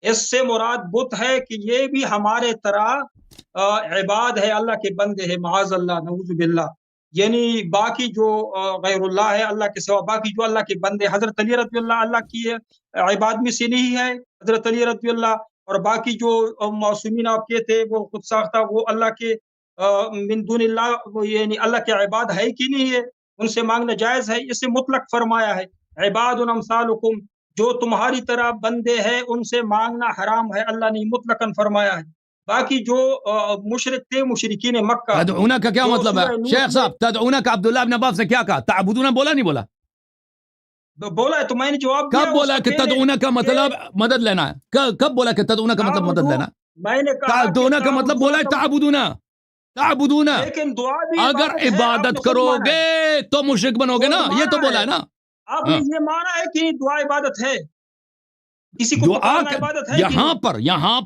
اس سے مراد بت ہے کہ یہ بھی ہمارے طرح عباد ہے، اللہ کے بندے ہیں، معاذ اللہ، نعوذ باللہ۔ یعنی باقی جو غیر اللہ ہے، اللہ کے سوا باقی جو اللہ کے بندے، حضرت علی رضی اللہ اللہ کی عباد میں سے نہیں ہے، حضرت علی رضی اللہ، اور باقی جو معصومین آپ کے تھے وہ خود ساختہ، وہ اللہ کے من دون اللہ، یعنی اللہ کے عباد ہے کہ نہیں ہے، ان سے مانگنا جائز ہے، اس سے مطلق فرمایا ہے عباد امثالکم، جو تمہاری طرح بندے ہیں ان سے مانگنا حرام ہے، اللہ نے مطلقاً فرمایا ہے۔ باقی جو مشرک تھے، مشرکین مکہ، تدعونا کا کیا جو مطلب ہے سورہ نوح شیخ میں صاحب؟ تدعونا کا عبداللہ بن عباس نے کیا کہا؟ تعبدونا بولا نہیں بولا؟ بولا ہے تو میں نے جواب دیا کب اس بولا کا کہ پہلے تدعونا کا کہ مطلب مدد لینا ہے؟ کب بولا کہ تدعونا کا مطلب مدد لینا ہے؟ میں نے کہا کہ تدعونا کا مطلب بولا ہے تعبدونا، لیکن دعا بھی اگر عبادت ہے، آپ نے عبادت خود کرو مانا ہے، گے تو مشرک بنو گے نا، خود یہ تو مانا بولا ہے، ہے نا۔ آپ نے ہاں، یہ مانا ہے کہ دعا عبادت ہے، کسی کو دعا پکارنا عبادت ہے کہ یہاں نہیں؟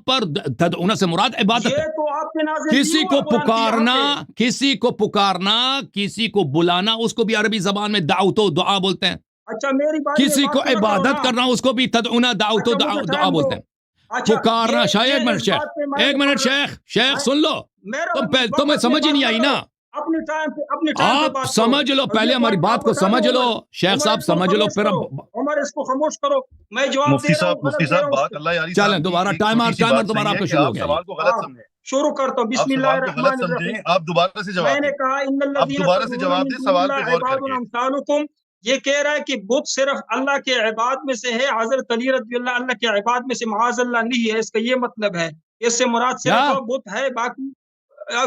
پر تدعونا سے مراد عبادت ہے۔ یہ تو آپ کے نازل کسی نہیں کو ہوا قرآن کی یہاں پہ۔ کسی کو بلانا، اس کو بھی عربی زبان میں دعوت و دعا بولتے ہیں۔ اچھا میری باری میں کسی بات کو تو نہ کرو عبادت نا۔ کرنا، اس کو بھی تدعونا دعوت و اچھا مجھے دعا ٹائم دو۔ بولتے ہیں۔ اچھا پکارنا، شاید ایک منٹ اس شیخ، بات پہ میں ایک منٹ شیخ میں- سن لو، میرا تمہیں وقت سمجھ ہی میں نہیں بات آئی کرو، نا۔ اپنے ٹائم پہ آپ بات کرو۔ سمجھ لو، اور پہلے یہ ہماری بات آپ کو بتا سمجھ دو لو عمر، شیخ عمر صاحب، اس کو سمجھ لو خاموش پھر کرو، عمر اس کو خاموش کرو، میں جواب دے رہا ہوں، غلط مفتی دے رہا صاحب ہوں اس بات کو۔ اللہ یاری چلیں صاحب دوبارہ کی ایک چھوٹی سی ٹائمر بات دوبارہ صحیح آپ کا ہے کہ شروع ہو آپ گیا۔ سوال کو غلط سمجھیں، شروع کرتا ہوں، آپ بسم اللہ سوال کو الرحمن غلط الرحیم۔ سمجھیں، آپ دوبارہ سے میں جواب نے دیں، کہا ان آپ الذین دوبارہ سے تدعون جواب من دیں دون سوال پہ اللہ غور کر عباد کے۔ امثالکم، یہ کہہ رہا ہے کہ بت صرف اللہ کے عباد میں سے ہے، حضرت علی رضی اللہ اللہ کے عباد میں سے معاذ اللہ نہیں ہے، اس کا یہ مطلب ہے، اس سے مراد کیا صرف بت ہے، باقی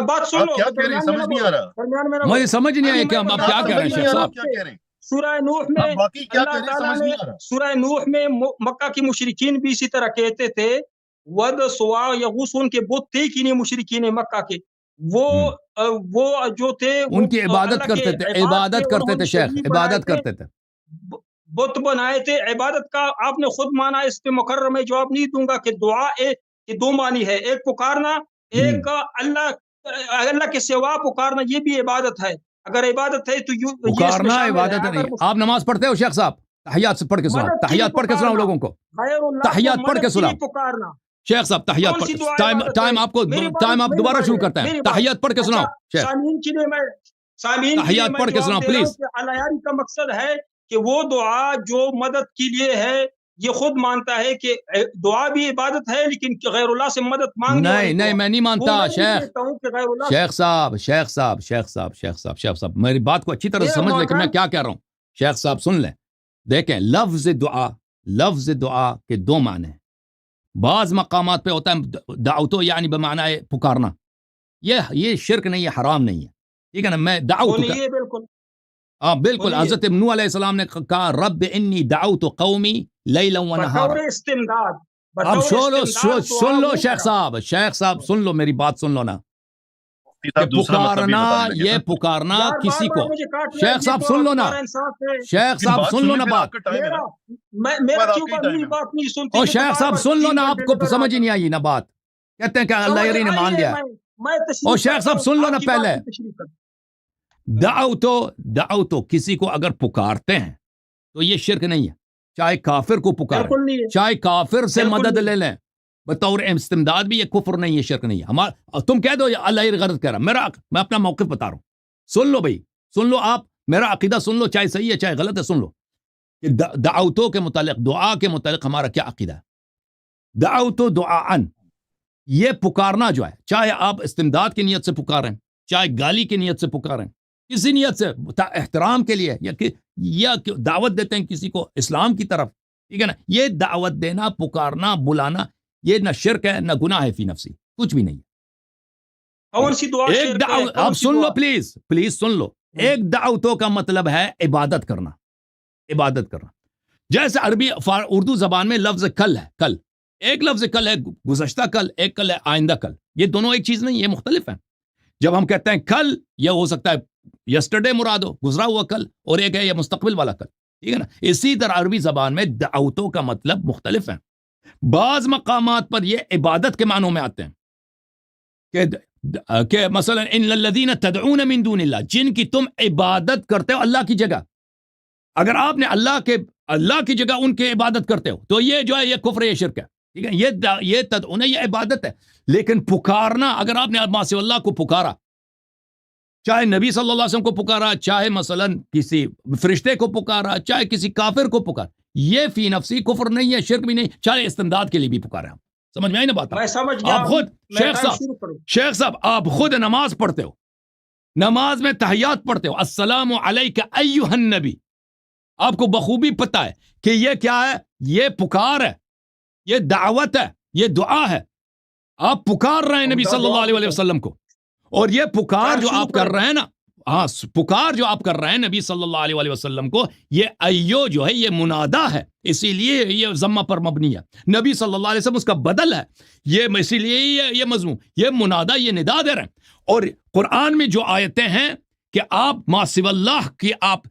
بات سن آپ لو، کیا کہہ رہے ہیں درمیان میں نہ سمجھ نہیں بولو، آ رہا، درمیان میں نہ مجھے بولو۔ سمجھ نہیں ابھی آئی کہ میں آپ بتا کیا رہا کہہ ہوں، رہے ہیں سمجھ نہیں شیخ آ رہا صاحب؟ آپ کیا کہہ رہے ہیں، سورہ نوح میں آپ واقعی کیا کہہ اللہ رہے ہیں تعالیٰ سمجھ نے، نہیں آ رہا۔ سورہ نوح میں مکہ کی مشرکین بھی اسی طرح کہتے تھے، ود سوا یغوث، ان کے بت تھے کہ نہیں مشرکین مکہ کے، وہ جو تھے وہ ان کی عبادت اللہ کے کرتے تھے، عباد تھے، عبادت کرتے انہوں تھے نے شیخ، شریک بنائے عبادت تھے، کرتے تھے۔ بت بنائے تھے۔ عبادت کا آپ نے خود مانا، اس پہ مقرر میں جواب نہیں دوں گا کہ دعا یہ دو معنی ہے، ایک پکارنا، ایک اللہ کے سوا پکارنا، یہ بھی عبادت ہے۔ اگر عبادت ہے تو یہ اس میں پکارنا شامل ہے۔ عبادت نہیں۔ آپ نماز پڑھتے ہو شیخ صاحب؟ تحیات سے پڑھ کے سناؤ، مدد کے لیے تحیات پڑھ کے سناؤ پکارنا، لوگوں کو، غیر اللہ کو تحیات پڑھ کے مدد کے سناؤ لیے پکارنا، شیخ صاحب، تحیات کون پڑھ سی کے دعا ٹائم عبادت ہے؟ ٹائم آپ کو میری ٹائم آپ بات، دوبارہ میری شروع بات، کرتے ہیں، میری بات۔ تحیات پڑھ کے اچھا سناؤ شیخ، سامعین کے لیے میں تحیات پڑھ کے سناؤ جواب دے رہا ہوں پلیز۔ کہ علیاری کا مقصد ہے کہ وہ دعا جو مدد کے لیے ہے، یہ خود مانتا ہے کہ دعا بھی عبادت ہے، لیکن غیر اللہ سے مدد مانگنے والی نہیں، دعا، میں نہیں وہ مانتا میں نہیں شیخ، کہتا ہوں کہ غیر اللہ شیخ صاحب میری بات کو اچھی طرح سے یہ سمجھ لیں کہ میں محترم، کیا کہہ رہا ہوں۔ شیخ صاحب سن لیں، دیکھیں لفظ دعا کے دو معنی ہیں۔ بعض مقامات پہ ہوتا ہے دعوتو یعنی بمعنی پکارنا، یہ شرک نہیں ہے، حرام نہیں ہے، ٹھیک ہے نا؟ میں وہ دعوت نہیں ہے بالکل، بالکل، بولیے۔ حضرت نوح علیہ السلام نے کہا رب انی دعوت قومی لیلا و بطور نہارا۔ استمداد، اب بطور استمداد سن لو دعا شیخ صاحب سن لو، میری بات سن لو نا، مفتی کہ صاحب دوسرا مطلب بھی پکارنا، بتانے لگے یہ نا، پکارنا یار کسی بار کو، مجھے کاٹ رہے شیخ ہیں، صاحب یہ سن تو لو نا، ہمارا انصاف ہے۔ شیخ لیکن صاحب بات سن سن لو لیں نا پھر بات، آپ کا ٹائم ہے نا، میرا بعد آپ کیوں کا ہی بات ٹائم میری ہے۔ بات نہیں سنتے، اور یہ تو شیخ بار صاحب بار سن لو 3 نا، آپ گھنٹے کو لگا سمجھ ہی رہا نہیں آئی نا بات، کہتے ہیں کہ اللہ سمجھ یری نے مان آئی ہے، لیا۔ میں تشریح اور شیخ کرتا صاحب ہوں، سن لو آپ نا کی پہلے، بات کی تشریح کرتا ہوں۔ دعوتو کسی کو اگر پکارتے ہیں تو یہ شرک نہیں ہے، چاہے کافر کو پکاریں، بالکل نہیں ہے، چاہے کافر سے بالکل مدد نہیں۔ لے لیں بطور استمداد بھی، یہ کفر نہیں ہے، شرک نہیں ہے۔ ہمارا تم کہہ دو اللہ یہ غلط کہہ رہا، میں اپنا موقف بتا رہا ہوں، سن لو بھائی، سن لو، آپ میرا عقیدہ سن لو، چاہے صحیح ہے چاہے غلط ہے، سن لو کہ دعوتوں کے متعلق، دعا کے متعلق ہمارا کیا عقیدہ ہے۔ دعوت دعاءً، یہ پکارنا جو ہے، چاہے آپ استمداد کی نیت سے پکاریں، چاہے گالی کی نیت سے پکاریں، کسی نیت سے احترام کے لیے یا دعوت دیتے ہیں کسی کو اسلام کی طرف، ٹھیک ہے نا، یہ دعوت دینا، پکارنا، بلانا، یہ نہ شرک ہے نہ گناہ ہے فی نفسی، کچھ بھی نہیں ہے۔ کون سی دعا ایک شیئر دعوت، کریں؟ آپ سن لو پلیز سن لو، ایک دعوتوں کا مطلب ہے عبادت کرنا، عبادت کرنا۔ جیسے عربی اردو زبان میں لفظ کل ہے، کل ایک لفظ کل ہے گزشتہ کل، ایک کل ہے آئندہ کل، یہ دونوں ایک چیز نہیں، یہ مختلف ہیں۔ جب ہم کہتے ہیں کل، یہ ہو سکتا ہے یسٹرڈے مراد ہو، گزرا ہوا کل، اور ایک ہے یہ مستقبل والا کل، ٹھیک ہے نا۔ اسی طرح عربی زبان میں دعوتوں کا مطلب مختلف ہیں۔ بعض مقامات پر یہ عبادت کے معنوں میں آتے ہیں کہ مثلا ان الذین تدعون من دون اللہ، جن کی تم عبادت کرتے ہو اللہ کی جگہ، اگر آپ نے اللہ کی جگہ ان کی عبادت کرتے ہو تو یہ جو ہے یہ کفر، یہ شرک ہے، ٹھیک ہے۔ یہ تدعون، یہ عبادت ہے۔ لیکن پکارنا، اگر آپ نے ما سوی اللہ کو پکارا، چاہے نبی صلی اللہ علیہ وسلم کو پکارا، چاہے مثلا کسی فرشتے کو پکارا، چاہے کسی کافر کو پکارا، یہ فی نفسی کفر نہیں ہے، شرک بھی نہیں، چاہے استمداد کے لیے بھی پکارا۔ سمجھ میں آئی نا بات؟ میں سمجھ گیا۔ آپ خود شیخ صاحب آپ خود نماز پڑھتے ہو، نماز میں تحیات پڑھتے ہو، السلام علیک ایھا النبی، آپ کو بخوبی پتہ ہے کہ یہ کیا ہے، یہ پکار ہے، یہ دعوت ہے، یہ دعا ہے، آپ پکار رہے ہیں نبی صلی اللہ علیہ وسلم کو، اور یہ پکار جو آپ کر رہے ہیں نا، ہاں پکار جو آپ کر رہے ہیں نبی صلی اللہ علیہ وسلم کو، یہ ایو جو ہے یہ منادا ہے، اسی لیے یہ ضمہ پر مبنی ہے، نبی صلی اللہ علیہ وسلم اس کا بدل ہے، یہ اسی لیے یہ مضمون، یہ منادا، یہ ندا دے رہے ہیں۔ اور قرآن میں جو آیتیں ہیں کہ آپ ما سوی اللہ کی آپ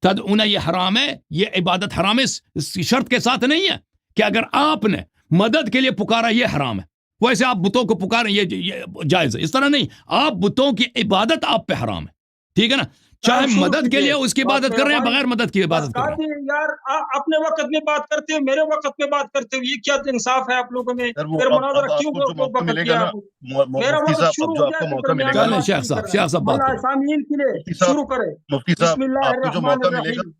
تدعون، یہ حرام ہے، یہ عبادت حرام ہے، اس شرط کے ساتھ نہیں ہے کہ اگر آپ نے مدد کے لیے پکارا یہ حرام ہے، ویسے آپ بتوں کو پکاریں یہ جائز ہے، اس طرح نہیں، آپ بتوں کی عبادت آپ پہ حرام ہے، ٹھیک ہے نا، چاہے مدد کے لیے اس کی عبادت کر رہے ہیں، بغیر مدد کی عبادت کر رہے ہیں۔ یار اپنے وقت میں بات کرتے ہو، میرے وقت میں بات کرتے ہو، یہ کیا انصاف ہے آپ لوگوں میں؟ پھر مناظرہ کیوں وقت کیا؟ میرا وقت شروع ہو گیا، چلیں شیخ صاحب بات کریں۔ سامعین کے لیے شروع کریں۔ بسم اللہ الرحمن الرحیم۔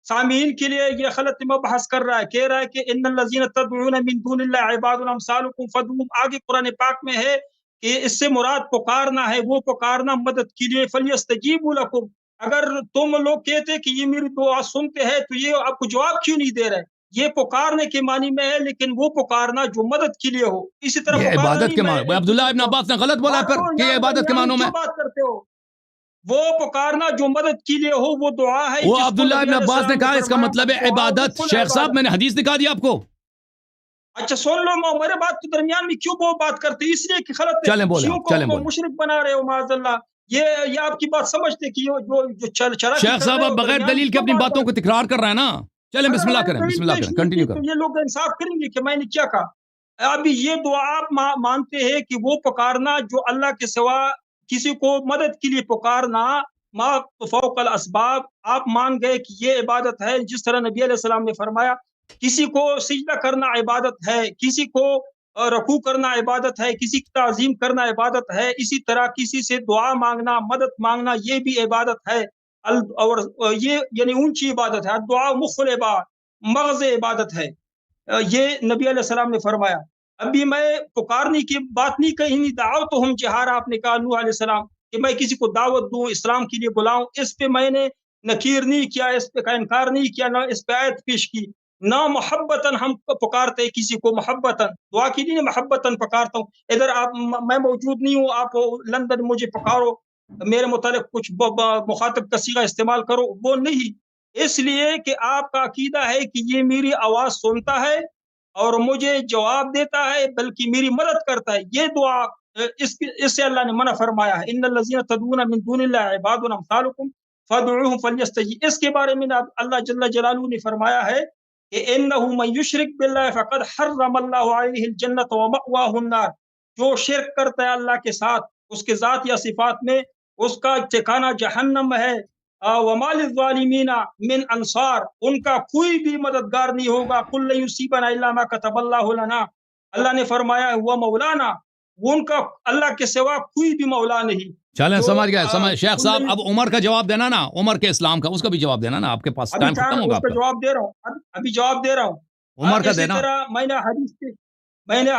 سامعین کے لیے یہ غلط مبحث کر رہا ہے، کہہ رہا ہے کہ ان الذین تدعون من دون اللہ عباد امثالکم فادعوهم، آگے قرآن پاک میں ہے کہ اس سے مراد پکارنا ہے، وہ پکارنا مدد کے لیے، فلیستجیبوا لکم، اگر تم لوگ کہتے کہ یہ میری دعا سنتے ہیں تو یہ آپ کو جواب کیوں نہیں دے رہے؟ یہ پکارنے کے معنی میں ہے، لیکن وہ پکارنا جو مدد کے لیے ہو، اسی طرح یہ عبادت کے معنی، عبداللہ ابن عباس نے غلط بولا ہے پھر کہ یہ عبادت کے معنوں میں بات کرتے ہو، وہ پکارنا جو مدد کے لیے ہو وہ دعا ہے۔ وہ عبداللہ ابن عباس نے کہا اس کا مطلب ہے عبادت۔ شیخ صاحب میں نے حدیث دکھا دی آپ کو۔ اچھا سن لو، میرے بات کے درمیان میں کیوں وہ بات کرتے؟ اس لیے کہ غلط چلیں بولیں، مشرک بنا رہے ہو معاذ اللہ۔ یہ آپ کی بات سمجھتے کہ جو چرا شیخ صاحب اب بغیر دلیل کے اپنی باتوں کو تکرار کر رہے ہیں نا۔ چلیں بسم اللہ کریں، بسم اللہ کریں، کنٹینیو کریں۔ یہ لوگ انصاف کریں گے کہ میں نے کیا کہا؟ ابھی یہ دعا آپ مانتے ہیں کہ وہ پکارنا جو اللہ کے سوا کسی کو مدد کے لیے پکارنا، ما فوق الاسباب، آپ مان گئے کہ یہ عبادت ہے، جس طرح نبی علیہ السلام نے فرمایا کسی کو سجدہ کرنا عبادت ہے، کسی کو رکوع کرنا عبادت ہے، کسی کی تعظیم کرنا عبادت ہے، اسی طرح کسی سے دعا مانگنا، مدد مانگنا یہ بھی عبادت ہے، اور یہ یعنی اونچی عبادت ہے، دعا مخ العباد، مغز عبادت ہے، یہ نبی علیہ السلام نے فرمایا۔ ابھی میں پکارنے کی بات نہیں کہی، دعوتہم جہارا، آپ نے کہا نوح علیہ السلام کہ میں کسی کو دعوت دوں، اسلام کے لیے بلاؤں، اس پہ میں نے نکیر نہیں کیا، اس پہ کا انکار نہیں کیا، نہ اس پہ آیت پیش کی، نہ محبتاً ہم پکارتے کسی کو، محبتاً دعا کی نہیں، محبتاً پکارتا ہوں۔ ادھر آپ میں موجود نہیں ہوں، آپ لندن مجھے پکارو، میرے متعلق کچھ مخاطب کا صیغہ استعمال کرو، وہ نہیں، اس لیے کہ آپ کا عقیدہ ہے کہ یہ میری آواز سنتا ہے اور مجھے جواب دیتا ہے، بلکہ میری مدد کرتا ہے۔ یہ دعا اس سے اللہ نے منع فرمایا ہے، ان الذین تدعون من دون اللہ عباد امثالکم فادعوهم فلیستجیبوا۔ اس کے بارے میں اللہ جل جلالہ نے فرمایا ہے کہ انہ من یشرک باللہ فقد حرم اللہ علیہ الجنۃ ومأواہ النار، جو شرک کرتا ہے اللہ کے ساتھ اس کے ذات یا صفات میں، اس کا ٹھکانہ جہنم ہے، وما للظالمین من انصار، ان کا کوئی بھی مددگار نہیں ہوگا، قل لن یصیبنا الا ما كتب اللہ لنا، اللہ نے فرمایا ہوا مولانا، ان کا اللہ کے سوا کوئی بھی مولا نہیں۔ چلیں سمجھ گئے، شیخ صاحب اب عمر کا جواب دینا نا، عمر کے اسلام کا، اس کا بھی جواب دینا نا، آپ کے پاس ٹائم ختم ہوگا۔ جواب دے رہا ہوں، ابھی جواب دے رہا ہوں۔ عمر کا دینا۔ میں نے میں نے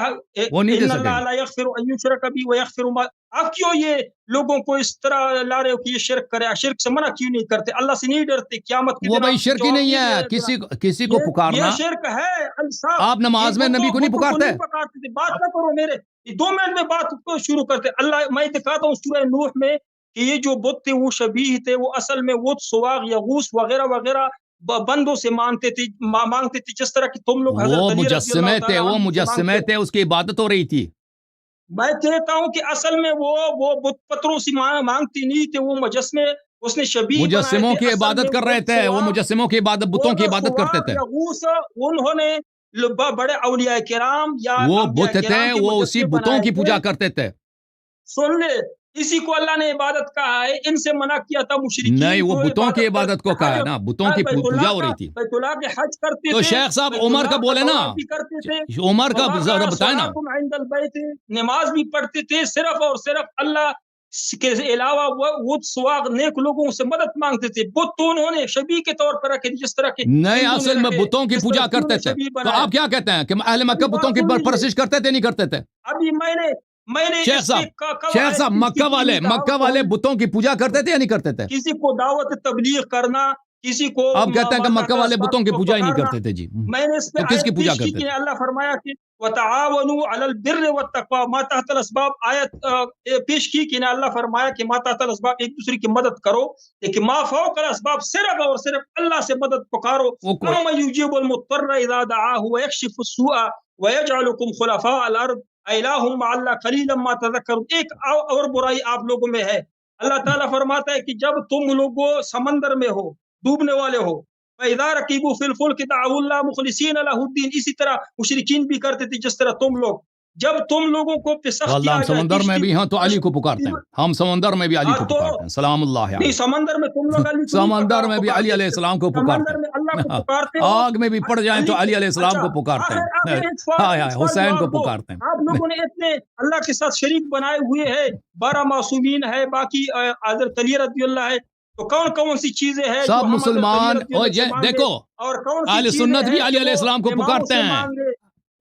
وہ نہیں دے ان اللہ سکیں لا یغفر ان یشرک بہ ویغفر ما، آپ کیوں یہ لوگوں کو اس طرح لا رہے ہو کہ یہ شرک کرے؟ شرک سے منع کیوں نہیں کرتے؟ اللہ سے نہیں ڈرتے؟ قیامت کے وہ دن بھائی آپ شرک ہی جواب نہیں نہیں ہے، دے گا۔ کسی کو یہ پکارنا۔ شرک ہے انصاف۔ آپ نماز میں نبی کو نہیں پکارتے؟ پکارتے تھے، بات نہ کرو میرے، یہ 2 منٹ میں بات کو شروع کرتے۔ اللہ میں دکھاتا ہوں سورہ نوح میں کہ یہ جو بت تھے وہ شبیہ تھے، وہ اصل میں وت، سواغ، یغوث وغیرہ وغیرہ بندوں سے مانگتے تھے، جس طرح کہ تم لوگ وہ حضرت علی رضی مجسمے اللہ تھے، تعالیٰ وہ عنہ سے مجسمے مانگتے۔ تھے، اس کی عبادت ہو رہی تھی۔ میں کہتا ہوں کہ اصل میں وہ بت پتھروں سے مانگتے نہیں تھے، وہ مجسمے اس نے شبیہ بنائے مجسموں تھے۔ کی اصل عبادت میں کر رہے تھے، وہ مجسموں کی عبادت، بتوں کی عبادت کرتے تھے۔ یغوث انہوں نے بڑے اولیاء کرام یا وہ انبیاء بت تھے، کرام کے وہ اسی مجسمے بتوں بنائے کی تھے۔ پوجا کرتے تھے۔ سن لے، اسی کو اللہ نے عبادت کہا ہے، ان سے منع کیا تھا مشرکین نہیں، وہ کو بتوں کی عبادت عبادت کو کہا ہے نا، بتوں کی پوجا ہو رہی تھی۔ بیت اللہ کے حج کرتے تو تھے، شیخ صاحب بیت عمر اللہ کا بولے نا، طواف بھی کرتے تھے، عمر کا وما ذرا كان بتائے نا۔ صلاتهم عند البيت، نماز بھی پڑھتے تھے، صرف اور صرف اللہ کے علاوہ وہ سواغ نیک لوگوں سے مدد مانگتے تھے۔ بت تو انہوں نے شبیہ کے طور پر رکھے، جس طرح کے نہیں، ہندو نے اصل میں رکھے، بتوں کی جس پوجا طرح کرتے نے تھے۔ شبیہ تو بنایا۔ آپ کیا کہتے ہیں کہ اہل مکہ ابھی بتوں بات کی سن لیجیے، پرستش کرتے تھے نہیں کرتے تھے؟ ابھی میں نے شیخ اس کے صاحب مکہ والے بتوں کی پوجا کرتے تھے یا نہیں کرتے تھے؟ کسی کو دعوت تبلیغ کرنا، کسی کو آپ کہتے ہیں کہ ماتا مکہ کا والے اسباب بتوں کی کو پوجا ہی نہیں پکارنا۔ کرتے تھے جی، میں نے اس پہ تو کس کی آیت پوجا پیش کی کرتے کہ تھے؟ اللہ فرمایا کہ وَتَعَاوَنُوا عَلَى الْبِرِّ وَالتَّقْوَى، ما تحت الاسباب آیت پیش کی کہ اللہ فرمایا کہ ما تحت الاسباب ایک دوسرے کی مدد کرو، لیکن ما فوق الاسباب صرف اور صرف اللہ سے مدد پکارو۔ أَمَّن يُجِيبُ الْمُضْطَرَّ إِذَا دَعَاهُ وَيَكْشِفُ السُّوءَ وَيَجْعَلُكُمْ خُلَفَاءَ الْأَرْضِ أَإِلَٰهٌ مَّعَ اللَّهِ قَلِيلًا مَّا تَذَكَّرُونَ۔ ایک اور برائی آپ لوگوں میں ہے، اللہ تعالیٰ فرماتا ہے کہ جب تم لوگوں سمندر میں ہو، ڈوبنے والے ہو، فَإِذَا رَكِبُوا فِي الْفُلْكِ دَعَوُا اللَّهَ مُخْلِصِينَ لَهُ الدِّينَ، اسی طرح مشرکین بھی کرتے تھے جس طرح تم لوگ، جب تم لوگوں کو پہ سختی واللہ آ ہم جائے، سمندر میں بھی ہیں تو علی کو پکارتے ہیں، ہم سمندر میں بھی علی کو پکارتے ہیں، سلام اللہ نہیں علیہ۔ سمندر میں تم لوگ علی کو سمندر میں بھی علی علیہ السلام کو پکارتے سمندر میں اللہ کو ہیں، پکارتے ہو، آگ میں بھی پڑ جائیں تو علی علیہ السلام کو پکارتے ہیں، آخر ایک ہائے ہائے سوال حسین کو جواب دو۔ پکارتے ہیں۔ آپ لوگوں نے اتنے اللہ کے ساتھ شریک بنائے ہوئے ہیں، 12 معصومین ہے، باقی حضرت علی رضی اللہ ہے، تو کون کون سی چیزیں ہیں جو سب ہم حضرت علی مسلمان رضی اللہ سے مانگے، دیکھو، اور کون سی اہل چیزیں سنت بھی ہیں علی جو علیہ السلام کو اماموں پکارتے سے ہیں، مانگے؟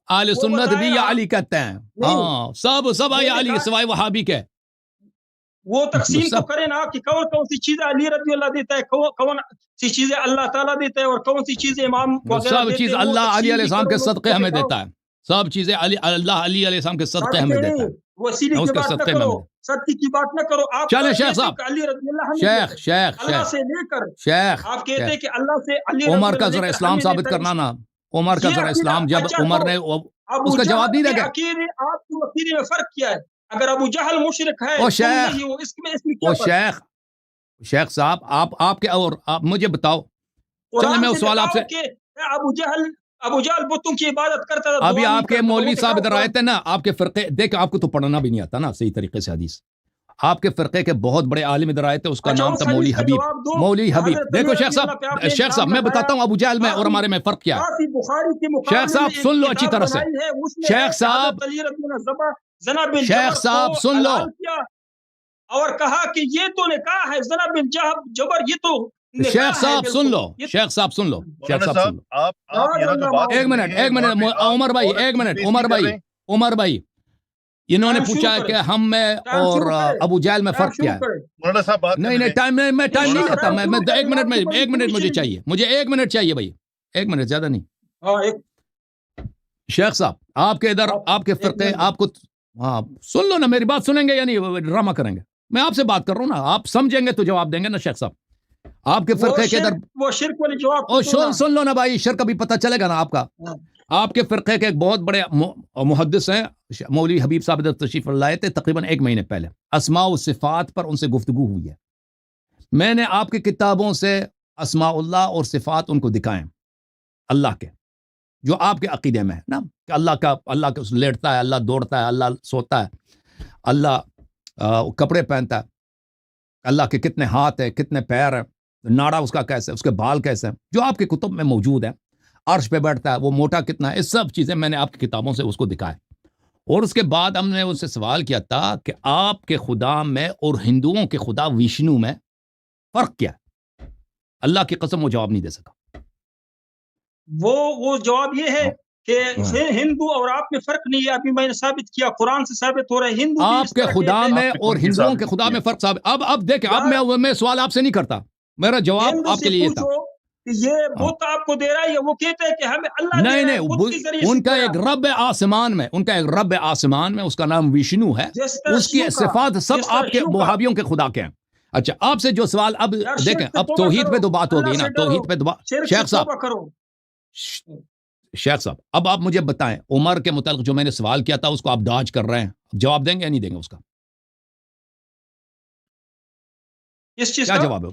اہل وہ سنت بھی بتائیں یا آپ۔ علی کہتے ہیں، ہاں سب وہ یا علی دکھائیں، سوائے وہابی کے، وہ تقسیم تو سب کرے نا کہ کون کون سی چیزیں علی رضی اللہ دیتا ہے، کون سی چیزیں اللہ تعالیٰ دیتا ہے، اور کون سی چیزیں امام وغیرہ سب دیتے چیز ہیں، وہ اللہ علی تقسیم علیہ بھی السلام کرو، کے لوگوں صدقے کو ہمیں دکھاؤ۔ دیتا ہے، سب چیزیں اللہ علی علیہ السلام کے صدقے ہمیں صدقے دیتا نہیں، ہے، وسیلے اس کی کے بات نہ صدقے میں کرو، ہمیں دیتا صدقے کی بات نہ کرو۔ آپ چلیں شیخ کہتے ہیں صاحب، کہ علی رضی اللہ ہمیں شیخ دیتا ہے، شیخ اللہ شیخ سے لے کر شیخ آپ کہتے ہیں شیخ کہ اللہ سے علی رضی عمر کا اللہ لے ذرا کر اسلام ہمیں ثابت دیتا ہے۔ کرنا نا، عمر کا یہ ذرا عقیدہ اسلام، جب اچھا عمر تو نے ابو اس کا جواب جہل نہیں کے دے گا۔ عقیدے آپ کے عقیدے میں فرق کیا ہے؟ اگر ابو جہل مشرک ہے، او تم شیخ، نہیں ہو، اس میں کیا او فرق؟ شیخ صاحب، آپ کے اور آپ مجھے بتاؤ، چلیں قرآن میں سے اس سوال آپ سے، دکھاؤ کہ ابو جہل بتوں کی عبادت کرتا تھا، ابھی دعا نہیں آپ کے کرتا تھا، وہ مولوی صاحب دکھاؤ ادھر آئے قرآن۔ تھے نا، آپ کے فرقے دیکھ، آپ کو تو پڑھنا بھی نہیں آتا نا صحیح طریقے سے حدیث، آپ کے فرقے کے بہت بڑے عالم ادھر آئے تھے، اس کا اچھا، نام اس تھا مولوی حدیث کا حبیب، جواب دو، مولوی حبیب۔ حضرت علی دیکھو شیخ رضی اللہ پہ آپ نے صاحب الزام میں بتاتا ہوں ابو جہل میں اور لگایا۔ ہمارے میں فرق کیا ہے۔ کافی بخاری کے شیخ مقابلے صاحب میں سن ایک لو اچھی کتاب طرح سے، بنائی ہے، اس میں ہے شیخ کہ صاحب، حضرت علی رضی اللہ زنا بن شیخ جبر صاحب کو سن لو، حلال کیا، اور کہا کہ یہ تو نکاح ہے، زنا بن جبر یہ تو شیخ نکاح ہے صاحب سن بالکل۔ لو، شیخ صاحب سن لو، شیخ مولانا صاحب سن صاحب لو، آپ یہاں جو بات ایک کر رہے ہیں منٹ وہاں پہ آپ عمر بھائی، عورت ایک کی منٹ بےعزتی عمر کر بھائی، رہے ہیں۔ عمر بھائی، انہوں نے ٹائم پوچھا شروع کہ کریں، ہم میں ٹائم اور شروع کریں، ابو جہل میں ٹائم فرق کیا شروع ہے؟ کریں۔ مولانا صاحب بات نہیں کرنے نہیں، دیں۔ ٹائم میں ٹائم نہیں مولانا لیتا، صاحب میں ٹائم ایک منٹ میں، شروع کریں، ایک منٹ مجھے آپ کی چاہیے، مجھے ایک منٹ چاہیے بھائی، ایک منٹ، زیادہ نہیں۔ ہاں، ایک شیخ صاحب، آپ کے ادھر آپ کے فرقے، آپ کو ہاں سن لو نا، میری بات سنیں گے یا نہیں ڈرامہ کریں گے؟ میں آپ سے بات کر رہا ہوں نا، آپ سمجھیں گے تو جواب دیں گے نا شیخ صاحب۔ آپ کے فرقے کے ادھر وہ شرک والی جواب اور تو دو نا۔ سن لو نا بھائی، شرک ابھی پتہ چلے گا نا آپ کا۔ آپ کے فرقے کے ایک بہت بڑے محدث ہیں مولوی حبیب صاحب ادھر تشریف لائے تھے تقریباً 1 مہینے پہلے، اسماء و صفات پر ان سے گفتگو ہوئی ہے۔ میں نے آپ کی کتابوں سے اسماء اللہ اور صفات ان کو دکھائیں اللہ کے، جو آپ کے عقیدے میں ہے نا، کہ اللہ کا لیٹتا ہے، اللہ دوڑتا ہے، اللہ سوتا ہے، اللہ کپڑے پہنتا ہے، اللہ کے کتنے ہاتھ ہیں، کتنے پیر ہیں، ناڑا اس کا کیسے، اس کے بال کیسے ہیں، جو آپ کی کتب میں موجود ہیں، عرش پہ بیٹھتا ہے، وہ موٹا کتنا ہے، یہ سب چیزیں میں نے آپ کی کتابوں سے اس کو دکھائے۔ اور اس کے بعد ہم نے ان سے سوال کیا تھا کہ آپ کے خدا میں اور ہندوؤں کے خدا وشنو میں فرق کیا ہے؟ اللہ کی قسم وہ جواب نہیں دے سکا۔ وہ جواب یہ ہے کہ ہندو اور آپ میں فرق نہیں ہے. ابھی میں نے ثابت کیا, قرآن سے ثابت ہو رہا ہے ہندو بھی آپ اس کے طرح خدا کہتے ہیں. میں اور ہندوؤں کے خدا میں فرق صاحب. اب دیکھیں, اب میں سوال آپ سے نہیں کرتا, میرا جواب ہندو آپ سے کے لیے تھا. پوچھو کہ یہ بت آپ کو دے رہا ہے, یا وہ کہتے ہیں کہ ہمیں اللہ دے رہا ہے, بت کے ذریعے ان سے کا دے ایک رہا ہے. رب آسمان میں, ان کا ایک رب آسمان میں, اس کا نام وشنو ہے, جس طرح اس کی شیو کا, صفات سب جس طرح آپ کے شیو کا. وہابیوں کے خدا کے ہیں. اچھا, آپ سے جو سوال اب یار دیکھیں, شرک سے اب توبہ توحید کرو, پہ تو بات ہو اللہ گئی نا, سے ڈرو, توحید پہ تو شرک سے شیخ صاحب, توبہ کرو. شیخ صاحب اب آپ مجھے بتائیں, عمر کے متعلق جو میں نے سوال کیا تھا اس کو آپ ڈاج کر رہے ہیں, جواب دیں گے یا نہیں دیں گے اس کا؟ اس چیز کیا کا جواب ہے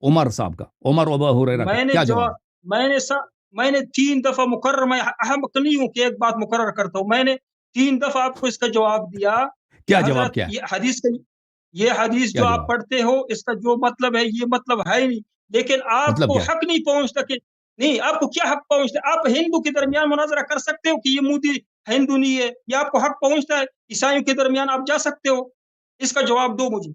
عمر صاحب کا, عمر ابو ہریرہ کا میں نے کیا جو جواب ہے؟ میں نے 3 دفعہ مقرر, میں احمق نہیں ہوں کہ ایک بات مقرر کرتا ہوں, میں نے 3 دفعہ آپ کو اس کا جواب دیا کہ کیا جواب حضرت کیا ہے؟ یہ حدیث کیا جو آپ جواب پڑھتے ہو اس کا جو مطلب ہے یہ مطلب ہے ہی نہیں, لیکن آپ مطلب کو کیا ہے؟ حق نہیں پہنچتا کہ نہیں, آپ کو کیا حق پہنچتا ہے؟ آپ ہندو کے درمیان مناظرہ کر سکتے ہو کہ یہ مودی ہندو نہیں ہے, یا آپ کو حق پہنچتا ہے عیسائیوں کے درمیان آپ جا سکتے ہو؟ اس کا جواب دو مجھے.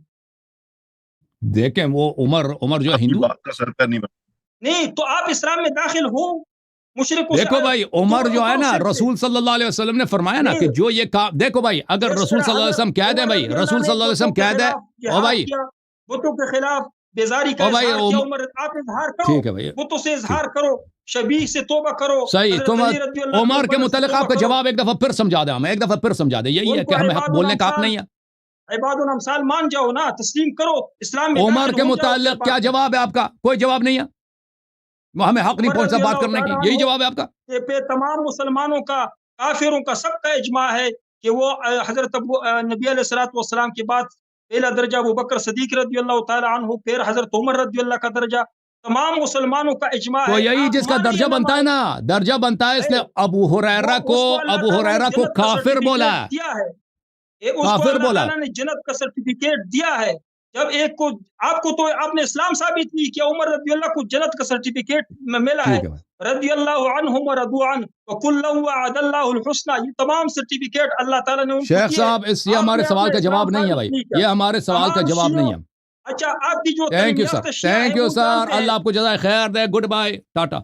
دیکھیں وہ عمر جو ہے آپ کی ہندو, بات کا سر پہ نہیں بنا. نہیں تو آپ اسلام میں داخل ہو, مشرکوں سے دیکھو بھائی عمر جو ہے نا, شرک سے. رسول صلی اللہ علیہ وسلم نے فرمایا نا نہیں, کہ جو یہ کام, دیکھو بھائی اگر جس رسول طرح صلی اللہ علیہ حضرت وسلم کہہ دیں, عمر بھائی رضی اللہ رسول نے صلی اللہ علیہ بتوں وسلم کے کہہ دیں, خلاف او جہاد بھائی کیا, بتوں کے خلاف بیزاری کا او بھائی اظہار کیا, عمر آپ اظہار کرو, ٹھیک ہے بھائی, بتوں سے اظہار کرو, شبیہ سے توبہ کرو, صحیح. حضرت تم علی رضی اللہ عمر عنہ کے سے متعلق توبہ آپ کا کرو. جواب ایک دفعہ پھر سمجھا دیں, ہمیں ایک دفعہ پھر سمجھا دیں, یہی ان ہے کو کہ ہمیں حق بولنے کا حق نہیں ہے. عباد الامثال مان جاؤ نا, تسلیم کرو, اسلام میں عمر داخل کے ہو جاؤ. متعلق کیا جواب ہے آپ کا؟ کوئی جواب نہیں ہے, وہ ہمیں حق نہیں عمر پہنچتا رضی بات اللہ کرنے کی, تعالیٰ یہی عنہ جواب ہے آپ کا؟ پہ تمام مسلمانوں کا, کافروں کا, سب کا اجماع ہے کہ وہ حضرت نبی علیہ الصلوۃ والسلام کے بعد پہلا درجہ ابو بکر صدیق رضی اللہ تعالیٰ عنہ, پھر حضرت عمر رضی اللہ کا درجہ, تمام مسلمانوں کا اجماع تو ہے. یہی آپ جس کا مانیں درجہ یا نہ بنتا ہے مانیں, نا, درجہ بنتا ہے, اس نے ابو ہریرہ اس کو اللہ تعالیٰ نے جنت کا کافر بولا سرٹیفکیٹ ہے, دیا ہے. اس کو کافر اللہ بولا. تعالیٰ نے جنت کا سرٹیفکیٹ دیا ہے. جب ایک کو, آپ کو تو آپ نے اسلام ثابت نہیں کیا, عمر رضی اللہ کو جنت کا سرٹیفکیٹ ملا ہے, ٹھیک ہے بھائی, رضی اللہ عنہم ورضوا عنہ وکلا وعد اللہ الحسنى, یہ تمام سرٹیفکیٹ اللہ تعالیٰ نے ان کو شیخ دیے. صاحب یہ آپ ہمارے نے سوال اپنا کا اسلام جواب نہیں ہے ثابت بھائی, نہیں کیا. یہ ہمارے سوال کا تمام جواب نہیں شیعوں, ہے. اچھا آپ کی جو تھینک تعلیم یو سر, یافتہ شیعہ تھینک ہے یو وہ سر, جانتے ہیں. اللہ آپ کو جزائے خیر دے, گڈ بائے, ٹاٹا.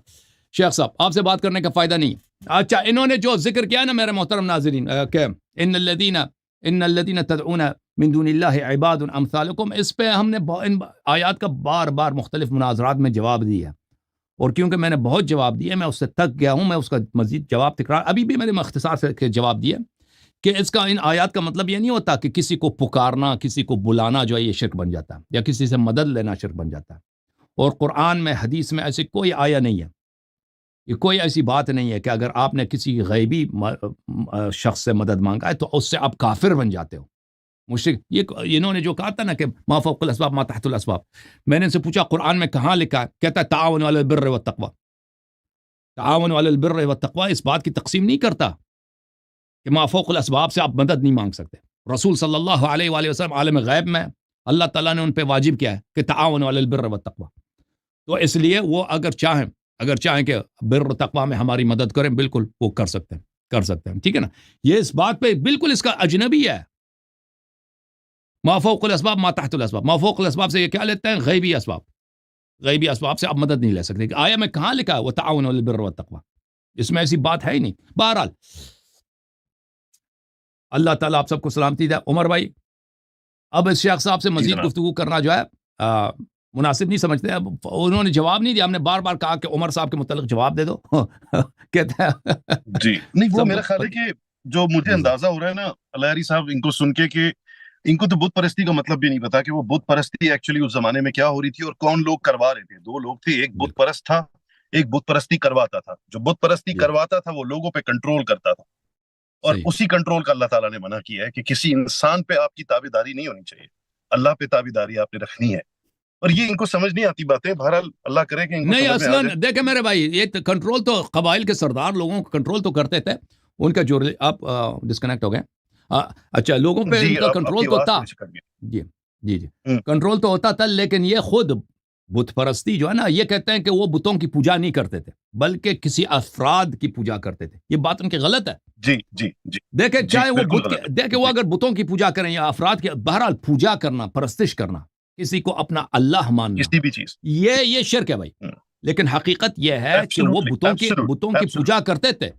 شیخ صاحب آپ سے بات کرنے کا فائدہ نہیں. اچھا, انہوں نے جو ذکر کیا نا میرے محترم ناظرین, کہ ان الذین تدعون من دون اللہ عباد امثالکم, اس پہ ہم نے ان آیات کا بار بار مختلف مناظرات میں جواب دیا ہے, اور کیونکہ میں نے بہت جواب دیے, میں اس سے تک گیا ہوں, میں اس کا مزید جواب تکرار ابھی بھی میں نے اختصار سے جواب دیا کہ اس کا, ان آیات کا مطلب یہ نہیں ہوتا کہ کسی کو پکارنا, کسی کو بلانا جو ہے یہ شرک بن جاتا ہے, یا کسی سے مدد لینا شرک بن جاتا ہے. اور قرآن میں, حدیث میں ایسی کوئی آیا نہیں ہے, یہ کوئی ایسی بات نہیں ہے کہ اگر آپ نے کسی غیبی شخص سے مدد مانگا ہے تو اس سے آپ کافر بن جاتے ہو, مشرک. یہ انہوں نے جو کہا تھا نا کہ ما فوق الاسباب ما تحت الاسباب, میں نے ان سے پوچھا قرآن میں کہاں لکھا ہے, کہتا ہے تعاونوا علی البر والتقوی, تعاونوا علی البر والتقوی اس بات کی تقسیم نہیں کرتا کہ ما فوق الاسباب سے آپ مدد نہیں مانگ سکتے. رسول صلی اللہ علیہ وآلہ وسلم عالم غیب میں اللہ تعالیٰ نے ان پہ واجب کیا ہے کہ تعاونوا علی البر والتقوی, تو اس لیے وہ اگر چاہیں کہ بر و تقوی میں ہماری مدد کریں, بالکل وہ کر سکتے ہیں, ٹھیک ہے نا. یہ اس بات پہ بالکل اس کا اجنبی ہے. ما فوق الاسباب ما تحت الاسباب, ما فوق الاسباب سے یہ کیا لیتے ہیں, غیبی اسباب, غیبی اسباب سے آپ مدد نہیں لے سکتے. آیا میں کہاں لکھا ہے وہ تعاون علی البر والتقوی, اس میں ایسی بات ہے ہی نہیں. بہرحال اللہ تعالیٰ آپ سب کو سلامتی دے. عمر بھائی اب اس شیخ صاحب سے مزید گفتگو کرنا جو ہے مناسب نہیں سمجھتے. اب انہوں نے جواب نہیں دیا, ہم نے بار بار کہا کہ عمر صاحب کے متعلق جواب دے دو, کہتے ہیں جی نہیں, وہ میرا خیال ہے کہ جو مجھے اندازہ ہو رہا ہے نا الہری صاحب, ان کو سن کے کہ ان کو تو بت پرستی کا مطلب بھی نہیں پتا کہ وہ بت پرستی ایکچولی اس زمانے میں کیا ہو رہی تھی اور کون لوگ کروا رہے تھے. 2 لوگ تھے, ایک بت پرست تھا, ایک بت پرستی کرواتا تھا. جو بت پرستی کرواتا تھا وہ لوگوں پہ کنٹرول کرتا تھا, اور اسی کنٹرول کا اللہ تعالیٰ نے منع کیا ہے کہ کسی انسان پہ آپ کی تابعداری نہیں ہونی چاہیے, اللہ پہ تابعداری آپ نے رکھنی ہے. اور یہ ان کو سمجھ نہیں آتی باتیں. بہرحال اللہ کرے کہ ان کو نہیں, سمجھ میں آ اصلاً جائے. دیکھیں میرے بھائی, یہ کنٹرول تو قبائل کے سردار لوگوں کو کنٹرول تو کرتے تھے. ان کا جو آپ ڈسکنیکٹ ہو گئے, اچھا, لوگوں پہ ان کا کنٹرول تو تھا, جی کنٹرول تو ہوتا تھا, لیکن یہ خود بت پرستی جو ہے نا, یہ کہتے ہیں کہ وہ بتوں کی پوجا نہیں کرتے تھے بلکہ کسی افراد کی پوجا کرتے تھے. یہ بات ان کی غلط ہے. جی جی جی, دیکھیں چاہے وہ بت کے, دیکھیں وہ اگر بتوں کی پوجا کریں یا افراد کی, بہرحال پوجا کرنا, پرستش کرنا, کسی کو اپنا اللہ ماننا, کسی بھی چیز, یہ شرک ہے بھائی. لیکن حقیقت یہ ہے کہ وہ بتوں کی پوجا کرتے تھے,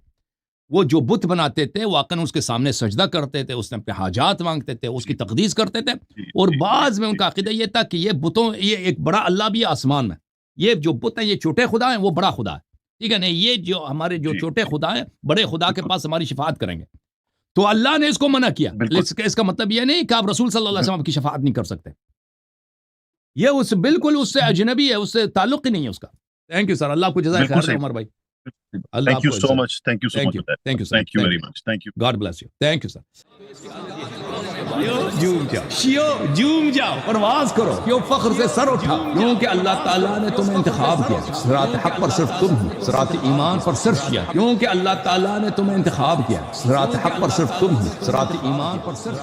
وہ جو بت بناتے تھے واقعاً اس کے سامنے سجدہ کرتے تھے، اس نے اپنے حاجات مانگتے تھے، اس کی تقدیس کرتے تھے، اور بعض میں ان کا عقیدہ یہ تھا کہ یہ بتوں، یہ ایک بڑا اللہ بھی ہے آسمان میں، یہ جو بت ہیں یہ چھوٹے خدا ہیں، وہ بڑا خدا ہے، ٹھیک ہے نا، یہ جو ہمارے جو چھوٹے خدا ہیں بڑے خدا کے پاس ہماری شفاعت کریں گے. تو اللہ نے اس کو منع کیا. اس کا مطلب یہ نہیں کہ آپ رسول صلی اللہ علیہ وسلم کی شفاعت نہیں کر سکتے، یہ اس بالکل اس سے اجنبی ہے، اس سے تعلق ہی نہیں ہے اس کا. تھینک یو سر، اللہ کو جزائے خیر دے عمر بھائی. Thank you so much. Thank you so much. Thank you, sir. Thank you very much. Thank you. God bless you. Thank you, sir. جھوم جاؤ، پرواز کرو، کیوں فخر سے سر اٹھا، کیونکہ اللہ تعالیٰ نے تمہیں انتخاب کیا. صراط حق پر صرف تم ہو، صراط ایمان پر صرف کیا، کیونکہ اللہ تعالیٰ نے تمہیں انتخاب کیا. صراط حق پر صرف تم ہو، صراط ایمان پر صرف